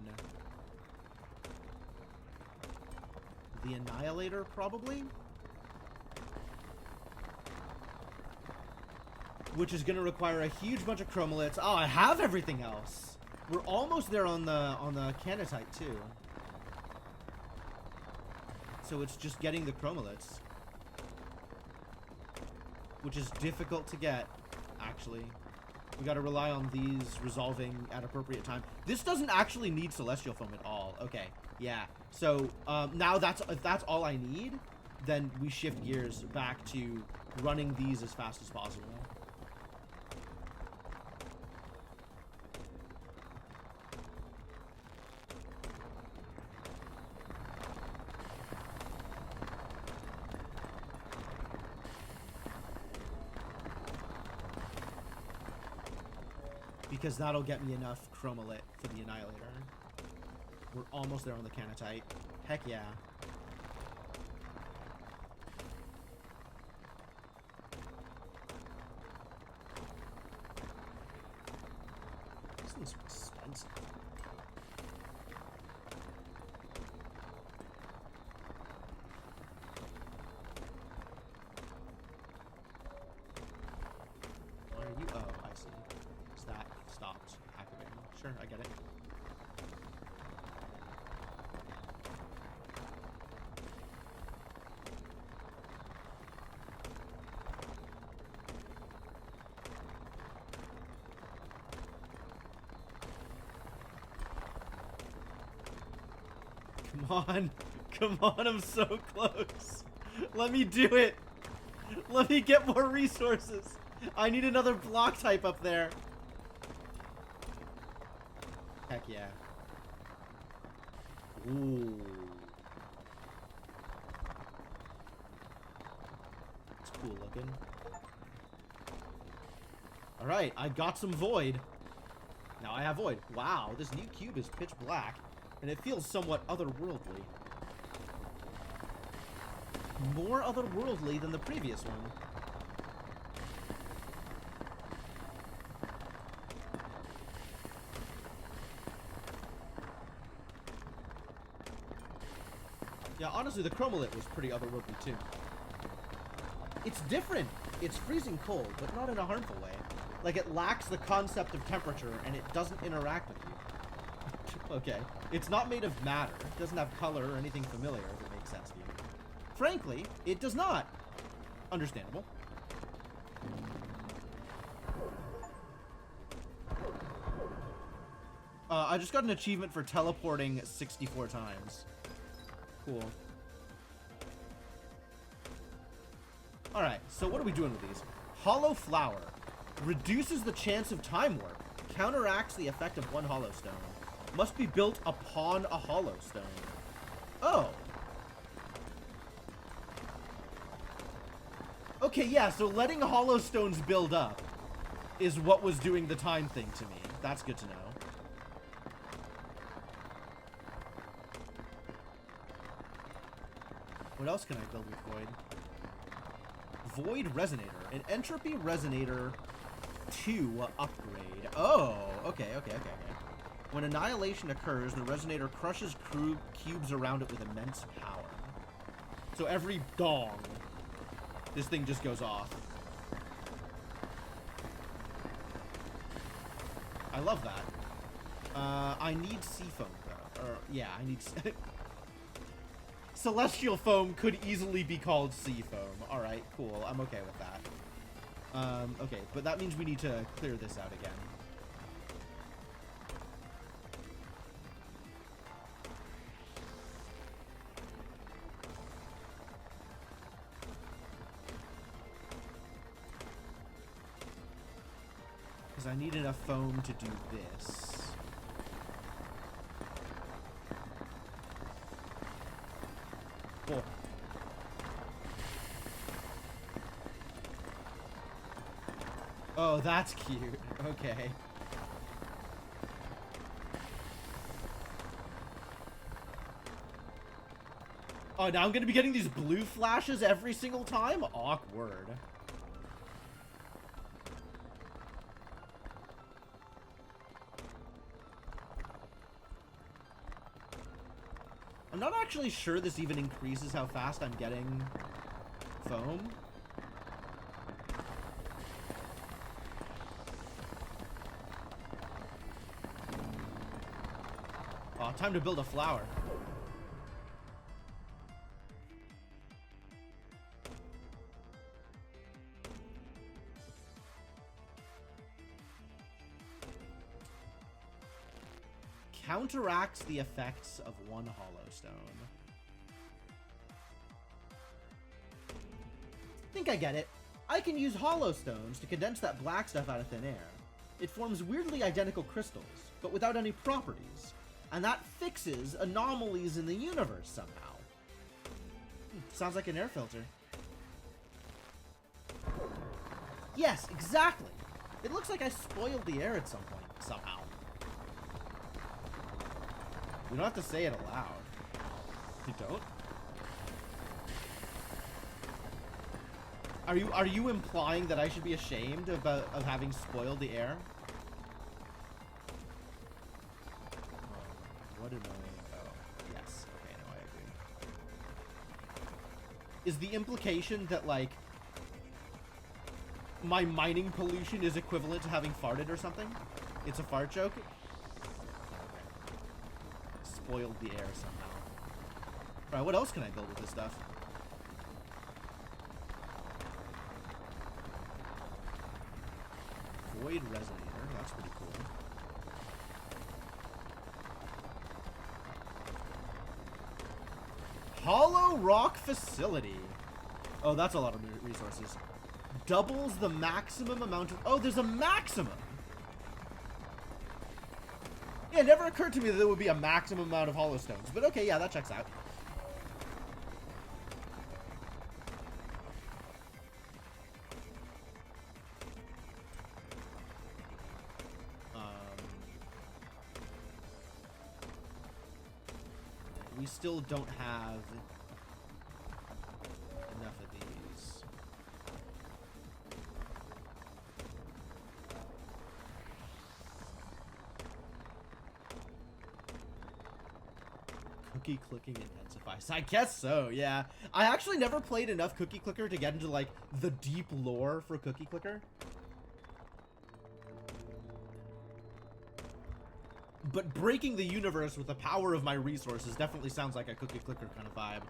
S1: the Annihilator, probably? Which is going to require a huge bunch of chromoliths. Oh, I have everything else. We're almost there on the Canatite, too. So it's just getting the chromoliths. Which is difficult to get, actually. We gotta rely on these resolving at appropriate time. This doesn't actually need Celestial Foam at all. Okay, yeah. So, now if that's all I need, then we shift gears back to running these as fast as possible. Because that'll get me enough chromolit for the Annihilator. We're almost there on the Canatite. Heck yeah. This one's expensive. Why are you? Oh, I see. That stopped activating. Sure, I get it. Come on. Come on, I'm so close. Let me do it. Let me get more resources. I need another block type up there. Heck yeah. Ooh. It's cool looking. Alright, I got some void. Now I have void. Wow, this new cube is pitch black, and it feels somewhat otherworldly. More otherworldly than the previous one. Yeah, honestly, the chromolit was pretty otherworldly too. It's different. It's freezing cold, but not in a harmful way. Like, it lacks the concept of temperature, and it doesn't interact with you. Okay. It's not made of matter. It doesn't have color or anything familiar, if it makes sense to you. Frankly, it does not. Understandable. I just got an achievement for teleporting 64 times. Cool. Alright, so what are we doing with these? Hollow Flower. Reduces the chance of time warp. Counteracts the effect of one hollow stone. Must be built upon a hollow stone. Oh. Okay, yeah, so letting hollow stones build up is what was doing the time thing to me. That's good to know. What else can I build with Void? Void Resonator. An entropy resonator 2 upgrade. Oh, okay. When annihilation occurs, the resonator crushes cubes around it with immense power. So every dong, this thing just goes off. I love that. I need sea foam, though. Or, yeah, I need... Celestial foam could easily be called sea foam. Alright, cool. I'm okay with that. Okay, but that means we need to clear this out again. Because I need enough foam to do this. Cool. Oh, that's cute. Okay. Oh, now I'm gonna be getting these blue flashes every single time? Awkward. I'm not actually sure this even increases how fast I'm getting foam. Oh, time to build a flower. Counteracts the effects of one hollow stone. Think I get it. I can use hollow stones to condense that black stuff out of thin air. It forms weirdly identical crystals, but without any properties. And that fixes anomalies in the universe somehow. Sounds like an air filter. Yes, exactly. It looks like I spoiled the air at some point, somehow. You don't have to say it aloud. You don't? Are you implying that I should be ashamed of having spoiled the air? What did I... Oh, yes. Okay, no, I agree. Is the implication that, like, my mining pollution is equivalent to having farted or something? It's a fart joke? Spoiled the air somehow. Alright, what else can I build with this stuff? Void resonator, that's pretty cool. Hollow rock facility. Oh, that's a lot of resources. Doubles the maximum amount of... Oh, there's a maximum! Yeah, it never occurred to me that there would be a maximum amount of hollow stones. But okay, yeah, that checks out. We still don't have enough of these. Cookie clicking intensifies. I guess so, yeah. I actually never played enough Cookie Clicker to get into, like, the deep lore for Cookie Clicker. But breaking the universe with the power of my resources definitely sounds like a Cookie Clicker kind of vibe.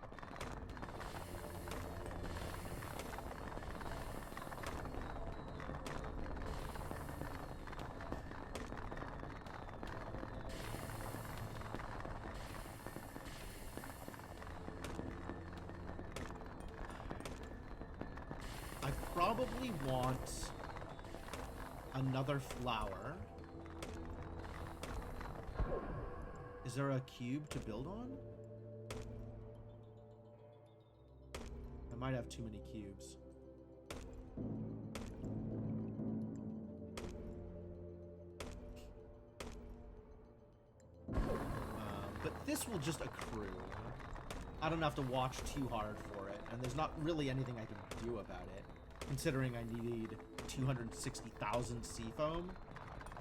S1: I probably want another flower. Is there a cube to build on? I might have too many cubes. But this will just accrue. I don't have to watch too hard for it, and there's not really anything I can do about it, considering I need like 260,000 seafoam.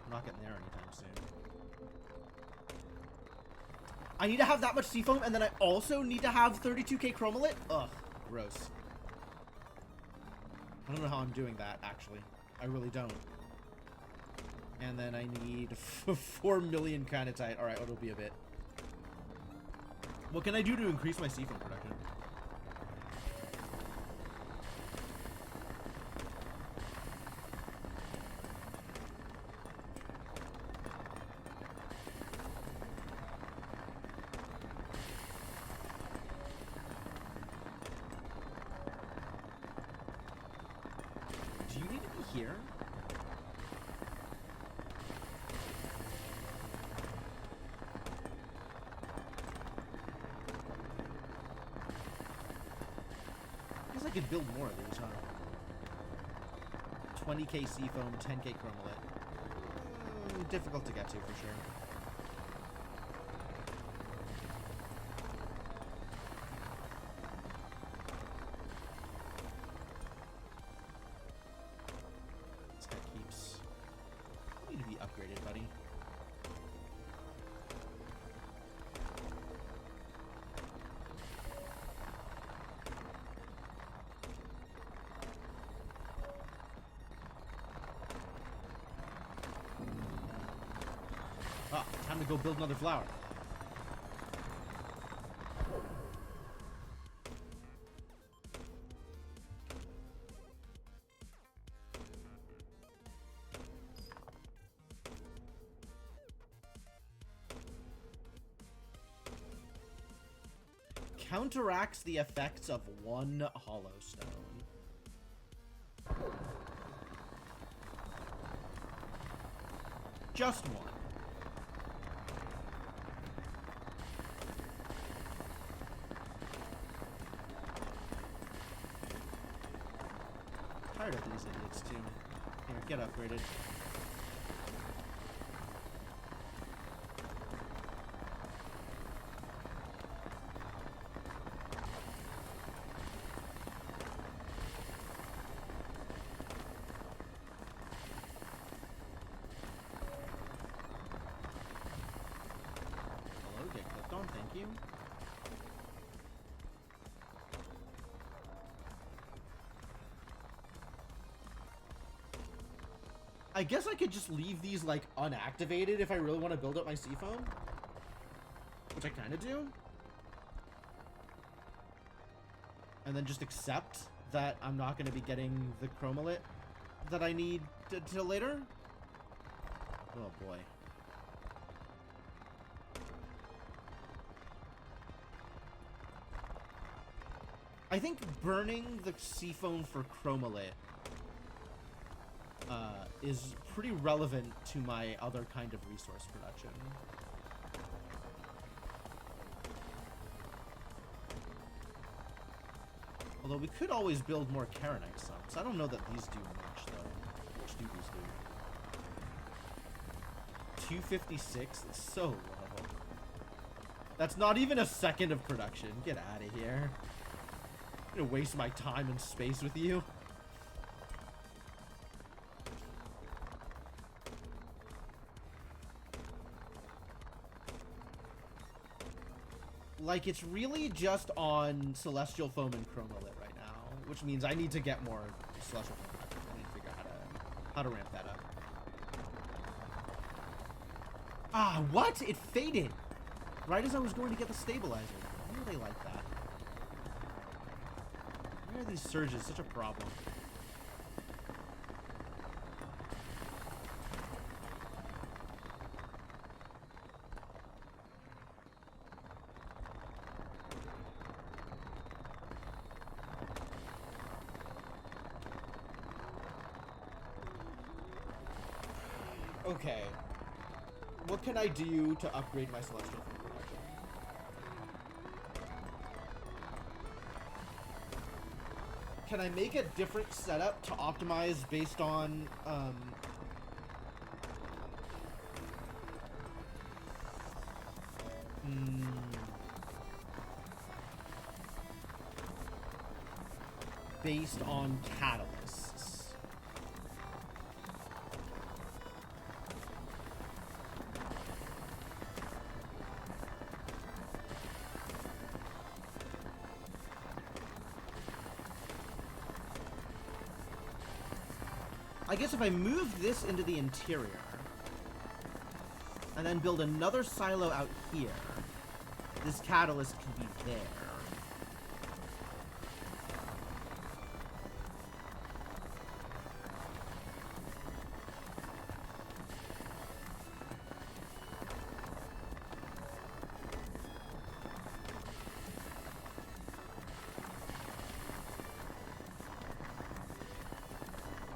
S1: I'm not getting there anytime soon. I need to have that much seafoam, and then I also need to have 32k chromalite? Ugh, gross. I don't know how I'm doing that, actually. I really don't. And then I need 4 million kinetite. Alright, it'll be a bit. What can I do to increase my seafoam production? Do you need to be here? I could build more of these, huh? 20k seafoam, 10k chromalite. Difficult to get to, for sure. This guy keeps... You need to be upgraded, buddy. Ah, time to go build another flower. Counteracts the effects of one hollow stone. Just one. Tired of these idiots too. Here, get upgraded. Hello, get clicked on, thank you. I guess I could just leave these, like, unactivated if I really want to build up my seafoam. Which I kind of do. And then just accept that I'm not going to be getting the chromalite that I need till later. Oh, boy. I think burning the seafoam for chromalite is pretty relevant to my other kind of resource production. Although we could always build more Karenite sumps. I don't know that these do much, though. How much do these do? 256? That's so low. That's not even a second of production. Get out of here. I'm gonna waste my time and space with you. Like, it's really just on Celestial Foam and Chromalite right now, which means I need to get more Celestial Foam production. I need to figure out how to ramp that up. Ah, what? It faded! Right as I was going to get the stabilizer. Why are they like that? Why are these surges such a problem? Okay. What can I do to upgrade my Celestial Foam production? Can I make a different setup to optimize based on, based on catalysts? I guess if I move this into the interior, and then build another silo out here, this catalyst can be there.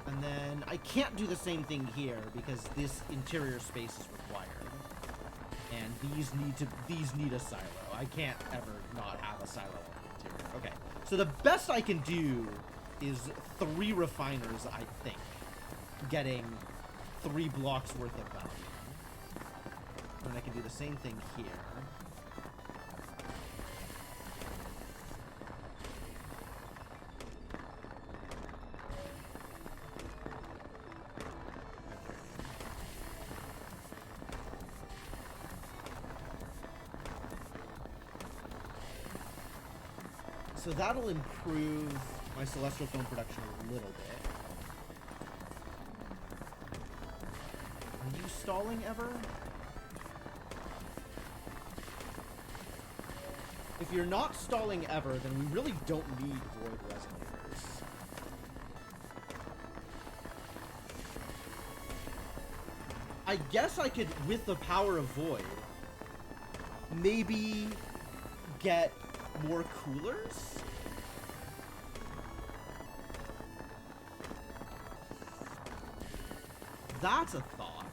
S1: And then I can't do the same thing here because this interior space is required. And these need a silo. I can't ever not have a silo on the interior. Okay. So the best I can do is 3 refiners, I think. Getting 3 blocks worth of value. And I can do the same thing here. So that'll improve my celestial foam production a little bit. Are you stalling ever? If you're not stalling ever, then we really don't need void resonators. I guess I could, with the power of void, maybe get more coolers? That's a thought.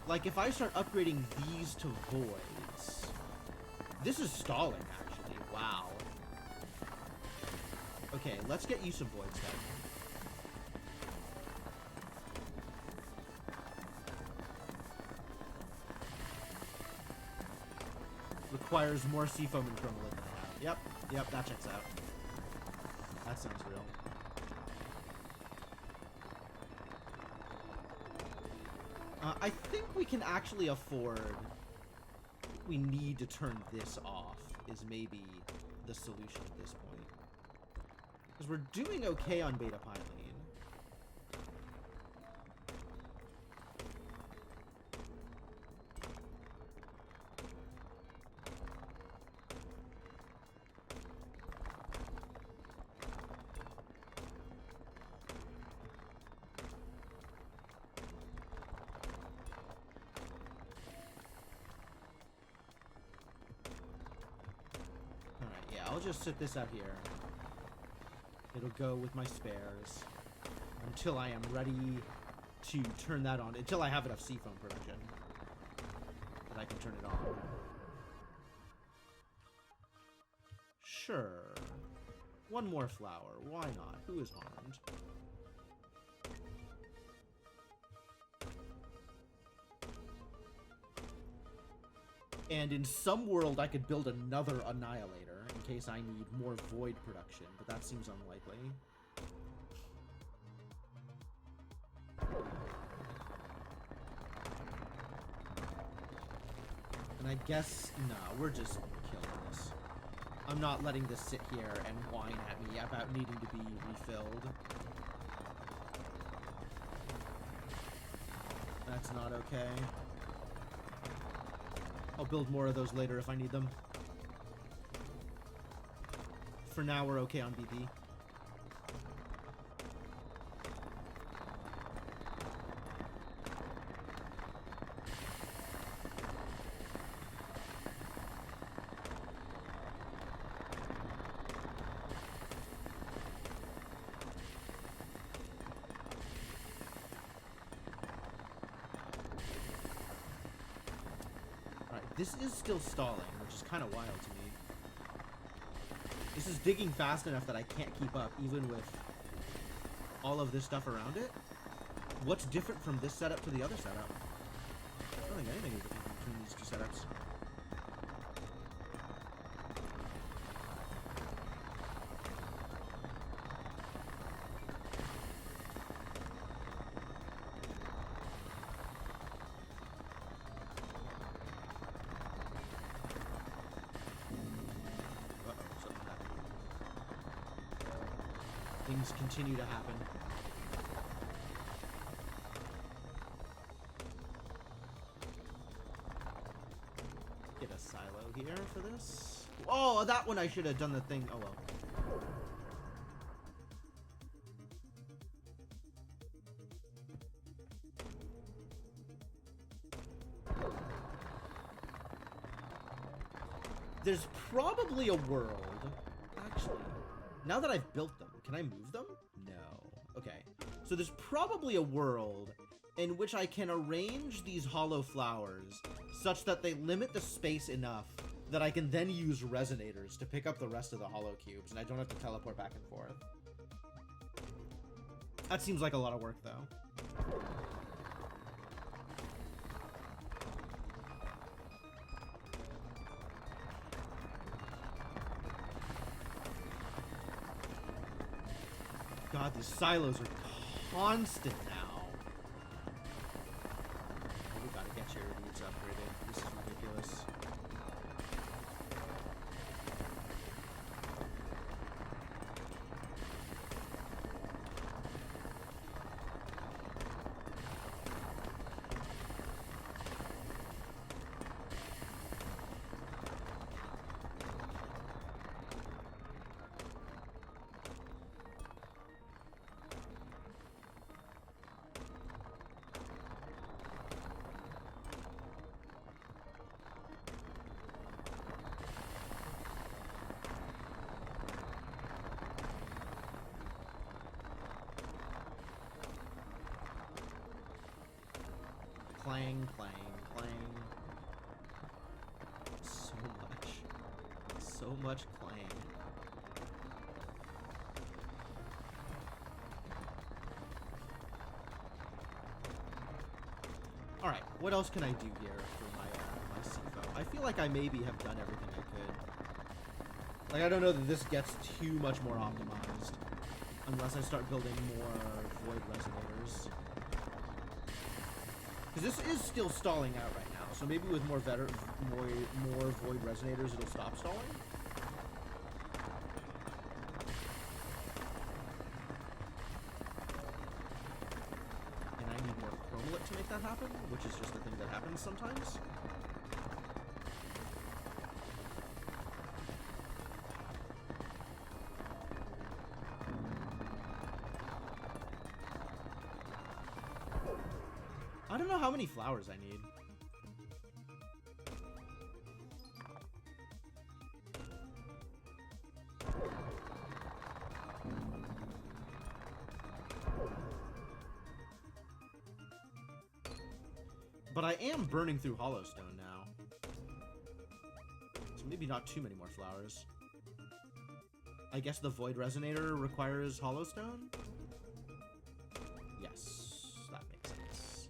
S1: Like, if I start upgrading these to voids... This is stalling, actually. Wow. Okay, let's get you some voids then. Requires more seafoam and chromalith than I have. Yep, that checks out. That sounds real. I think we can actually afford... We need to turn this off, is maybe the solution at this point. Because we're doing okay on Beta Pylene. I'll just sit this out here. It'll go with my spares until I am ready to turn that on. Until I have enough seafoam production that I can turn it on. Sure. One more flower. Why not? Who is harmed? And in some world, I could build another Annihilator in case I need more void production, but that seems unlikely. And I guess, no, we're just killing this. I'm not letting this sit here and whine at me about needing to be refilled. That's not okay. I'll build more of those later if I need them. For now, we're okay on BP. This is still stalling, which is kind of wild to me. This is digging fast enough that I can't keep up, even with all of this stuff around it. What's different from this setup to the other setup? I don't think anything is different between these two setups. things continue to happen. Get a silo here for this. Oh, that one I should have done the thing. Oh well. There's probably a world. Actually, now that I've built them, can I move them? No. Okay. So there's probably a world in which I can arrange these hollow flowers such that they limit the space enough that I can then use resonators to pick up the rest of the hollow cubes, and I don't have to teleport back and forth. That seems like a lot of work, though. God, these silos are constant now. Oh, we gotta get your dudes upgraded. This is ridiculous. Clang, clang, clang. So much. So much clang. Alright, what else can I do here for my CFO? I feel like I maybe have done everything I could. Like, I don't know that this gets too much more optimized. Unless I start building more void resonators. Because this is still stalling out right now, so maybe with more void resonators, it'll stop stalling. And I need more chromalit to make that happen, which is just a thing that happens sometimes. I don't know how many flowers I need. But I am burning through Hollowstone now. So maybe not too many more flowers. I guess the Void Resonator requires Hollowstone? Yes, that makes sense.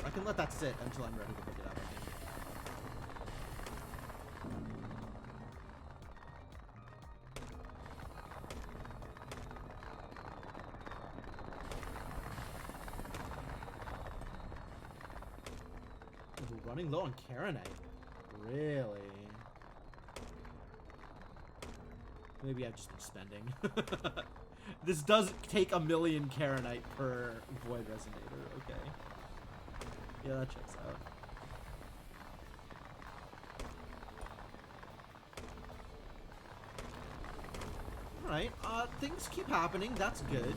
S1: I can let that sit until I'm ready to pick it up, I think. Ooh, running low on Karenite. Really? Maybe I've just been spending. This does take 1,000,000 Karenite per Void Resonator. Okay. Yeah, that checks out. Alright, things keep happening. That's good.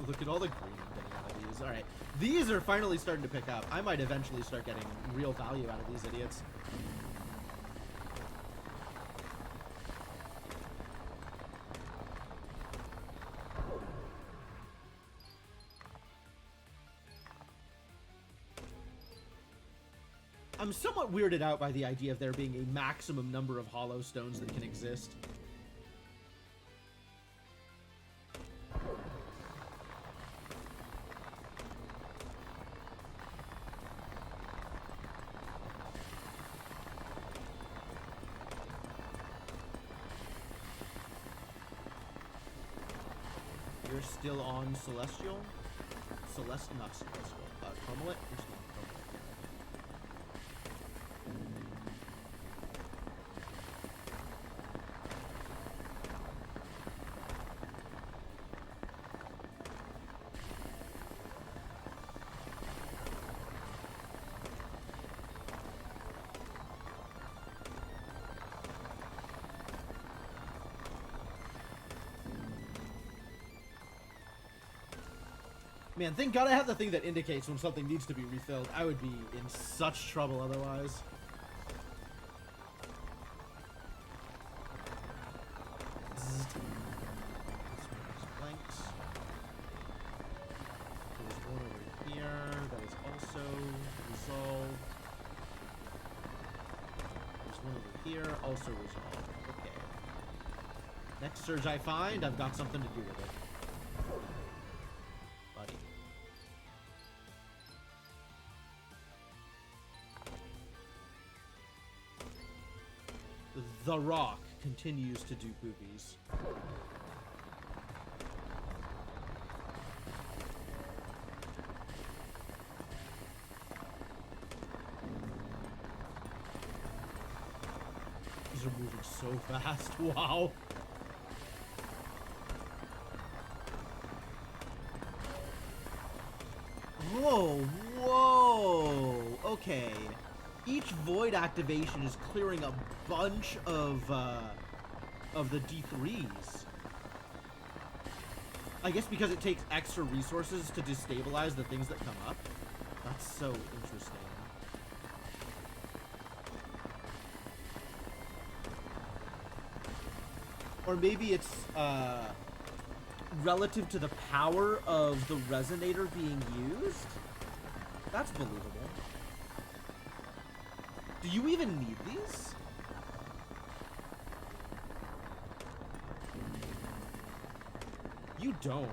S1: Look at all the green I'm getting out of these. Alright, these are finally starting to pick up. I might eventually start getting real value out of these idiots. I'm somewhat weirded out by the idea of there being a maximum number of hollow stones that can exist. You're still on Celestial? Not Celestial. Chromalite? You're still on Chromalite. Man, thank God I have the thing that indicates when something needs to be refilled. I would be in such trouble otherwise. Planks. There's one over here that is also resolved. There's one over here, also resolved. Okay. Next surge I find, I've got something to do with it. Buddy. The Rock continues to do boobies. These are moving so fast. Wow. Oh, whoa. Okay. Each void activation is clearing a bunch of the D3s. I guess because it takes extra resources to destabilize the things that come up. That's so interesting. Or maybe it's relative to the power of the resonator being used? That's believable. Do you even need these? You don't.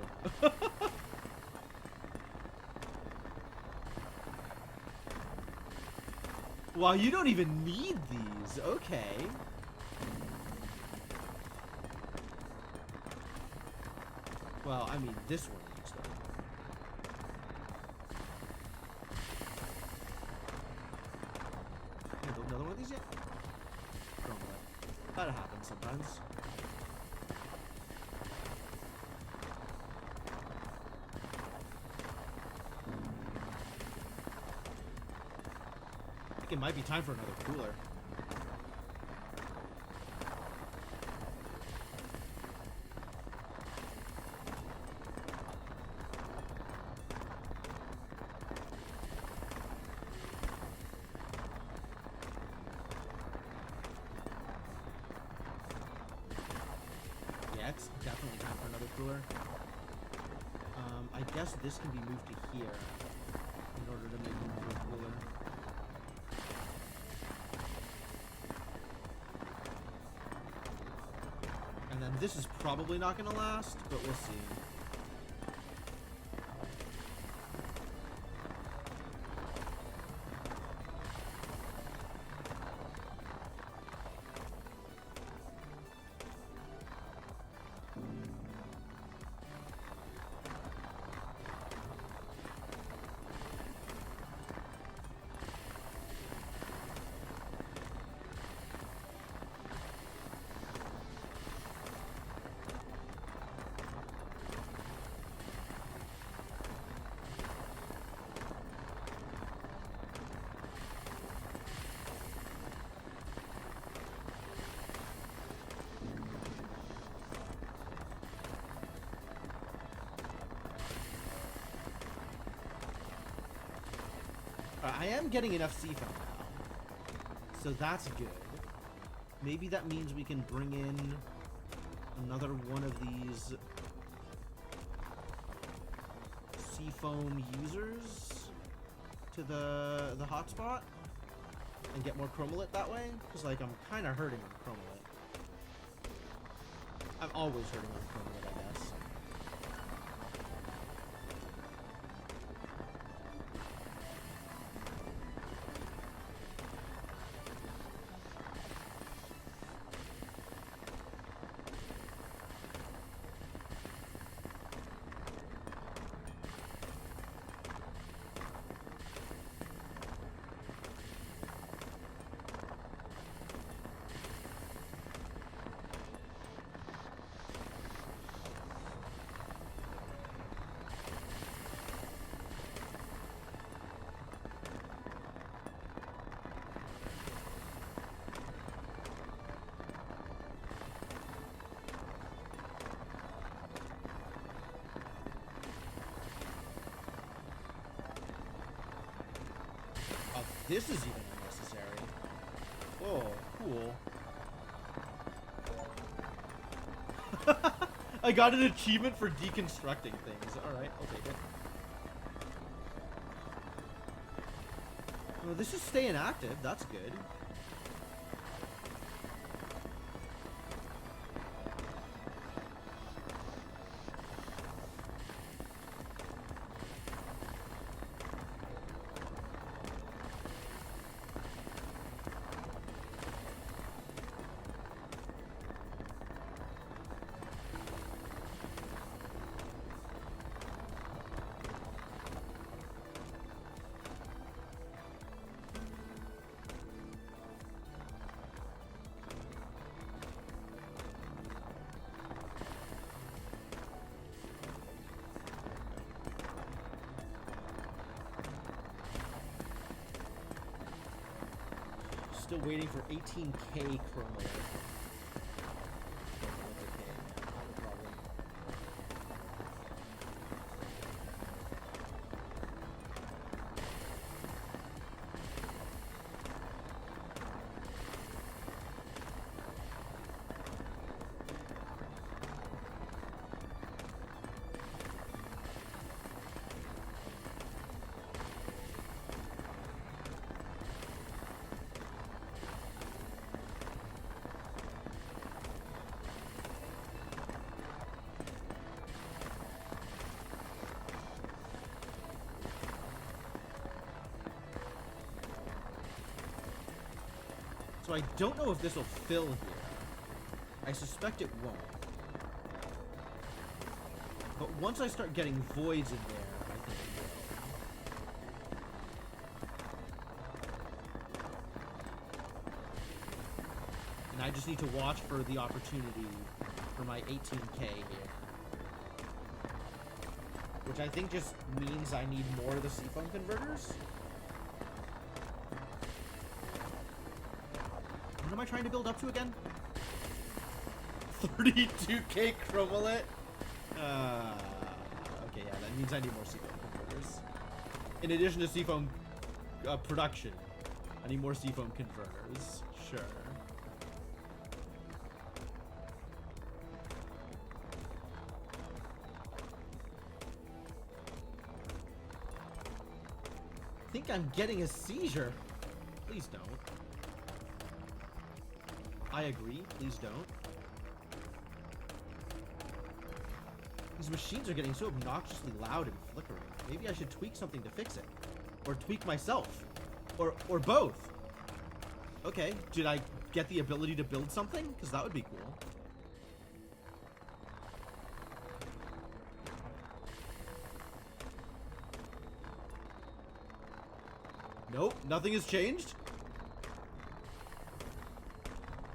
S1: Wow, you don't even need these. Okay. Well, I mean, this one needs them. Another one of these yet? That happens sometimes. I think it might be time for another cooler. It's definitely time for another cooler. I guess this can be moved to here in order to make it into a cooler. And then this is probably not going to last, but we'll see. I am getting enough Seafoam now, so that's good. Maybe that means we can bring in another one of these Seafoam users to the hotspot and get more Chromalite that way, because like I'm kind of hurting on Chromalite. I'm always hurting on Chromalite, I guess. this is even unnecessary. Oh, cool. I got an achievement for deconstructing things. Alright, I'll take it. Well, this is staying active. That's good. Still waiting for 18K chroma. So I don't know if this will fill here. I suspect it won't. But once I start getting voids in there, I think it will. And I just need to watch for the opportunity for my 18K here. Which I think just means I need more of the seafoam converters. What am I trying to build up to again? 32K chromalit? Okay, yeah, that means I need more seafoam converters. In addition to seafoam production, I need more seafoam converters. Sure. I think I'm getting a seizure. Please don't. I agree. Please don't. These machines are getting so obnoxiously loud and flickering. Maybe I should tweak something to fix it. Or tweak myself. Or both. Okay, did I get the ability to build something? Because that would be cool. Nope, nothing has changed.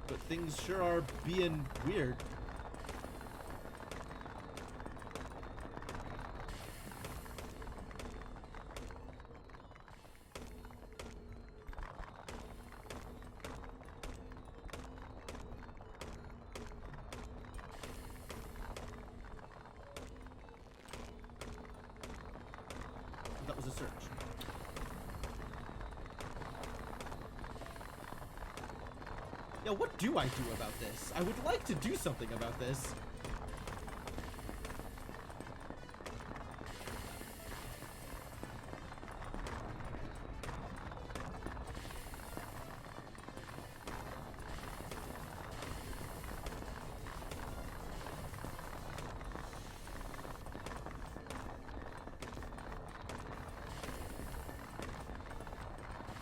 S1: But things sure are being weird. That was a search. Yeah, what do I do about this? I would like to do something about this.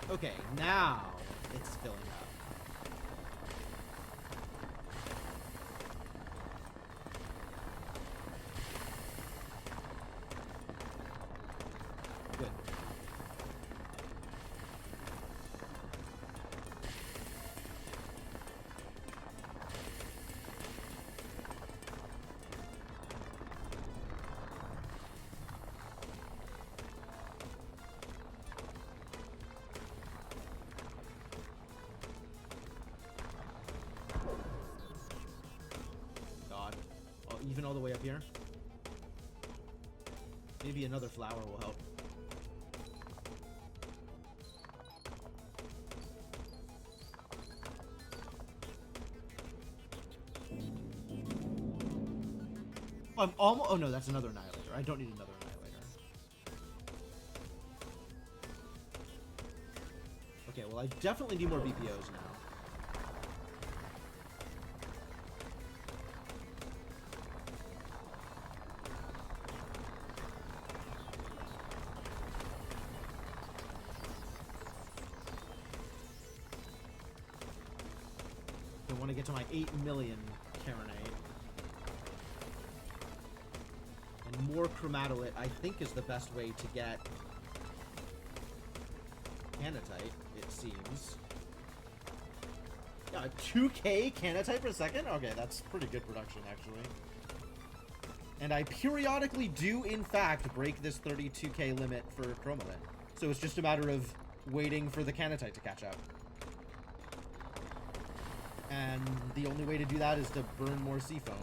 S1: Okay, now it's filling up. Good. God. Oh, even all the way up here? Maybe another flower will help. Oh, I'm almost... Oh, no, that's another Annihilator. I don't need another Annihilator. Okay, well, I definitely need more BPOs now. I want to get to my 8 million Karenite. And more Chromatolit, I think, is the best way to get Canatite, it seems. Yeah, 2k Canatite per second? Okay, that's pretty good production, actually. And I periodically do, in fact, break this 32k limit for Chromalit. So it's just a matter of waiting for the Canatite to catch up. And the only way to do that is to burn more Seafoam.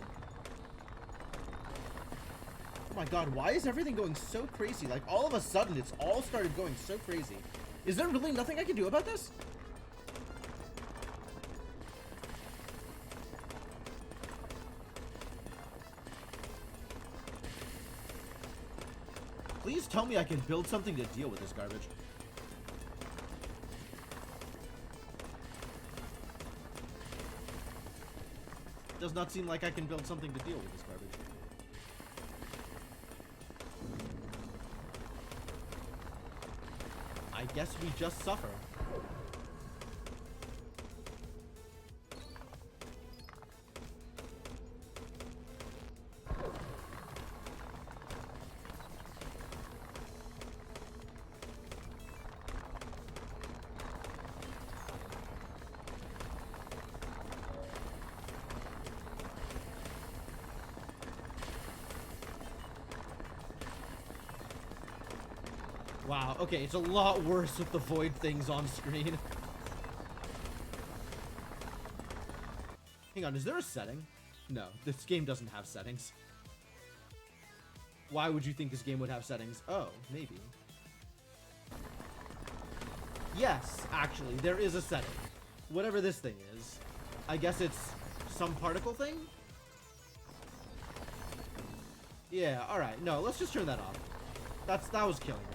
S1: Oh my god, why is everything going so crazy? Like, all of a sudden, it's all started going so crazy. Is there really nothing I can do about this? Please tell me I can build something to deal with this garbage. Does not seem like I can build something to deal with this garbage. I guess we just suffer. Wow, okay, it's a lot worse with the void things on screen. Hang on, is there a setting? No, this game doesn't have settings. Why would you think this game would have settings? Oh, maybe. Yes, actually, there is a setting. Whatever this thing is. I guess it's some particle thing? Yeah, alright. No, let's just turn that off. That was killing me.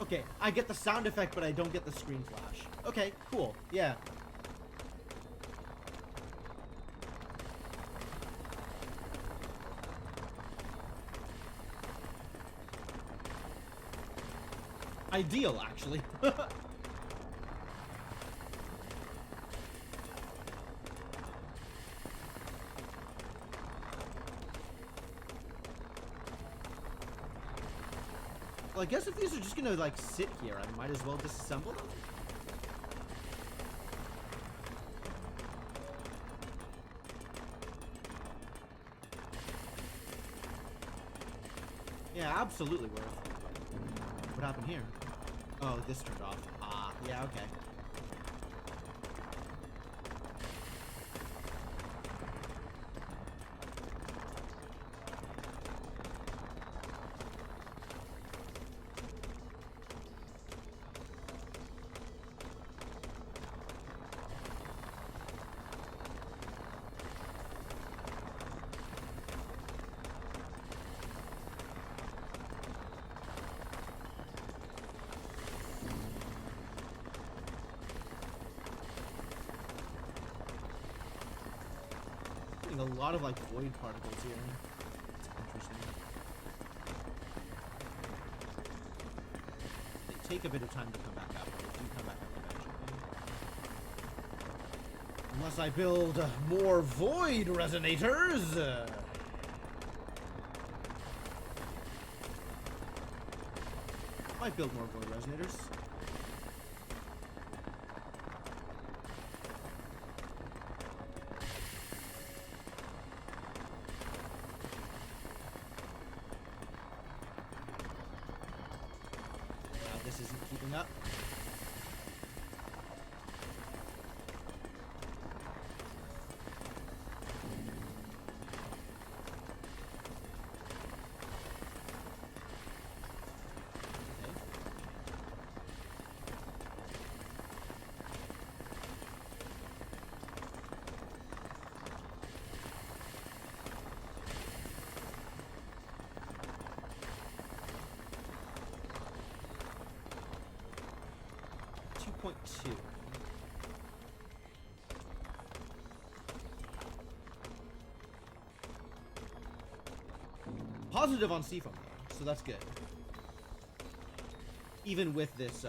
S1: Okay, I get the sound effect, but I don't get the screen flash. Okay, cool. Yeah. Ideal, actually. Well, I guess if these are just gonna, like, sit here, I might as well disassemble them. Yeah, absolutely worth. What happened here? Oh, this turned off. Ah, yeah, okay. A lot of, like, void particles here. It's interesting. They take a bit of time to come back up, but they do come back up eventually. Unless I build more void resonators! Might build more void resonators. this isn't keeping up. Okay. 2.2. Positive on Seafoam though, so that's good. Even with this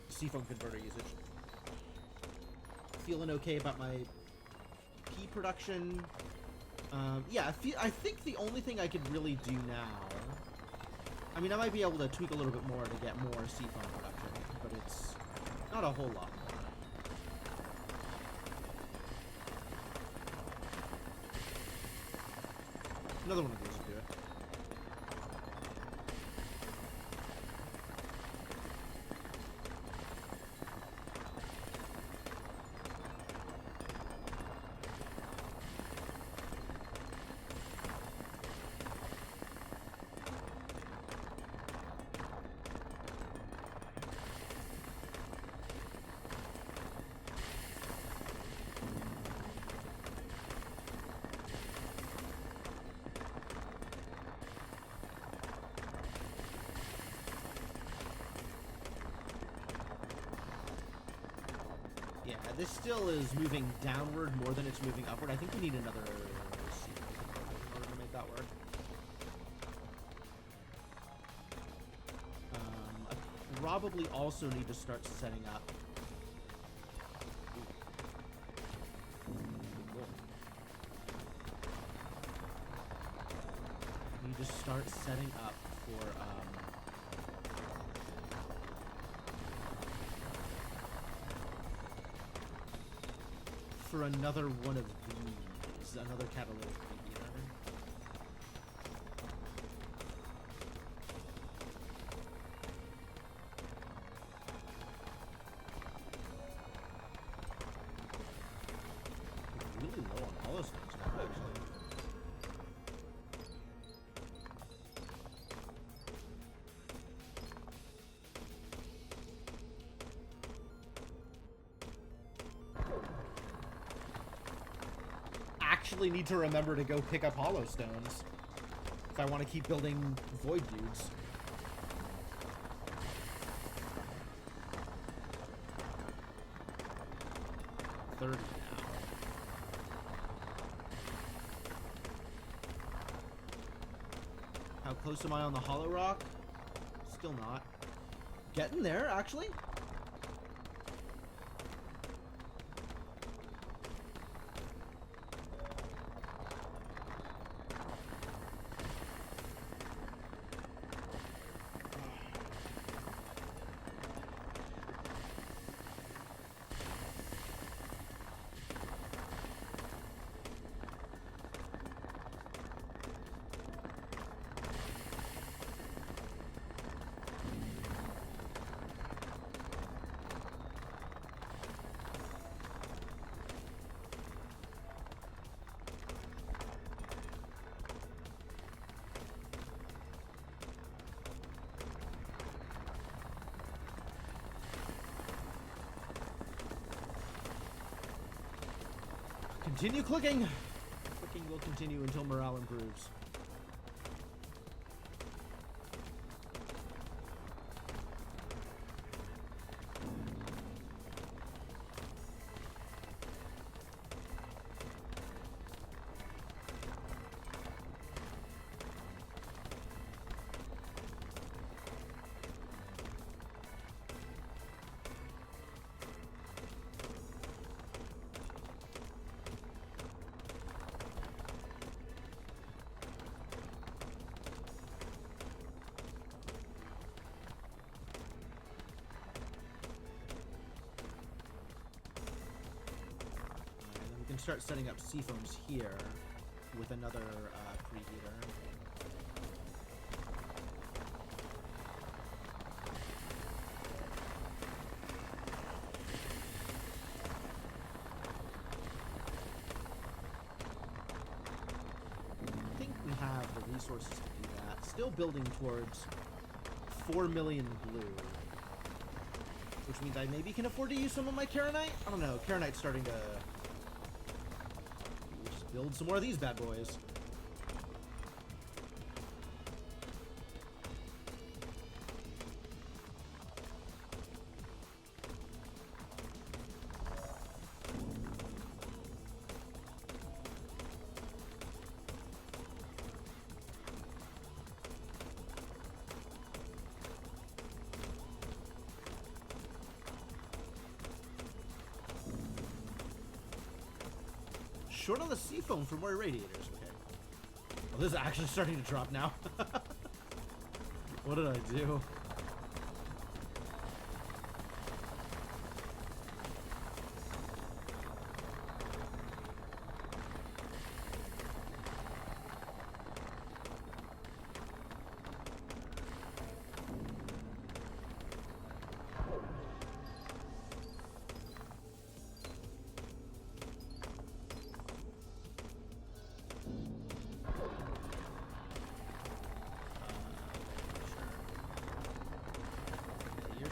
S1: Seafoam converter usage. Feeling okay about my pea production. Yeah, I think the only thing I could really do now, I mean, I might be able to tweak a little bit more to get more Seafoam production, but it's not a whole lot more. Another one of these will do it. Yeah, this still is moving downward more than it's moving upward. I think we need another sequence in order to make that work. I probably also need to start setting up. Need to start setting up for another one of these, another catalytic preheater. It's really low on all those things now, actually. Actually need to remember to go pick up hollow stones if I want to keep building void dudes. $30 now. How close am I on the hollow rock? Still not. Getting there, actually. Continue clicking. Clicking will continue until morale improves. Start setting up Seafoams here with another preheater. Still building towards 4 million blue. Which means I maybe can afford to use some of my Karenite? I don't know. Karenite's starting to... Just build some more of these bad boys. Short on the seafoam for more radiators, okay. Oh, this is actually starting to drop now. What did I do?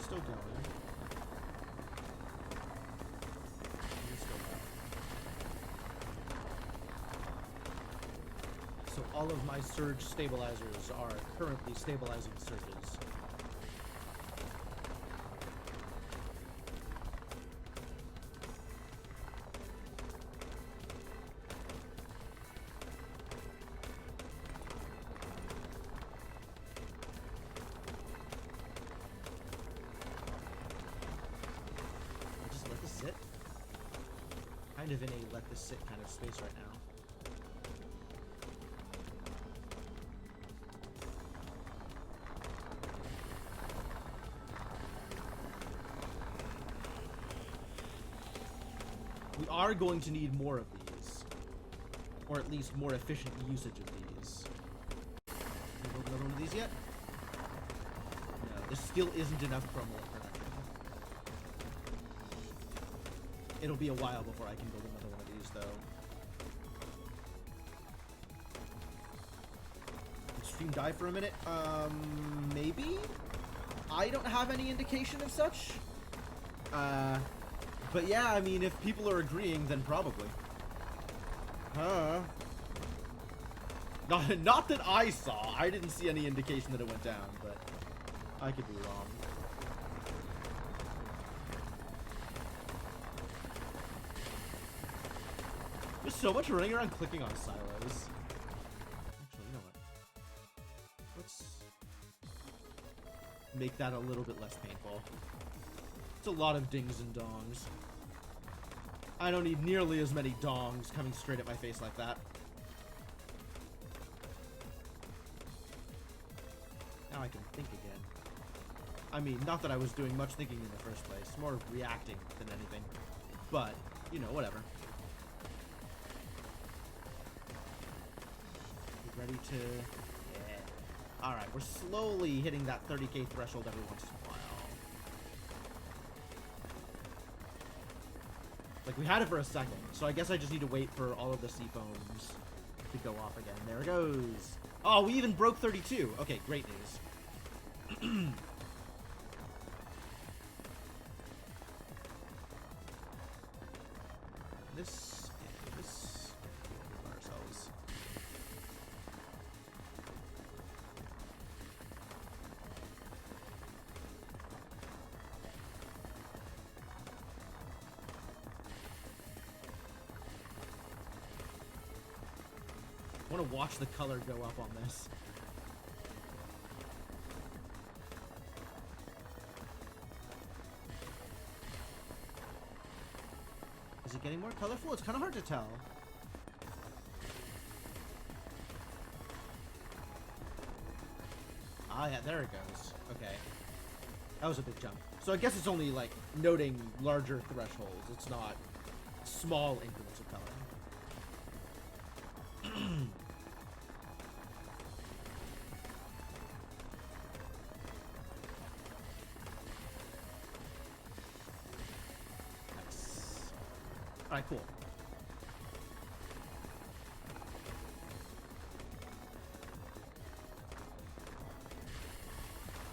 S1: Still going. You're still going. So all of my surge stabilizers are currently stabilizing surges. Kind of in a let this sit kind of space right now. We are going to need more of these, or at least more efficient usage of these. Can we build another one of these yet? No, this still isn't enough chromalite production. It'll be a while before I can build another one of these, though. Did stream die for a minute? Maybe? I don't have any indication of such. But yeah, I mean, if people are agreeing, then probably. Not that I saw. I didn't see any indication that it went down, but I could be wrong. There's so much running around clicking on silos. Actually, you know what? Let's make that a little bit less painful. It's a lot of dings and dongs. I don't need nearly as many dongs coming straight at my face like that. Now I can think again. I mean, not that I was doing much thinking in the first place. More reacting than anything. But, you know, whatever. Ready to... Yeah. Alright, we're slowly hitting that 30k threshold every once in a while. Like, we had it for a second, so I guess I just need to wait for all of the seafoams to go off again. There it goes. Oh, we even broke 32. Okay, great news. This ourselves. I want to watch the color go up on this. Is it getting more colorful? It's kind of hard to tell. Ah, yeah, there it goes. Okay. That was a big jump. So I guess it's only, like, noting larger thresholds. It's not small increments of color. Nice. Alright, cool.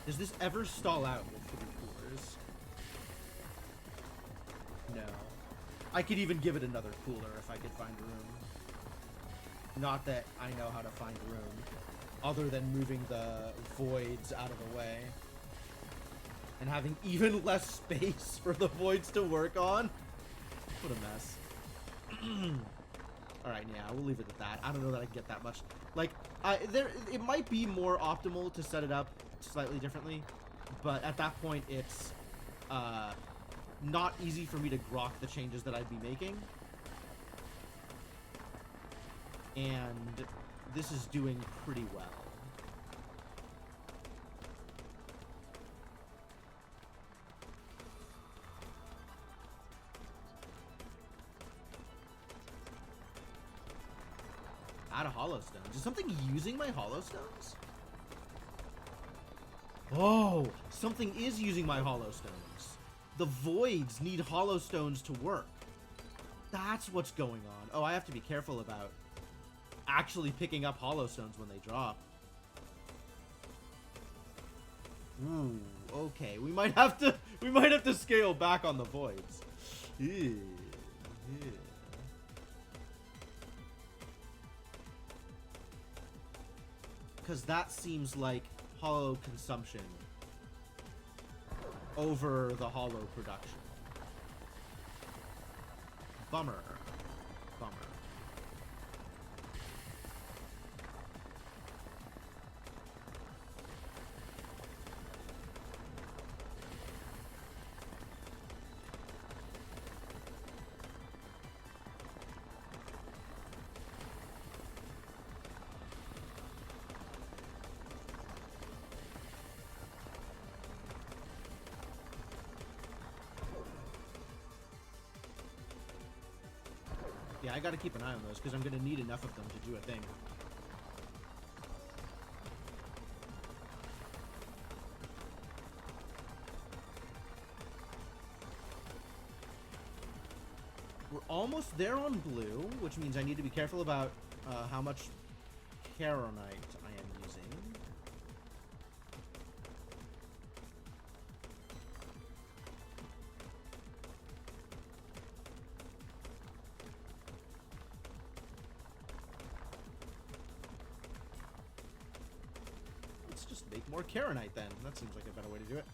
S1: Does this ever stall out with 3 coolers? No. I could even give it another cooler if I could find room. Not that I know how to find room, other than moving the voids out of the way. And having even less space for the voids to work on. What a mess. Alright, yeah, we'll leave it at that. I don't know that I can get that much. Like, it might be more optimal to set it up slightly differently, but at that point, it's not easy for me to grok the changes that I'd be making. And this is doing pretty well. Out of hollow stones. Is something using my hollow stones? Oh, something is using my hollow stones. The voids need hollow stones to work. That's what's going on. Oh, I have to be careful about actually picking up hollow stones when they drop. Ooh, okay. We might have to scale back on the voids. Ew. Ew. Because that seems like hollow consumption over the hollow production. Bummer. Bummer. Yeah, I gotta keep an eye on those, because I'm gonna need enough of them to do a thing. We're almost there on blue, which means I need to be careful about how much Charonite I am using. Just make more Charonite then. That seems like a better way to do it.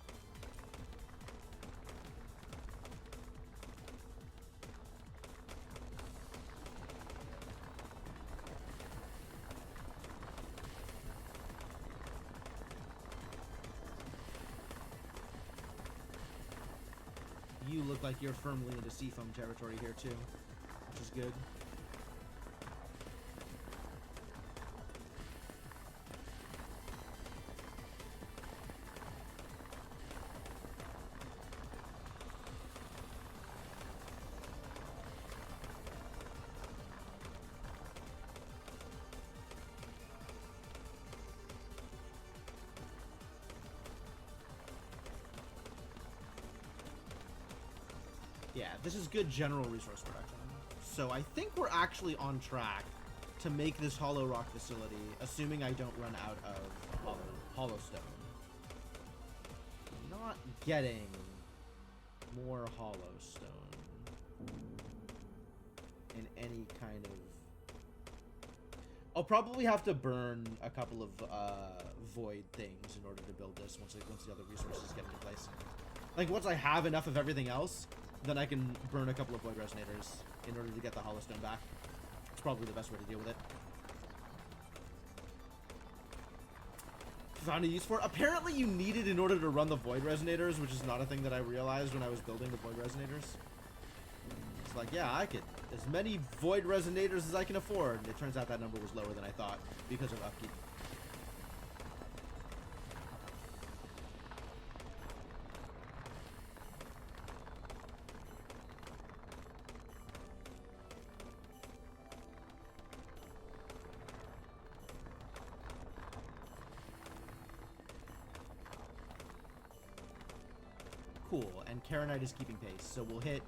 S1: You look like you're firmly into Seafoam territory here too, which is good. Yeah, this is good general resource production. So I think we're actually on track to make this hollow rock facility, assuming I don't run out of hollow stone. I'm not getting more hollow stone in any kind of... I'll probably have to burn a couple of void things in order to build this once the other resources get into place. Like, once I have enough of everything else, then I can burn a couple of void resonators in order to get the hollow stone back. It's probably the best way to deal with it. Found a use for it. Apparently you need it in order to run the void resonators, which is not a thing that I realized when I was building the void resonators. It's like, yeah, I could as many void resonators as I can afford. And it turns out that number was lower than I thought because of upkeep. Cool, and Charonite is keeping pace, so we'll hit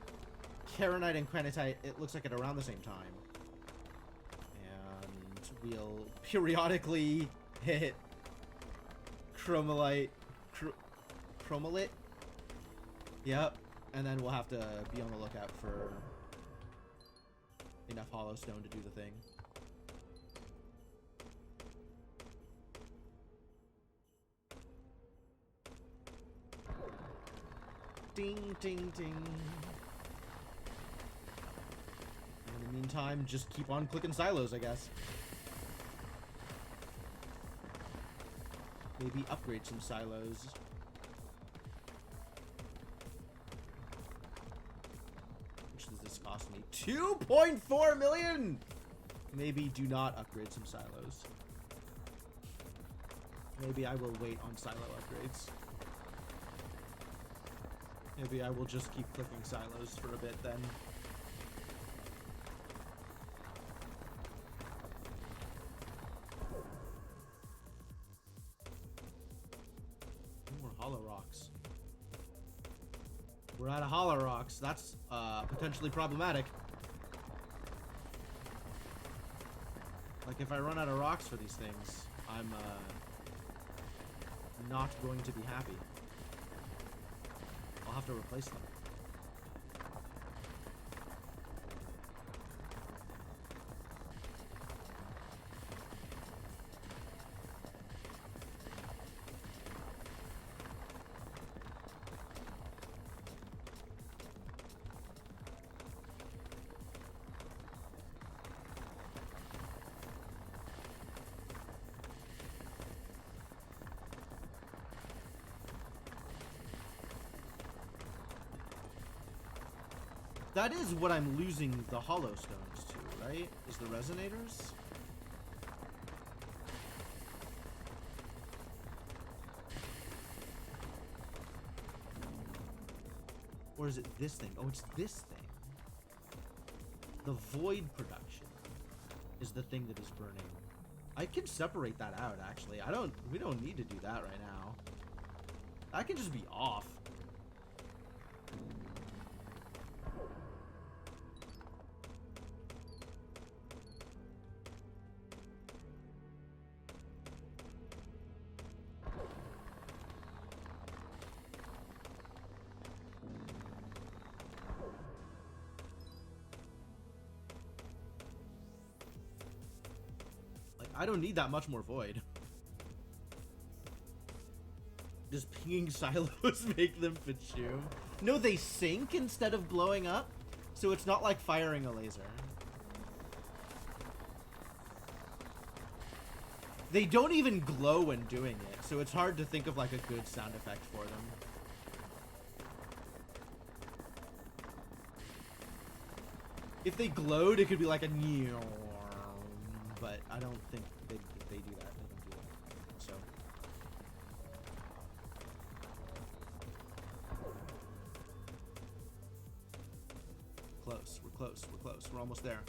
S1: Charonite and Granitite, it looks like, at around the same time. And we'll periodically hit Chromolite, chromolit. Yep. And then we'll have to be on the lookout for enough hollow stone to do the thing. Ding, ding, ding. In the meantime, just keep on clicking silos, I guess. Maybe upgrade some silos. Which does this cost me? 2.4 million! Maybe do not upgrade some silos. Maybe I will wait on silo upgrades. Maybe I will just keep clicking silos for a bit then. More hollow rocks. We're out of hollow rocks. That's potentially problematic. Like if I run out of rocks for these things, I'm not going to be happy. I'll have to replace them. That is what I'm losing the hollow stones to, right? Is the resonators? Or is it this thing? Oh, it's this thing. The void production is the thing that is burning. I can separate that out, actually. We don't need to do that right now. That can just be off. I don't need that much more void. Does pinging silos make them consume? No, they sink instead of blowing up. So it's not like firing a laser. They don't even glow when doing it, so it's hard to think of like a good sound effect for them. If they glowed, it could be like a neon. But I don't think they do that. They don't do that. So. Close. We're close. We're close. We're almost there.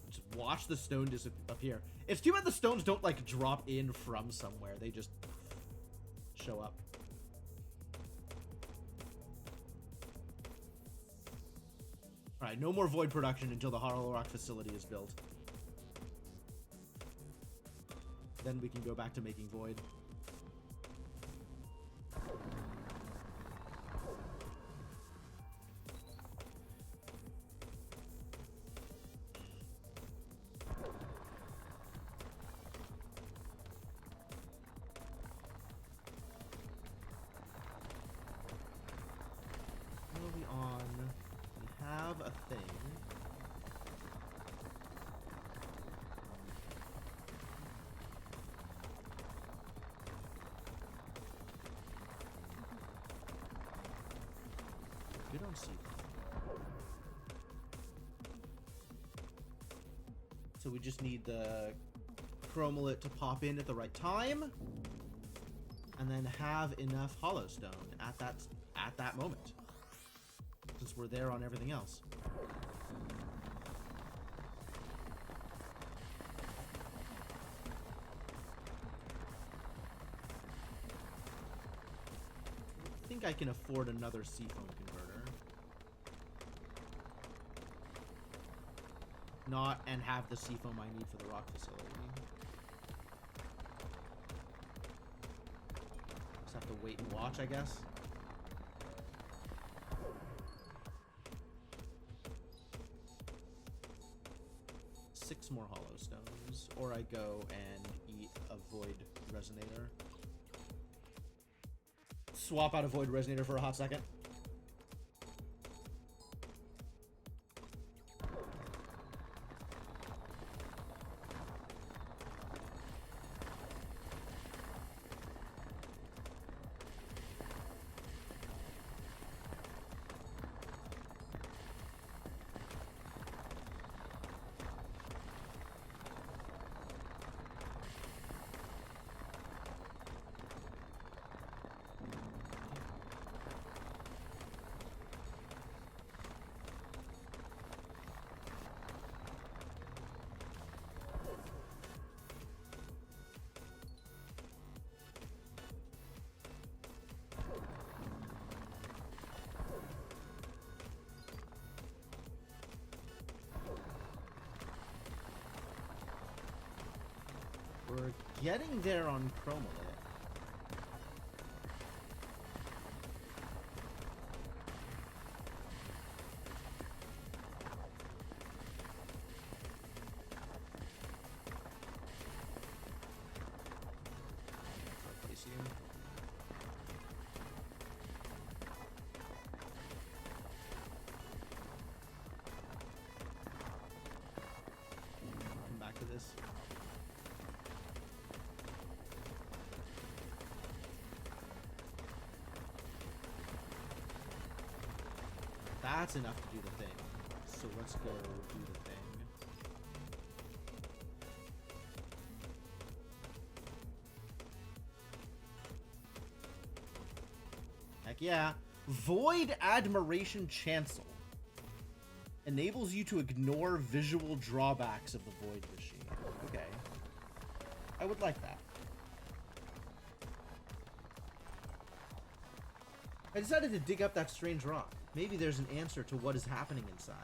S1: Just watch the stone disappear. It's too bad the stones don't like drop in from somewhere. They just show up. Alright, no more void production until the Hollow Rock facility is built. Then we can go back to making void. Early on, we have a thing. Good on C. So we just need the chromolit to pop in at the right time, and then have enough hollowstone at that moment, since we're there on everything else. I think I can afford another seafoam converter. Not and have the seafoam I need for the rock facility. have to wait and watch, I guess. Six more hollow stones, or I go and eat a void resonator. Swap out a void resonator for a hot second. We're getting there on Chromalith. Come back to this. That's enough to do the thing. So let's go do the thing. Heck yeah. Void Admiration Chancel. Enables you to ignore visual drawbacks of the Void Machine. Okay. I would like that. I decided to dig up that strange rock. Maybe there's an answer to what is happening inside.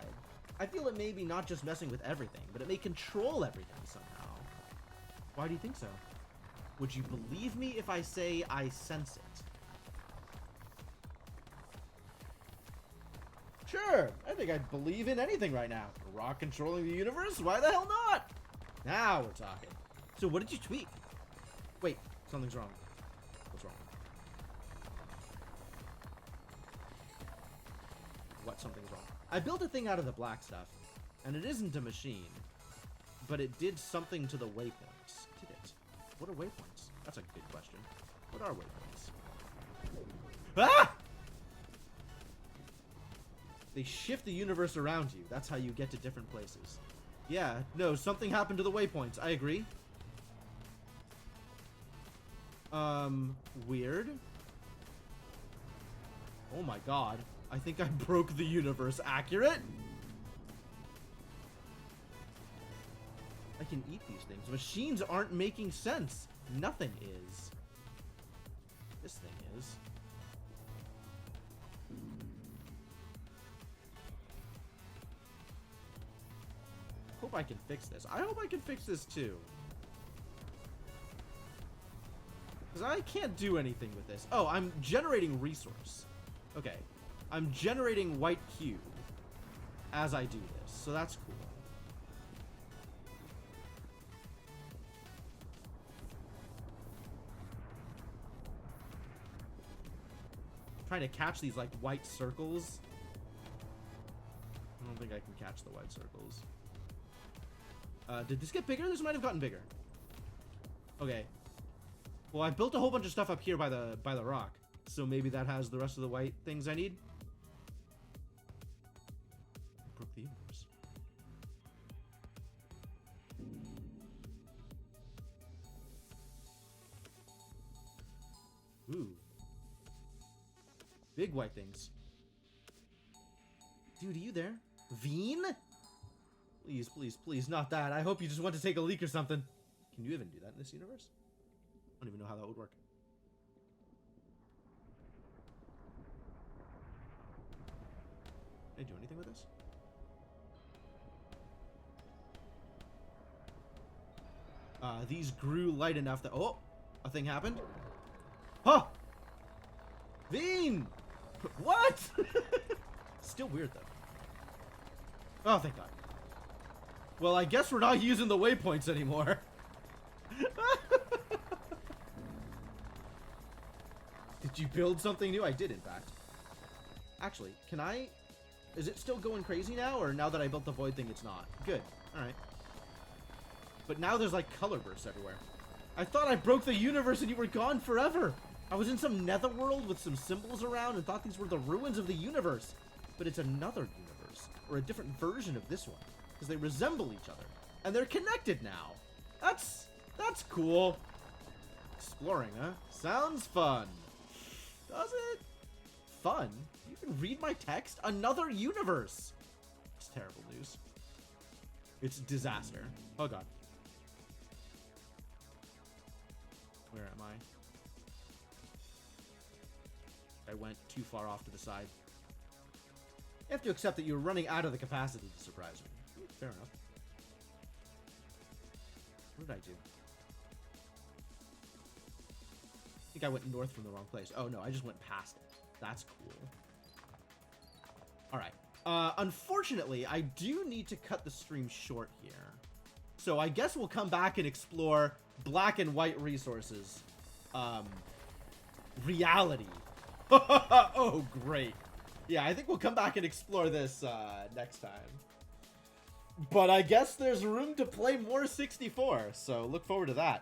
S1: I feel it may be not just messing with everything, but it may control everything somehow. Why do you think so? Would you believe me if I say I sense it? Sure, I think I'd believe in anything right now. A rock controlling the universe? Why the hell not? Now we're talking. So what did you tweak? Wait, something's wrong. What's wrong? What something's wrong? I built a thing out of the black stuff, and it isn't a machine, but it did something to the waypoints. Did it? What are waypoints? That's a good question. What are waypoints? Ah! They shift the universe around you. That's how you get to different places. Yeah, no, something happened to the waypoints. I agree. Weird. Oh my god. I think I broke the universe. Accurate? I can eat these things. Machines aren't making sense. Nothing is. This thing is. Hope I can fix this. I hope I can fix this too. Because I can't do anything with this. Oh, I'm generating resource. Okay. I'm generating white cube as I do this, so that's cool. I'm trying to catch these like white circles. I don't think I can catch the white circles. Did this get bigger? This might have gotten bigger. Okay. Well, I built a whole bunch of stuff up here by the rock, so maybe that has the rest of the white things I need. Broke the universe. Ooh. Big white things. Dude, are you there? Veen? Please, please, please, not that. I hope you just want to take a leak or something. Can you even do that in this universe? I don't even know how that would work. Can I do anything with this? These grew light enough that... Oh! A thing happened. Huh! Bean! What? Still weird, though. Oh, thank God. Well, I guess we're not using the waypoints anymore. Did you build something new? I did, in fact. Actually, can I... Is it still going crazy now? Or now that I built the void thing, it's not? Good. Alright. But now there's, like, color bursts everywhere. I thought I broke the universe and you were gone forever. I was in some netherworld with some symbols around and thought these were the ruins of the universe. But it's another universe. Or a different version of this one. Because they resemble each other. And they're connected now. That's cool. Exploring, huh? Sounds fun. Does it? Fun? You can read my text? Another universe. It's terrible news. It's disaster. Oh god. Where am I? I went too far off to the side. You have to accept that you're running out of the capacity to surprise me. Fair enough. What did I do? I think I went north from the wrong place. Oh no, I just went past it. That's cool. Alright. Unfortunately, I do need to cut the stream short here. So I guess we'll come back and explore black and white resources. Reality. Oh, great. Yeah, I think we'll come back and explore this next time. But I guess there's room to play more 64, so look forward to that.